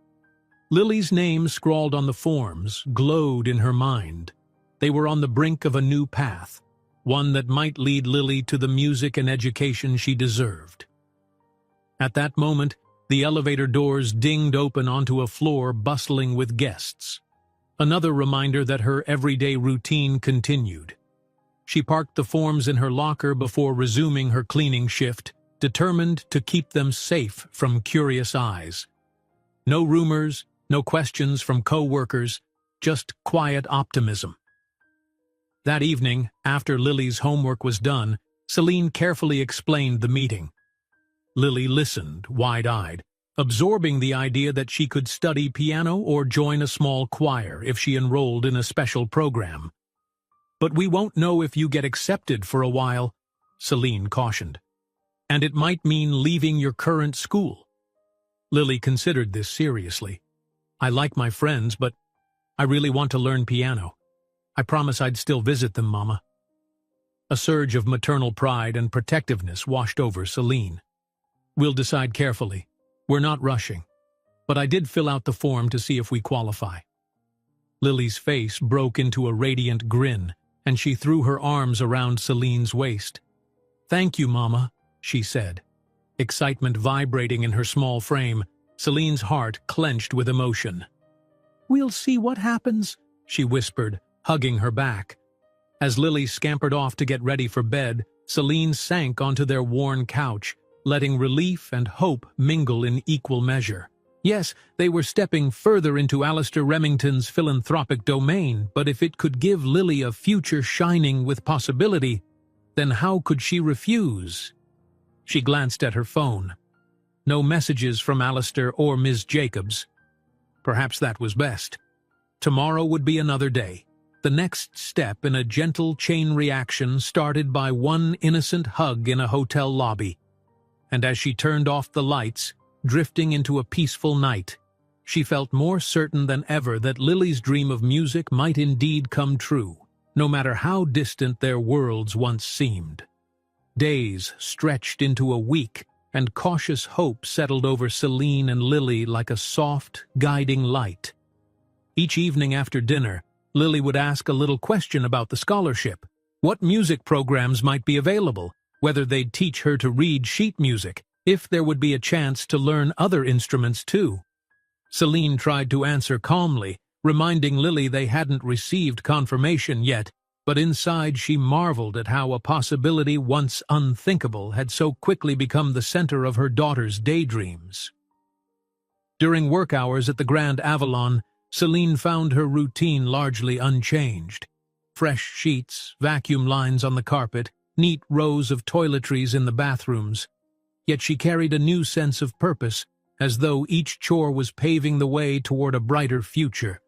Lily's name scrawled on the forms glowed in her mind. They were on the brink of a new path, one that might lead Lily to the music and education she deserved. At that moment, the elevator doors dinged open onto a floor bustling with guests. Another reminder that her everyday routine continued. She parked the forms in her locker before resuming her cleaning shift, determined to keep them safe from curious eyes. No rumors, no questions from co-workers, just quiet optimism. That evening, after Lily's homework was done, Celine carefully explained the meeting. Lily listened, wide-eyed, absorbing the idea that she could study piano or join a small choir if she enrolled in a special program. "But we won't know if you get accepted for a while," Celine cautioned. "And it might mean leaving your current school." Lily considered this seriously. "I like my friends, but I really want to learn piano. I promise I'd still visit them, Mama." A surge of maternal pride and protectiveness washed over Celine. "We'll decide carefully. We're not rushing. But I did fill out the form to see if we qualify." Lily's face broke into a radiant grin, and she threw her arms around Celine's waist. "Thank you, Mama," she said. Excitement vibrating in her small frame, Celine's heart clenched with emotion. "We'll see what happens," she whispered, hugging her back. As Lily scampered off to get ready for bed, Celine sank onto their worn couch, letting relief and hope mingle in equal measure. Yes, they were stepping further into Alistair Remington's philanthropic domain, but if it could give Lily a future shining with possibility, then how could she refuse? She glanced at her phone. No messages from Alistair or Ms. Jacobs. Perhaps that was best. Tomorrow would be another day. The next step in a gentle chain reaction started by one innocent hug in a hotel lobby. And as she turned off the lights, drifting into a peaceful night, she felt more certain than ever that Lily's dream of music might indeed come true, no matter how distant their worlds once seemed. Days stretched into a week, and cautious hope settled over Celine and Lily like a soft, guiding light. Each evening after dinner, Lily would ask a little question about the scholarship, what music programs might be available, whether they'd teach her to read sheet music, if there would be a chance to learn other instruments too. Celine tried to answer calmly, reminding Lily they hadn't received confirmation yet, but inside she marveled at how a possibility once unthinkable had so quickly become the center of her daughter's daydreams. During work hours at the Grand Avalon, Celine found her routine largely unchanged. Fresh sheets, vacuum lines on the carpet, neat rows of toiletries in the bathrooms. Yet she carried a new sense of purpose, as though each chore was paving the way toward a brighter future.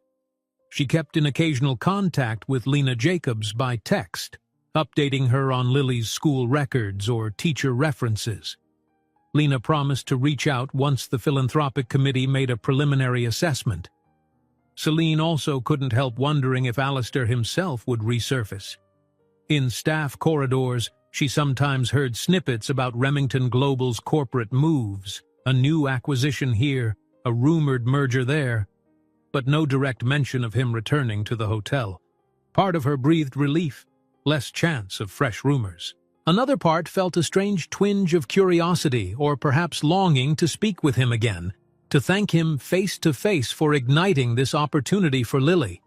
She kept in occasional contact with Lena Jacobs by text, updating her on Lily's school records or teacher references. Lena promised to reach out once the philanthropic committee made a preliminary assessment. Celine also couldn't help wondering if Alistair himself would resurface. In staff corridors, she sometimes heard snippets about Remington Global's corporate moves, a new acquisition here, a rumored merger there, but no direct mention of him returning to the hotel. Part of her breathed relief, less chance of fresh rumors. Another part felt a strange twinge of curiosity or perhaps longing to speak with him again, to thank him face to face for igniting this opportunity for Lily.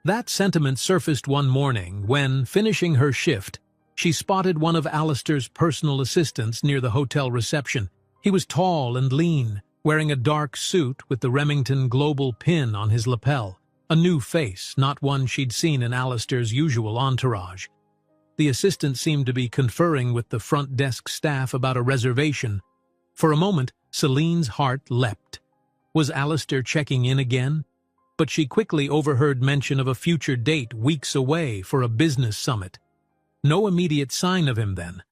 That sentiment surfaced one morning when, finishing her shift, she spotted one of Alistair's personal assistants near the hotel reception. He was tall and lean, wearing a dark suit with the Remington Global pin on his lapel. A new face, not one she'd seen in Alistair's usual entourage. The assistant seemed to be conferring with the front desk staff about a reservation. For a moment, Celine's heart leapt. Was Alistair checking in again? But she quickly overheard mention of a future date weeks away for a business summit. No immediate sign of him then.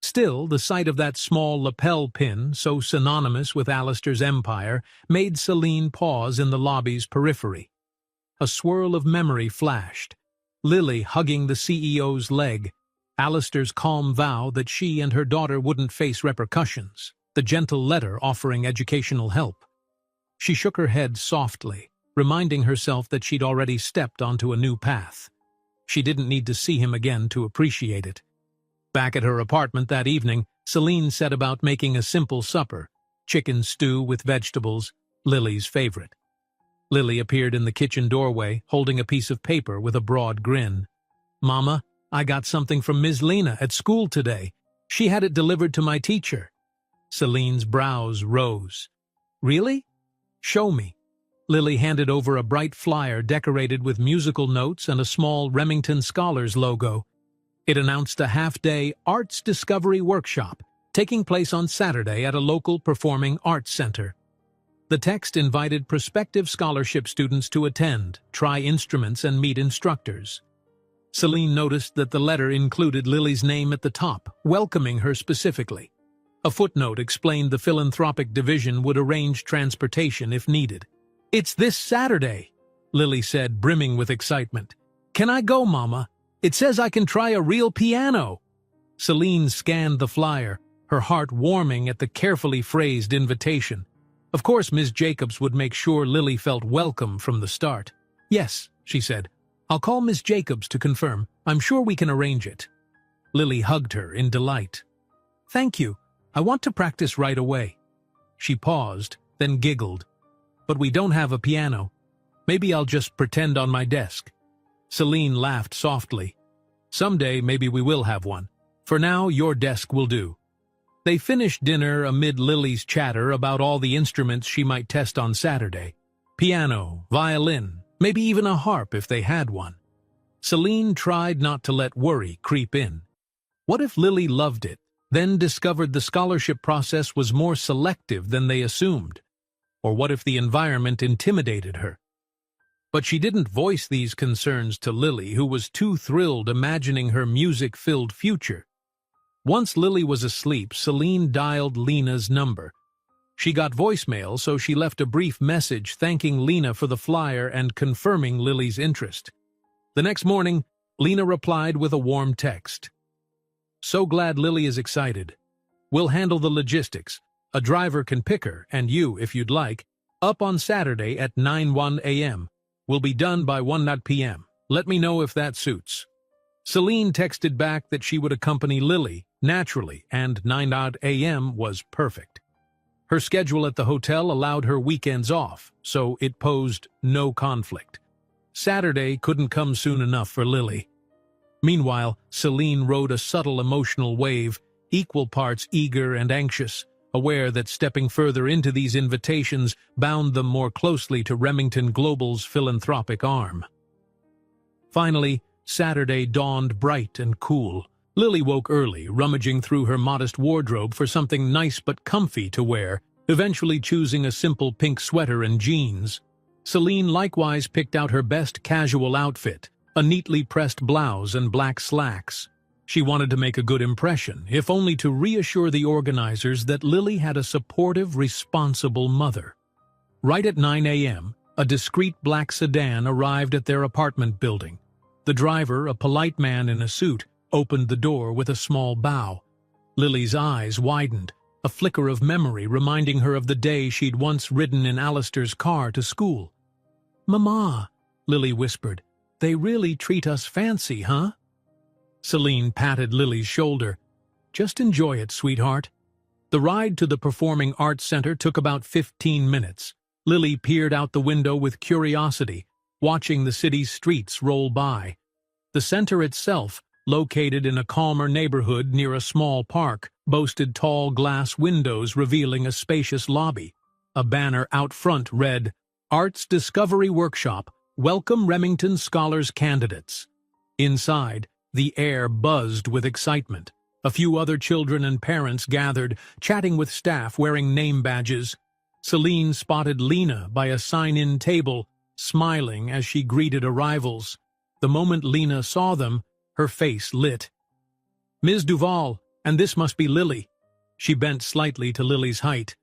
Still, the sight of that small lapel pin, so synonymous with Alistair's empire, made Celine pause in the lobby's periphery. a swirl of memory flashed. Lily hugging the CEO's leg, Alistair's calm vow that she and her daughter wouldn't face repercussions, the gentle letter offering educational help. She shook her head softly, reminding herself that she'd already stepped onto a new path. She didn't need to see him again to appreciate it. Back at her apartment that evening, Celine set about making a simple supper, chicken stew with vegetables, Lily's favorite. Lily appeared in the kitchen doorway, holding a piece of paper with a broad grin. "Mama, I got something from Ms. Lena at school today. She had it delivered to my teacher." Celine's brows rose. "Really? Show me." Lily handed over a bright flyer decorated with musical notes and a small Remington Scholars logo. It announced a half-day Arts Discovery Workshop taking place on Saturday at a local performing arts center. The text invited prospective scholarship students to attend, try instruments, and meet instructors. Celine noticed that the letter included Lily's name at the top, welcoming her specifically. A footnote explained the philanthropic division would arrange transportation if needed. "It's this Saturday," Lily said, brimming with excitement. "Can I go, Mama? It says I can try a real piano." Celine scanned the flyer, her heart warming at the carefully phrased invitation. Of course, Ms. Jacobs would make sure Lily felt welcome from the start. "Yes," she said. "I'll call Ms. Jacobs to confirm. I'm sure we can arrange it." Lily hugged her in delight. "Thank you. I want to practice right away." She paused, then giggled. "But we don't have a piano. Maybe I'll just pretend on my desk." Celine laughed softly. "Someday maybe we will have one. For now, your desk will do." They finished dinner amid Lily's chatter about all the instruments she might test on Saturday. Piano, violin, maybe even a harp if they had one. Celine tried not to let worry creep in. What if Lily loved it, then discovered the scholarship process was more selective than they assumed? Or what if the environment intimidated her? But she didn't voice these concerns to Lily, who was too thrilled imagining her music-filled future. Once Lily was asleep, Celine dialed Lena's number. She got voicemail, so she left a brief message thanking Lena for the flyer and confirming Lily's interest. The next morning, Lena replied with a warm text. "So glad Lily is excited. We'll handle the logistics. A driver can pick her, and you, if you'd like, up on Saturday at 9:01 a.m. We'll be done by 1 p.m. Let me know if that suits." Celine texted back that she would accompany Lily, naturally, and 9 a.m. was perfect. Her schedule at the hotel allowed her weekends off, so it posed no conflict. Saturday couldn't come soon enough for Lily. Meanwhile, Celine rode a subtle emotional wave, equal parts eager and anxious, aware that stepping further into these invitations bound them more closely to Remington Global's philanthropic arm. Finally, Saturday dawned bright and cool. Lily woke early, rummaging through her modest wardrobe for something nice but comfy to wear, eventually choosing a simple pink sweater and jeans. Celine likewise picked out her best casual outfit, a neatly pressed blouse and black slacks. She wanted to make a good impression, if only to reassure the organizers that Lily had a supportive, responsible mother. Right at 9 a.m., a discreet black sedan arrived at their apartment building. The driver, a polite man in a suit, opened the door with a small bow. Lily's eyes widened, a flicker of memory reminding her of the day she'd once ridden in Alistair's car to school. "Mama," Lily whispered, "they really treat us fancy, huh?" Celine patted Lily's shoulder. "Just enjoy it, sweetheart." The ride to the Performing Arts Center took about 15 minutes. Lily peered out the window with curiosity, watching the city's streets roll by. The center itself, located in a calmer neighborhood near a small park, boasted tall glass windows revealing a spacious lobby. A banner out front read, "Arts Discovery Workshop, Welcome Remington Scholars Candidates." Inside, the air buzzed with excitement. A few other children and parents gathered, chatting with staff wearing name badges. Celine spotted Lena by a sign-in table, smiling as she greeted arrivals. The moment Lena saw them, her face lit. "Ms. Duval, and this must be Lily." She bent slightly to Lily's height.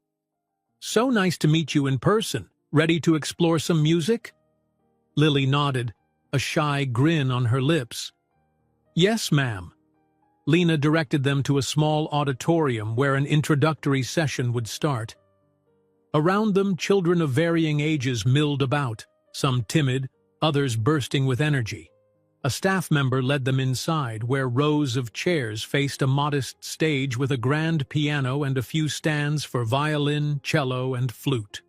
"So nice to meet you in person. Ready to explore some music?" Lily nodded, a shy grin on her lips. "Yes, ma'am." Lena directed them to a small auditorium where an introductory session would start. Around them, children of varying ages milled about, some timid, others bursting with energy. A staff member led them inside, where rows of chairs faced a modest stage with a grand piano and a few stands for violin, cello, and flute.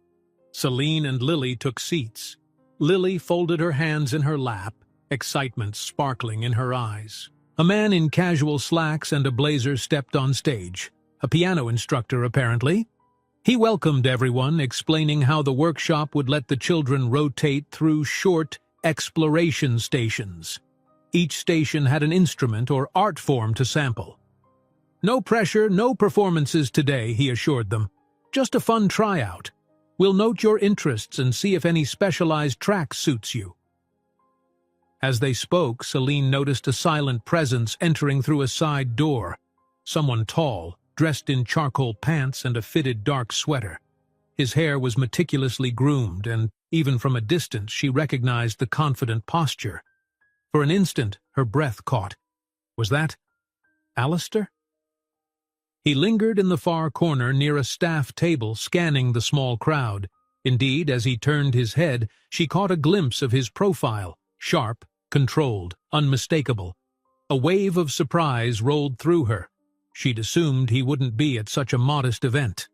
Celine and Lily took seats. Lily folded her hands in her lap, excitement sparkling in her eyes. A man in casual slacks and a blazer stepped on stage, a piano instructor apparently. He welcomed everyone, explaining how the workshop would let the children rotate through short exploration stations. Each station had an instrument or art form to sample. "No pressure, no performances today," he assured them. "Just a fun tryout. We'll note your interests and see if any specialized track suits you." As they spoke, Celine noticed a silent presence entering through a side door. Someone tall, dressed in charcoal pants and a fitted dark sweater. His hair was meticulously groomed, and even from a distance she recognized the confident posture. For an instant, her breath caught. Was that Alistair? He lingered in the far corner near a staff table, scanning the small crowd. Indeed, as he turned his head, she caught a glimpse of his profile, sharp, controlled, unmistakable. A wave of surprise rolled through her. She'd assumed he wouldn't be at such a modest event.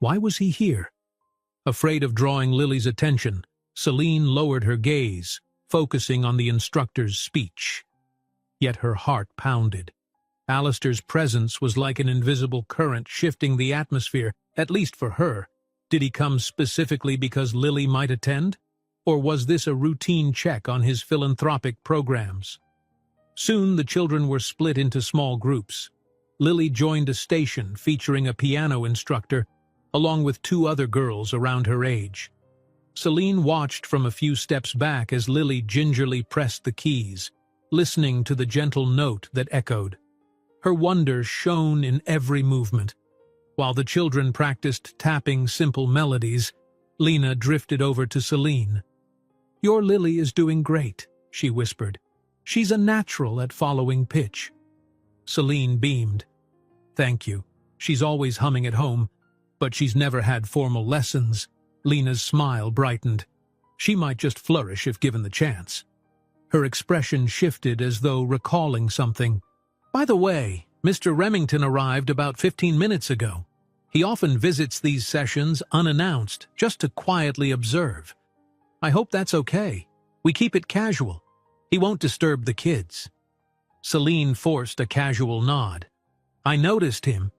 Why was he here? Afraid of drawing Lily's attention, Celine lowered her gaze, focusing on the instructor's speech. Yet her heart pounded. Alistair's presence was like an invisible current shifting the atmosphere, at least for her. Did he come specifically because Lily might attend? Or was this a routine check on his philanthropic programs? Soon the children were split into small groups. Lily joined a station featuring a piano instructor, along with two other girls around her age. Celine watched from a few steps back as Lily gingerly pressed the keys, listening to the gentle note that echoed. Her wonder shone in every movement. While the children practiced tapping simple melodies, Lena drifted over to Celine. "Your Lily is doing great," she whispered. "She's a natural at following pitch." Celine beamed. "Thank you. She's always humming at home, but she's never had formal lessons." Lena's smile brightened. She might just flourish if given the chance. Her expression shifted as though recalling something. "By the way, Mr. Remington arrived about 15 minutes ago. He often visits these sessions unannounced, just to quietly observe. I hope that's okay. We keep it casual. He won't disturb the kids." Celine forced a casual nod. "I noticed him."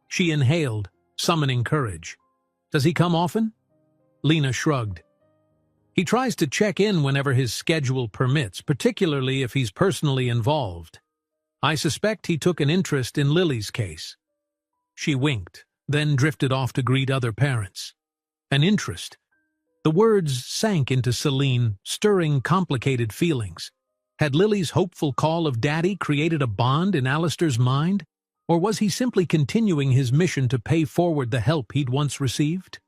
She inhaled, summoning courage. "Does he come often?" Lena shrugged. "He tries to check in whenever his schedule permits, particularly if he's personally involved. I suspect he took an interest in Lily's case." She winked, then drifted off to greet other parents. An interest. The words sank into Celine, stirring complicated feelings. Had Lily's hopeful call of Daddy created a bond in Alistair's mind? Or was he simply continuing his mission to pay forward the help he'd once received?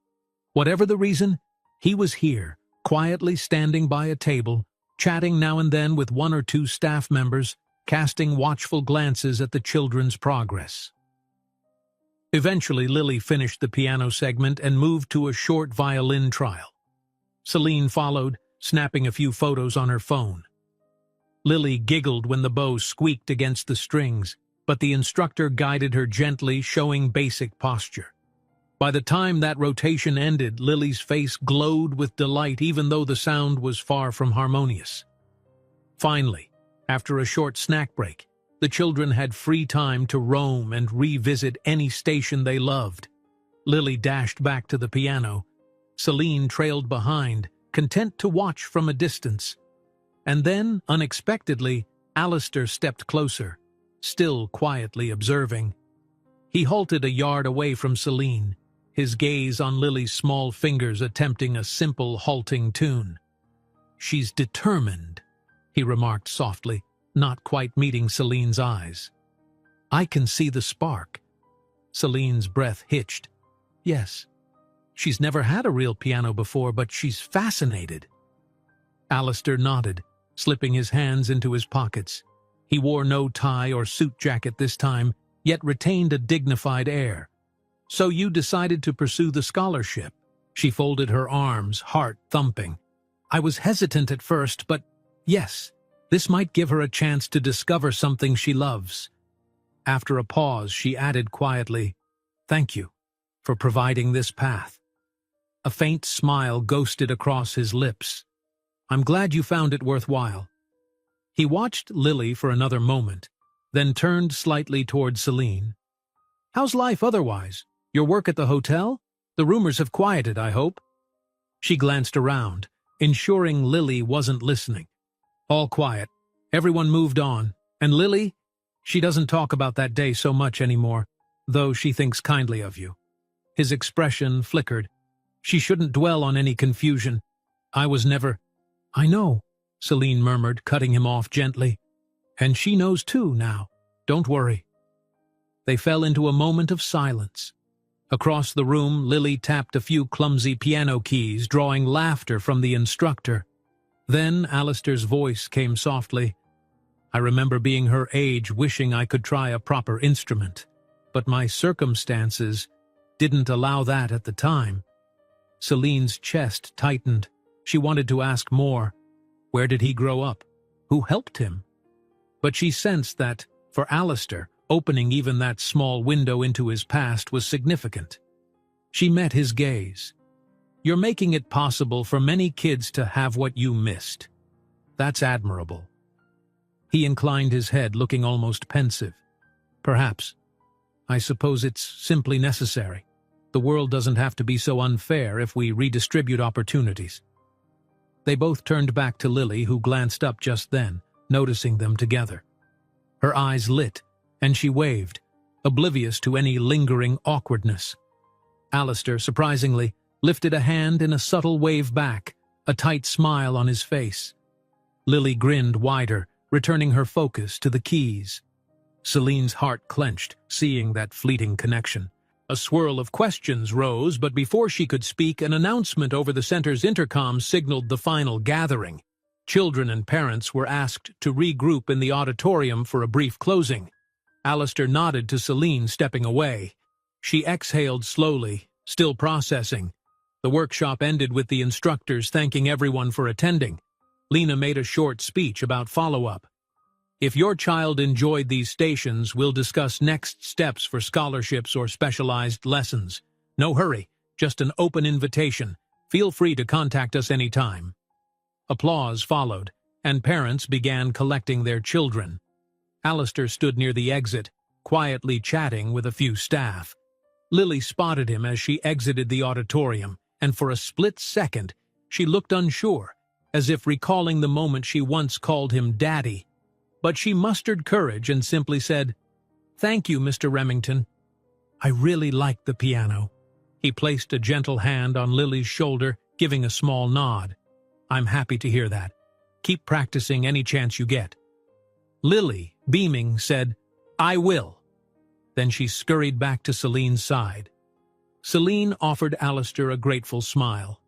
Whatever the reason, he was here, quietly standing by a table, chatting now and then with one or two staff members, casting watchful glances at the children's progress. Eventually, Lily finished the piano segment and moved to a short violin trial. Celine followed, snapping a few photos on her phone. Lily giggled when the bow squeaked against the strings, but the instructor guided her gently, showing basic posture. By the time that rotation ended, Lily's face glowed with delight even though the sound was far from harmonious. Finally, after a short snack break, the children had free time to roam and revisit any station they loved. Lily dashed back to the piano. Celine trailed behind, content to watch from a distance. And then, unexpectedly, Alistair stepped closer, still quietly observing. He halted a yard away from Celine, his gaze on Lily's small fingers attempting a simple halting tune. "She's determined," he remarked softly, not quite meeting Celine's eyes. "I can see the spark." Celine's breath hitched. "Yes. She's never had a real piano before, but she's fascinated." Alistair nodded, slipping his hands into his pockets. He wore no tie or suit jacket this time, yet retained a dignified air. "So you decided to pursue the scholarship?" She folded her arms, heart thumping. "I was hesitant at first, but yes, this might give her a chance to discover something she loves." After a pause, she added quietly, "Thank you for providing this path." A faint smile ghosted across his lips. "I'm glad you found it worthwhile." He watched Lily for another moment, then turned slightly toward Celine. "How's life otherwise? Your work at the hotel? The rumors have quieted, I hope." She glanced around, ensuring Lily wasn't listening. "All quiet. Everyone moved on. And Lily? She doesn't talk about that day so much anymore, though she thinks kindly of you." His expression flickered. "She shouldn't dwell on any confusion. I was never—" "I know," Celine murmured, cutting him off gently. "And she knows too now. Don't worry." They fell into a moment of silence. Across the room, Lily tapped a few clumsy piano keys, drawing laughter from the instructor. Then Alistair's voice came softly. "I remember being her age, wishing I could try a proper instrument, but my circumstances didn't allow that at the time." Celine's chest tightened. She wanted to ask more. Where did he grow up? Who helped him? But she sensed that, for Alistair, opening even that small window into his past was significant. She met his gaze. "You're making it possible for many kids to have what you missed. That's admirable." He inclined his head, looking almost pensive. "Perhaps. I suppose it's simply necessary. The world doesn't have to be so unfair if we redistribute opportunities." They both turned back to Lily, who glanced up just then, noticing them together. Her eyes lit, and she waved, oblivious to any lingering awkwardness. Alistair, surprisingly, lifted a hand in a subtle wave back, a tight smile on his face. Lily grinned wider, returning her focus to the keys. Celine's heart clenched, seeing that fleeting connection. A swirl of questions rose, but before she could speak, an announcement over the center's intercom signaled the final gathering. Children and parents were asked to regroup in the auditorium for a brief closing. Alistair nodded to Celine, stepping away. She exhaled slowly, still processing. The workshop ended with the instructors thanking everyone for attending. Lena made a short speech about follow-up. "If your child enjoyed these stations, we'll discuss next steps for scholarships or specialized lessons. No hurry, just an open invitation. Feel free to contact us anytime." Applause followed, and parents began collecting their children. Alistair stood near the exit, quietly chatting with a few staff. Lily spotted him as she exited the auditorium, and for a split second, she looked unsure, as if recalling the moment she once called him Daddy. But she mustered courage and simply said, "Thank you, Mr. Remington. I really liked the piano." He placed a gentle hand on Lily's shoulder, giving a small nod. "I'm happy to hear that. Keep practicing any chance you get." Lily, beaming, said, "I will." Then she scurried back to Celine's side. Celine offered Alistair a grateful smile.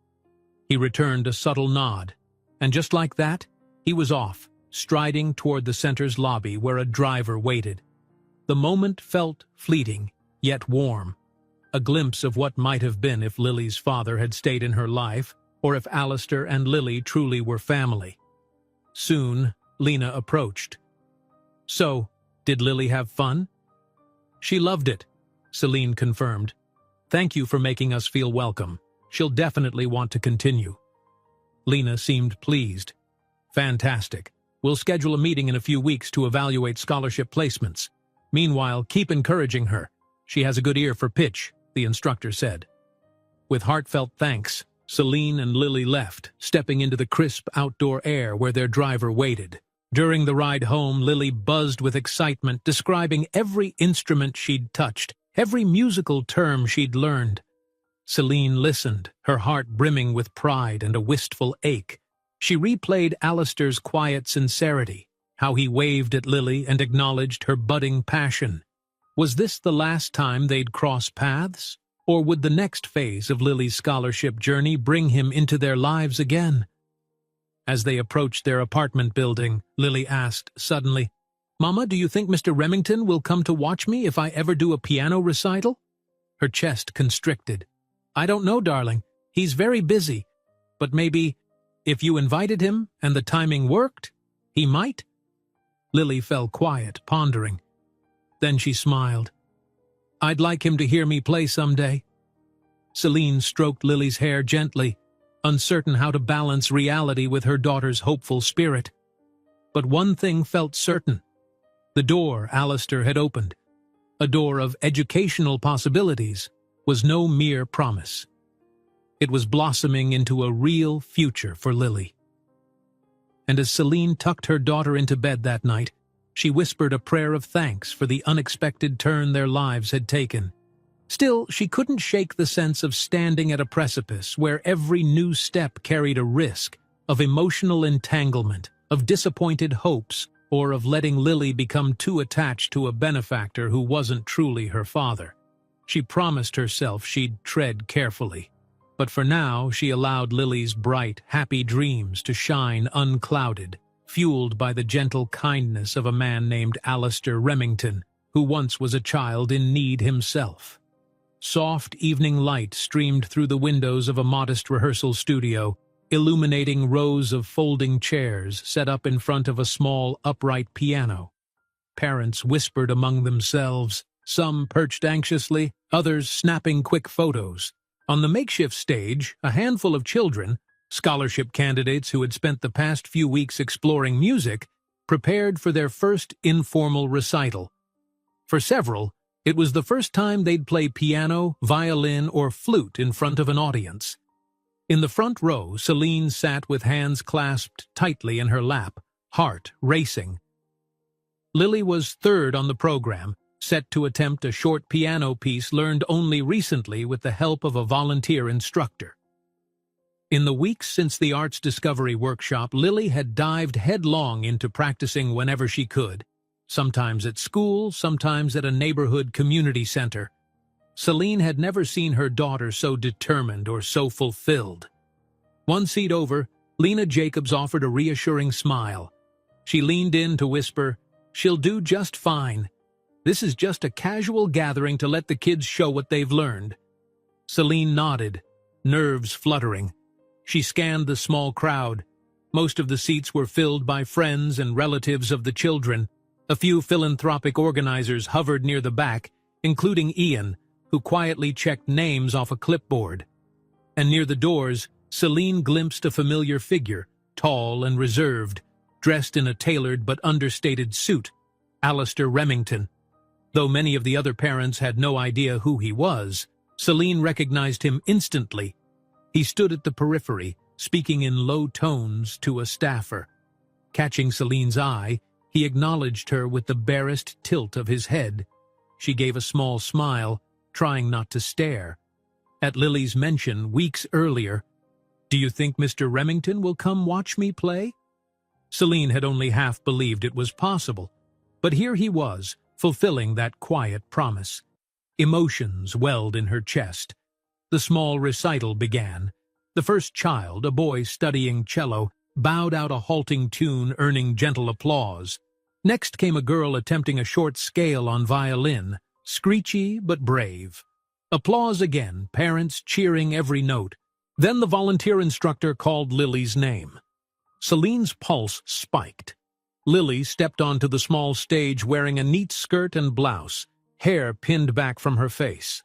He returned a subtle nod, and just like that, he was off, striding toward the center's lobby where a driver waited. The moment felt fleeting, yet warm. A glimpse of what might have been if Lily's father had stayed in her life, or if Alistair and Lily truly were family. Soon, Lena approached. "So, did Lily have fun?" "She loved it," Celine confirmed. "Thank you for making us feel welcome. She'll definitely want to continue." Lena seemed pleased. "Fantastic. We'll schedule a meeting in a few weeks to evaluate scholarship placements. Meanwhile, keep encouraging her. She has a good ear for pitch," the instructor said. With heartfelt thanks, Celine and Lily left, stepping into the crisp outdoor air where their driver waited. During the ride home, Lily buzzed with excitement, describing every instrument she'd touched, every musical term she'd learned. Celine listened, her heart brimming with pride and a wistful ache. She replayed Alistair's quiet sincerity, how he waved at Lily and acknowledged her budding passion. Was this the last time they'd cross paths? Or would the next phase of Lily's scholarship journey bring him into their lives again? As they approached their apartment building, Lily asked suddenly, "Mama, do you think Mr. Remington will come to watch me if I ever do a piano recital?" Her chest constricted. "I don't know, darling. He's very busy. But maybe, if you invited him and the timing worked, he might?" Lily fell quiet, pondering. Then she smiled. "I'd like him to hear me play someday." Celine stroked Lily's hair gently, uncertain how to balance reality with her daughter's hopeful spirit. But one thing felt certain. The door Alistair had opened, a door of educational possibilities, was no mere promise. It was blossoming into a real future for Lily. And as Celine tucked her daughter into bed that night, she whispered a prayer of thanks for the unexpected turn their lives had taken. Still, she couldn't shake the sense of standing at a precipice where every new step carried a risk of emotional entanglement, of disappointed hopes, or of letting Lily become too attached to a benefactor who wasn't truly her father. She promised herself she'd tread carefully. But for now, she allowed Lily's bright, happy dreams to shine unclouded, fueled by the gentle kindness of a man named Alistair Remington, who once was a child in need himself. Soft evening light streamed through the windows of a modest rehearsal studio, illuminating rows of folding chairs set up in front of a small, upright piano. Parents whispered among themselves, some perched anxiously, others snapping quick photos. On the makeshift stage, a handful of children, scholarship candidates who had spent the past few weeks exploring music, prepared for their first informal recital. For several, it was the first time they'd play piano, violin, or flute in front of an audience. In the front row, Celine sat with hands clasped tightly in her lap, heart racing. Lily was third on the program, set to attempt a short piano piece learned only recently with the help of a volunteer instructor. In the weeks since the Arts Discovery Workshop, Lily had dived headlong into practicing whenever she could, sometimes at school, sometimes at a neighborhood community center. Celine had never seen her daughter so determined or so fulfilled. One seat over, Lena Jacobs offered a reassuring smile. She leaned in to whisper, "She'll do just fine. This is just a casual gathering to let the kids show what they've learned." Celine nodded, nerves fluttering. She scanned the small crowd. Most of the seats were filled by friends and relatives of the children. A few philanthropic organizers hovered near the back, including Ian, who quietly checked names off a clipboard. And near the doors, Celine glimpsed a familiar figure, tall and reserved, dressed in a tailored but understated suit, Alistair Remington. Though many of the other parents had no idea who he was, Celine recognized him instantly. He stood at the periphery, speaking in low tones to a staffer. Catching Celine's eye, he acknowledged her with the barest tilt of his head. She gave a small smile, trying not to stare. At Lily's mention weeks earlier, "Do you think Mr. Remington will come watch me play?" Celine had only half believed it was possible, but here he was, fulfilling that quiet promise. Emotions welled in her chest. The small recital began. The first child, a boy studying cello, bowed out a halting tune, earning gentle applause. Next came a girl attempting a short scale on violin, screechy but brave. Applause again, parents cheering every note. Then the volunteer instructor called Lily's name. Celine's pulse spiked. Lily stepped onto the small stage wearing a neat skirt and blouse, hair pinned back from her face.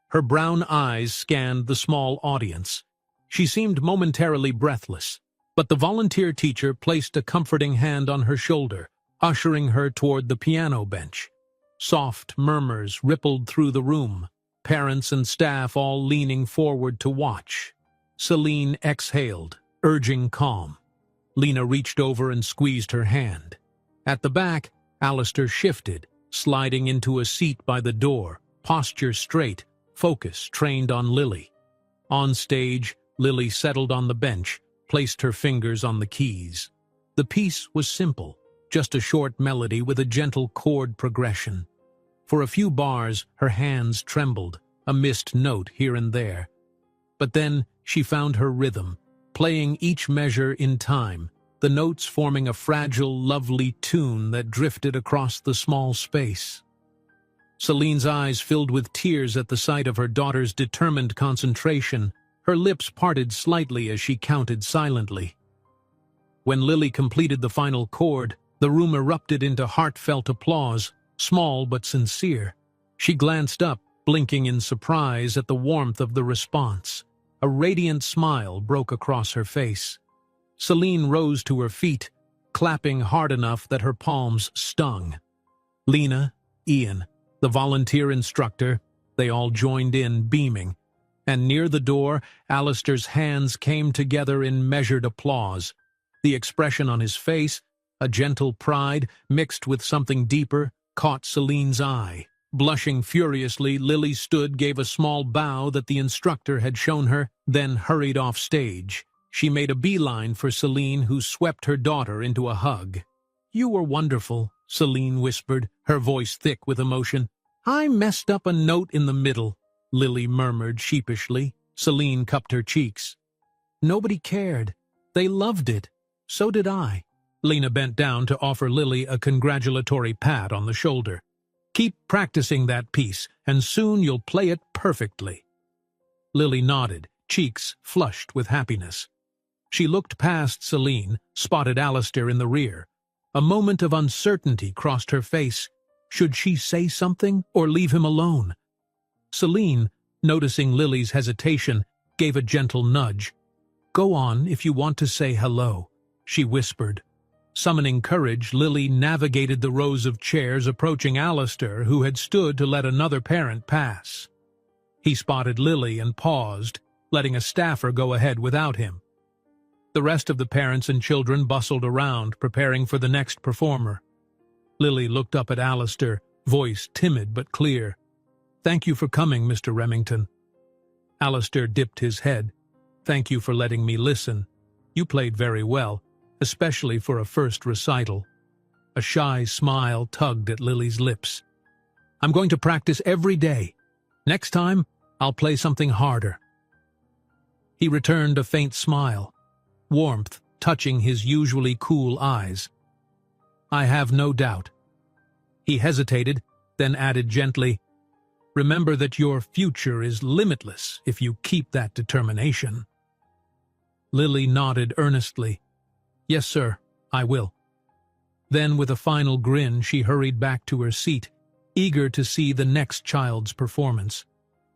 Her brown eyes scanned the small audience. She seemed momentarily breathless, but the volunteer teacher placed a comforting hand on her shoulder, ushering her toward the piano bench. Soft murmurs rippled through the room, parents and staff all leaning forward to watch. Celine exhaled, urging calm. Lena reached over and squeezed her hand. At the back, Alistair shifted, sliding into a seat by the door, posture straight, focus trained on Lily. On stage, Lily settled on the bench, placed her fingers on the keys. The piece was simple, just a short melody with a gentle chord progression. For a few bars, her hands trembled, a missed note here and there. But then she found her rhythm, playing each measure in time, the notes forming a fragile, lovely tune that drifted across the small space. Celine's eyes filled with tears at the sight of her daughter's determined concentration. Her lips parted slightly as she counted silently. When Lily completed the final chord, the room erupted into heartfelt applause, small but sincere. She glanced up, blinking in surprise at the warmth of the response. A radiant smile broke across her face. Celine rose to her feet, clapping hard enough that her palms stung. Lena, Ian, the volunteer instructor, they all joined in, beaming. And near the door, Alistair's hands came together in measured applause. The expression on his face, a gentle pride mixed with something deeper, caught Celine's eye. Blushing furiously, Lily stood, gave a small bow that the instructor had shown her, then hurried off stage. She made a beeline for Celine, who swept her daughter into a hug. "You were wonderful," Celine whispered, her voice thick with emotion. "I messed up a note in the middle," Lily murmured sheepishly. Celine cupped her cheeks. "Nobody cared. They loved it. So did I." Lena bent down to offer Lily a congratulatory pat on the shoulder. "Keep practicing that piece, and soon you'll play it perfectly." Lily nodded, cheeks flushed with happiness. She looked past Celine, spotted Alistair in the rear. A moment of uncertainty crossed her face. Should she say something or leave him alone? Celine, noticing Lily's hesitation, gave a gentle nudge. "Go on if you want to say hello," she whispered. Summoning courage, Lily navigated the rows of chairs, approaching Alistair, who had stood to let another parent pass. He spotted Lily and paused, letting a staffer go ahead without him. The rest of the parents and children bustled around, preparing for the next performer. Lily looked up at Alistair, voice timid but clear. "Thank you for coming, Mr. Remington." Alistair dipped his head. "Thank you for letting me listen. You played very well, especially for a first recital." A shy smile tugged at Lily's lips. "I'm going to practice every day. Next time, I'll play something harder." He returned a faint smile, warmth touching his usually cool eyes. "I have no doubt." He hesitated, then added gently, "Remember that your future is limitless if you keep that determination." Lily nodded earnestly. "Yes, sir, I will." Then, with a final grin, she hurried back to her seat, eager to see the next child's performance.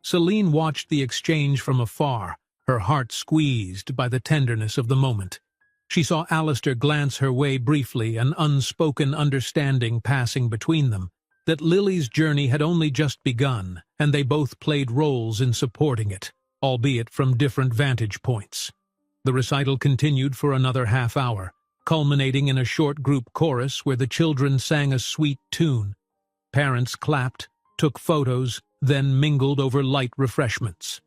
Celine watched the exchange from afar, her heart squeezed by the tenderness of the moment. She saw Alistair glance her way briefly, an unspoken understanding passing between them, that Lily's journey had only just begun, and they both played roles in supporting it, albeit from different vantage points. The recital continued for another half hour, culminating in a short group chorus where the children sang a sweet tune. Parents clapped, took photos, then mingled over light refreshments.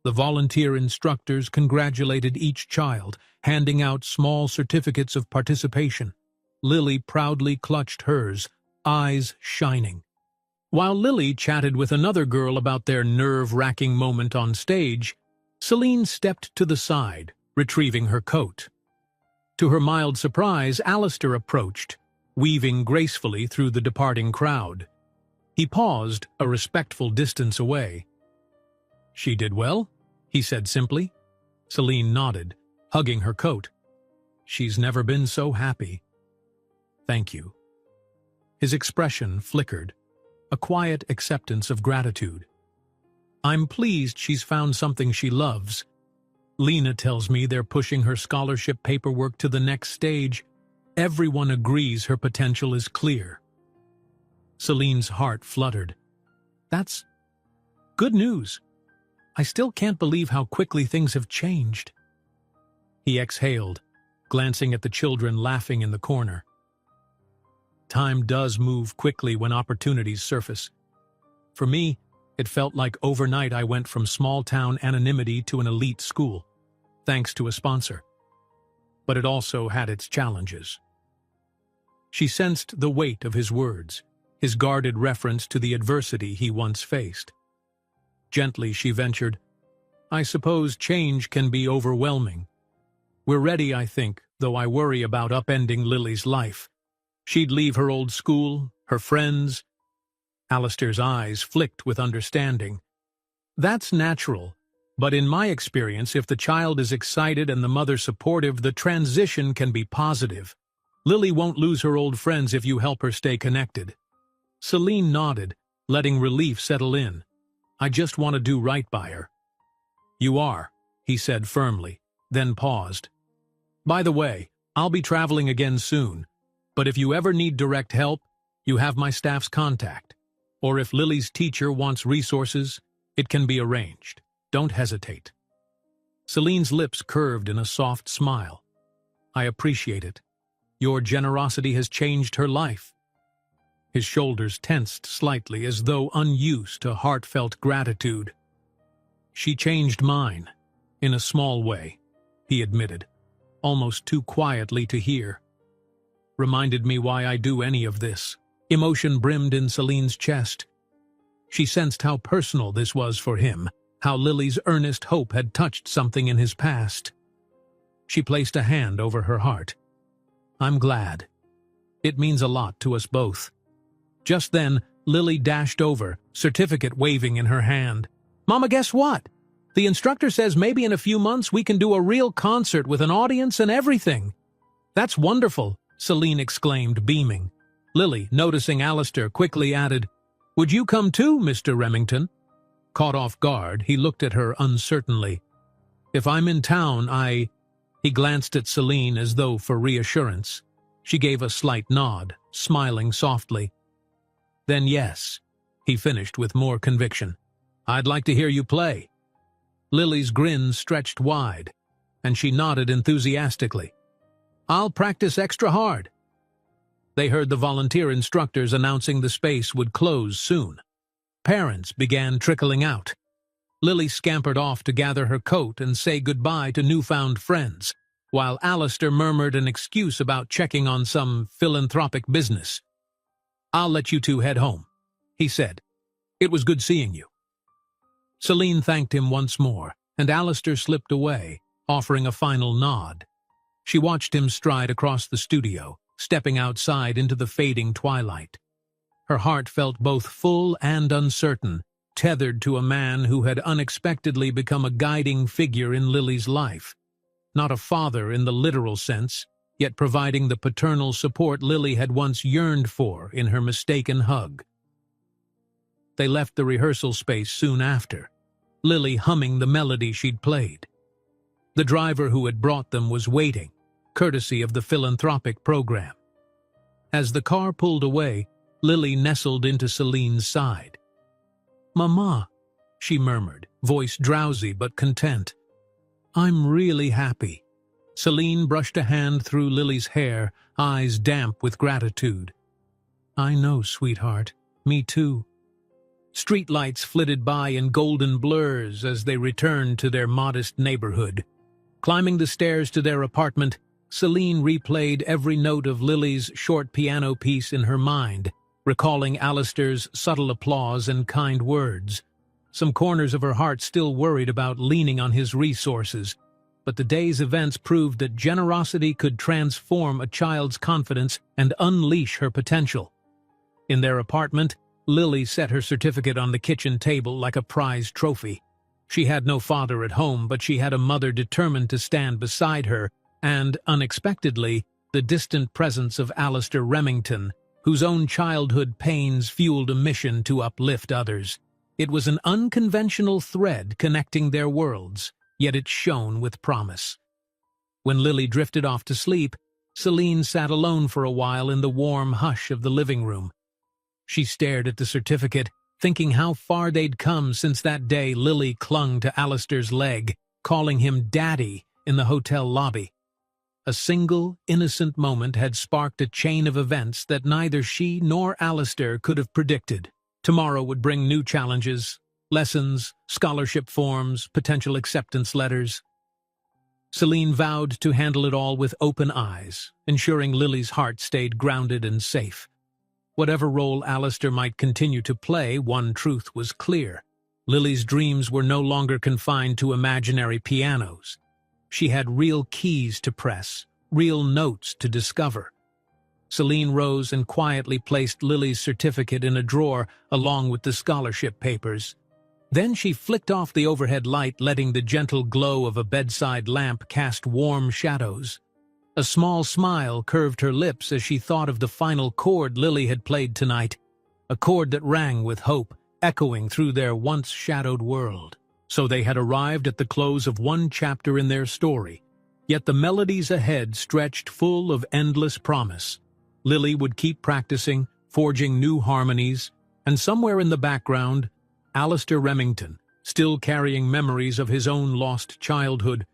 The volunteer instructors congratulated each child, handing out small certificates of participation. Lily proudly clutched hers, eyes shining. While Lily chatted with another girl about their nerve-wracking moment on stage, Celine stepped to the side, retrieving her coat. To her mild surprise, Alistair approached, weaving gracefully through the departing crowd. He paused, a respectful distance away. "She did well?" he said simply. Celine nodded, hugging her coat. "She's never been so happy." "Thank you." His expression flickered, a quiet acceptance of gratitude. "I'm pleased she's found something she loves. Lena tells me they're pushing her scholarship paperwork to the next stage. Everyone agrees her potential is clear." Celine's heart fluttered. "That's good news. I still can't believe how quickly things have changed." He exhaled, glancing at the children laughing in the corner. Time does move quickly when opportunities surface. For me, it felt like overnight I went from small-town anonymity to an elite school, thanks to a sponsor. But it also had its challenges. She sensed the weight of his words, his guarded reference to the adversity he once faced. Gently she ventured, "I suppose change can be overwhelming. We're ready, I think, though I worry about upending Lily's life. She'd leave her old school, her friends. Alistair's eyes flicked with understanding. That's natural, but in my experience, if the child is excited and the mother supportive, the transition can be positive. Lily won't lose her old friends if you help her stay connected. Celine nodded, letting relief settle in. I just want to do right by her. You are, he said firmly, then paused. By the way, I'll be traveling again soon, but if you ever need direct help, you have my staff's contact. Or if Lily's teacher wants resources, it can be arranged. Don't hesitate. Celine's lips curved in a soft smile. I appreciate it. Your generosity has changed her life. His shoulders tensed slightly as though unused to heartfelt gratitude. She changed mine, in a small way, he admitted, almost too quietly to hear. Reminded me why I do any of this. Emotion brimmed in Celine's chest. She sensed how personal this was for him, how Lily's earnest hope had touched something in his past. She placed a hand over her heart. I'm glad. It means a lot to us both. Just then, Lily dashed over, certificate waving in her hand. Mama, guess what? The instructor says maybe in a few months we can do a real concert with an audience and everything. That's wonderful, Celine exclaimed, beaming. Lily, noticing Alistair, quickly added, Would you come too, Mr. Remington? Caught off guard, he looked at her uncertainly. If I'm in town, He glanced at Celine as though for reassurance. She gave a slight nod, smiling softly. Then yes, he finished with more conviction. I'd like to hear you play. Lily's grin stretched wide, and she nodded enthusiastically. I'll practice extra hard. They heard the volunteer instructors announcing the space would close soon. Parents began trickling out. Lily scampered off to gather her coat and say goodbye to newfound friends, while Alistair murmured an excuse about checking on some philanthropic business. I'll let you two head home, he said. It was good seeing you. Celine thanked him once more, and Alistair slipped away, offering a final nod. She watched him stride across the studio, stepping outside into the fading twilight. Her heart felt both full and uncertain, tethered to a man who had unexpectedly become a guiding figure in Lily's life. Not a father in the literal sense, yet providing the paternal support Lily had once yearned for in her mistaken hug. They left the rehearsal space soon after, Lily humming the melody she'd played. The driver who had brought them was waiting, courtesy of the philanthropic program. As the car pulled away, Lily nestled into Celine's side. Mama, she murmured, voice drowsy but content. I'm really happy. Celine brushed a hand through Lily's hair, eyes damp with gratitude. I know, sweetheart. Me too. Streetlights flitted by in golden blurs as they returned to their modest neighborhood. Climbing the stairs to their apartment, Celine replayed every note of Lily's short piano piece in her mind, recalling Alistair's subtle applause and kind words. Some corners of her heart still worried about leaning on his resources, but the day's events proved that generosity could transform a child's confidence and unleash her potential. In their apartment, Lily set her certificate on the kitchen table like a prized trophy. She had no father at home, but she had a mother determined to stand beside her, and, unexpectedly, the distant presence of Alistair Remington, whose own childhood pains fueled a mission to uplift others. It was an unconventional thread connecting their worlds, yet it shone with promise. When Lily drifted off to sleep, Celine sat alone for a while in the warm hush of the living room. She stared at the certificate, thinking how far they'd come since that day Lily clung to Alistair's leg, calling him Daddy in the hotel lobby. A single, innocent moment had sparked a chain of events that neither she nor Alistair could have predicted. Tomorrow would bring new challenges, lessons, scholarship forms, potential acceptance letters. Celine vowed to handle it all with open eyes, ensuring Lily's heart stayed grounded and safe. Whatever role Alistair might continue to play, one truth was clear. Lily's dreams were no longer confined to imaginary pianos. She had real keys to press, real notes to discover. Celine rose and quietly placed Lily's certificate in a drawer along with the scholarship papers. Then she flicked off the overhead light, letting the gentle glow of a bedside lamp cast warm shadows. A small smile curved her lips as she thought of the final chord Lily had played tonight, a chord that rang with hope, echoing through their once-shadowed world. So they had arrived at the close of one chapter in their story, yet the melodies ahead stretched full of endless promise. Lily would keep practicing, forging new harmonies, and somewhere in the background, Alistair Remington, still carrying memories of his own lost childhood,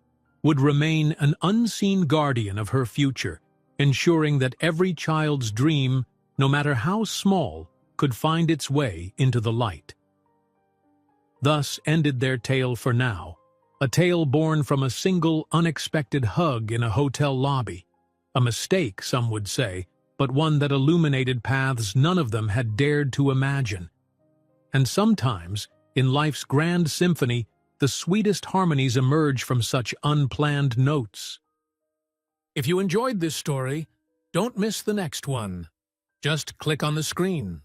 would remain an unseen guardian of her future, ensuring that every child's dream, no matter how small, could find its way into the light. Thus ended their tale for now, a tale born from a single unexpected hug in a hotel lobby. A mistake, some would say, but one that illuminated paths none of them had dared to imagine. And sometimes, in life's grand symphony, the sweetest harmonies emerge from such unplanned notes. If you enjoyed this story, don't miss the next one. Just click on the screen.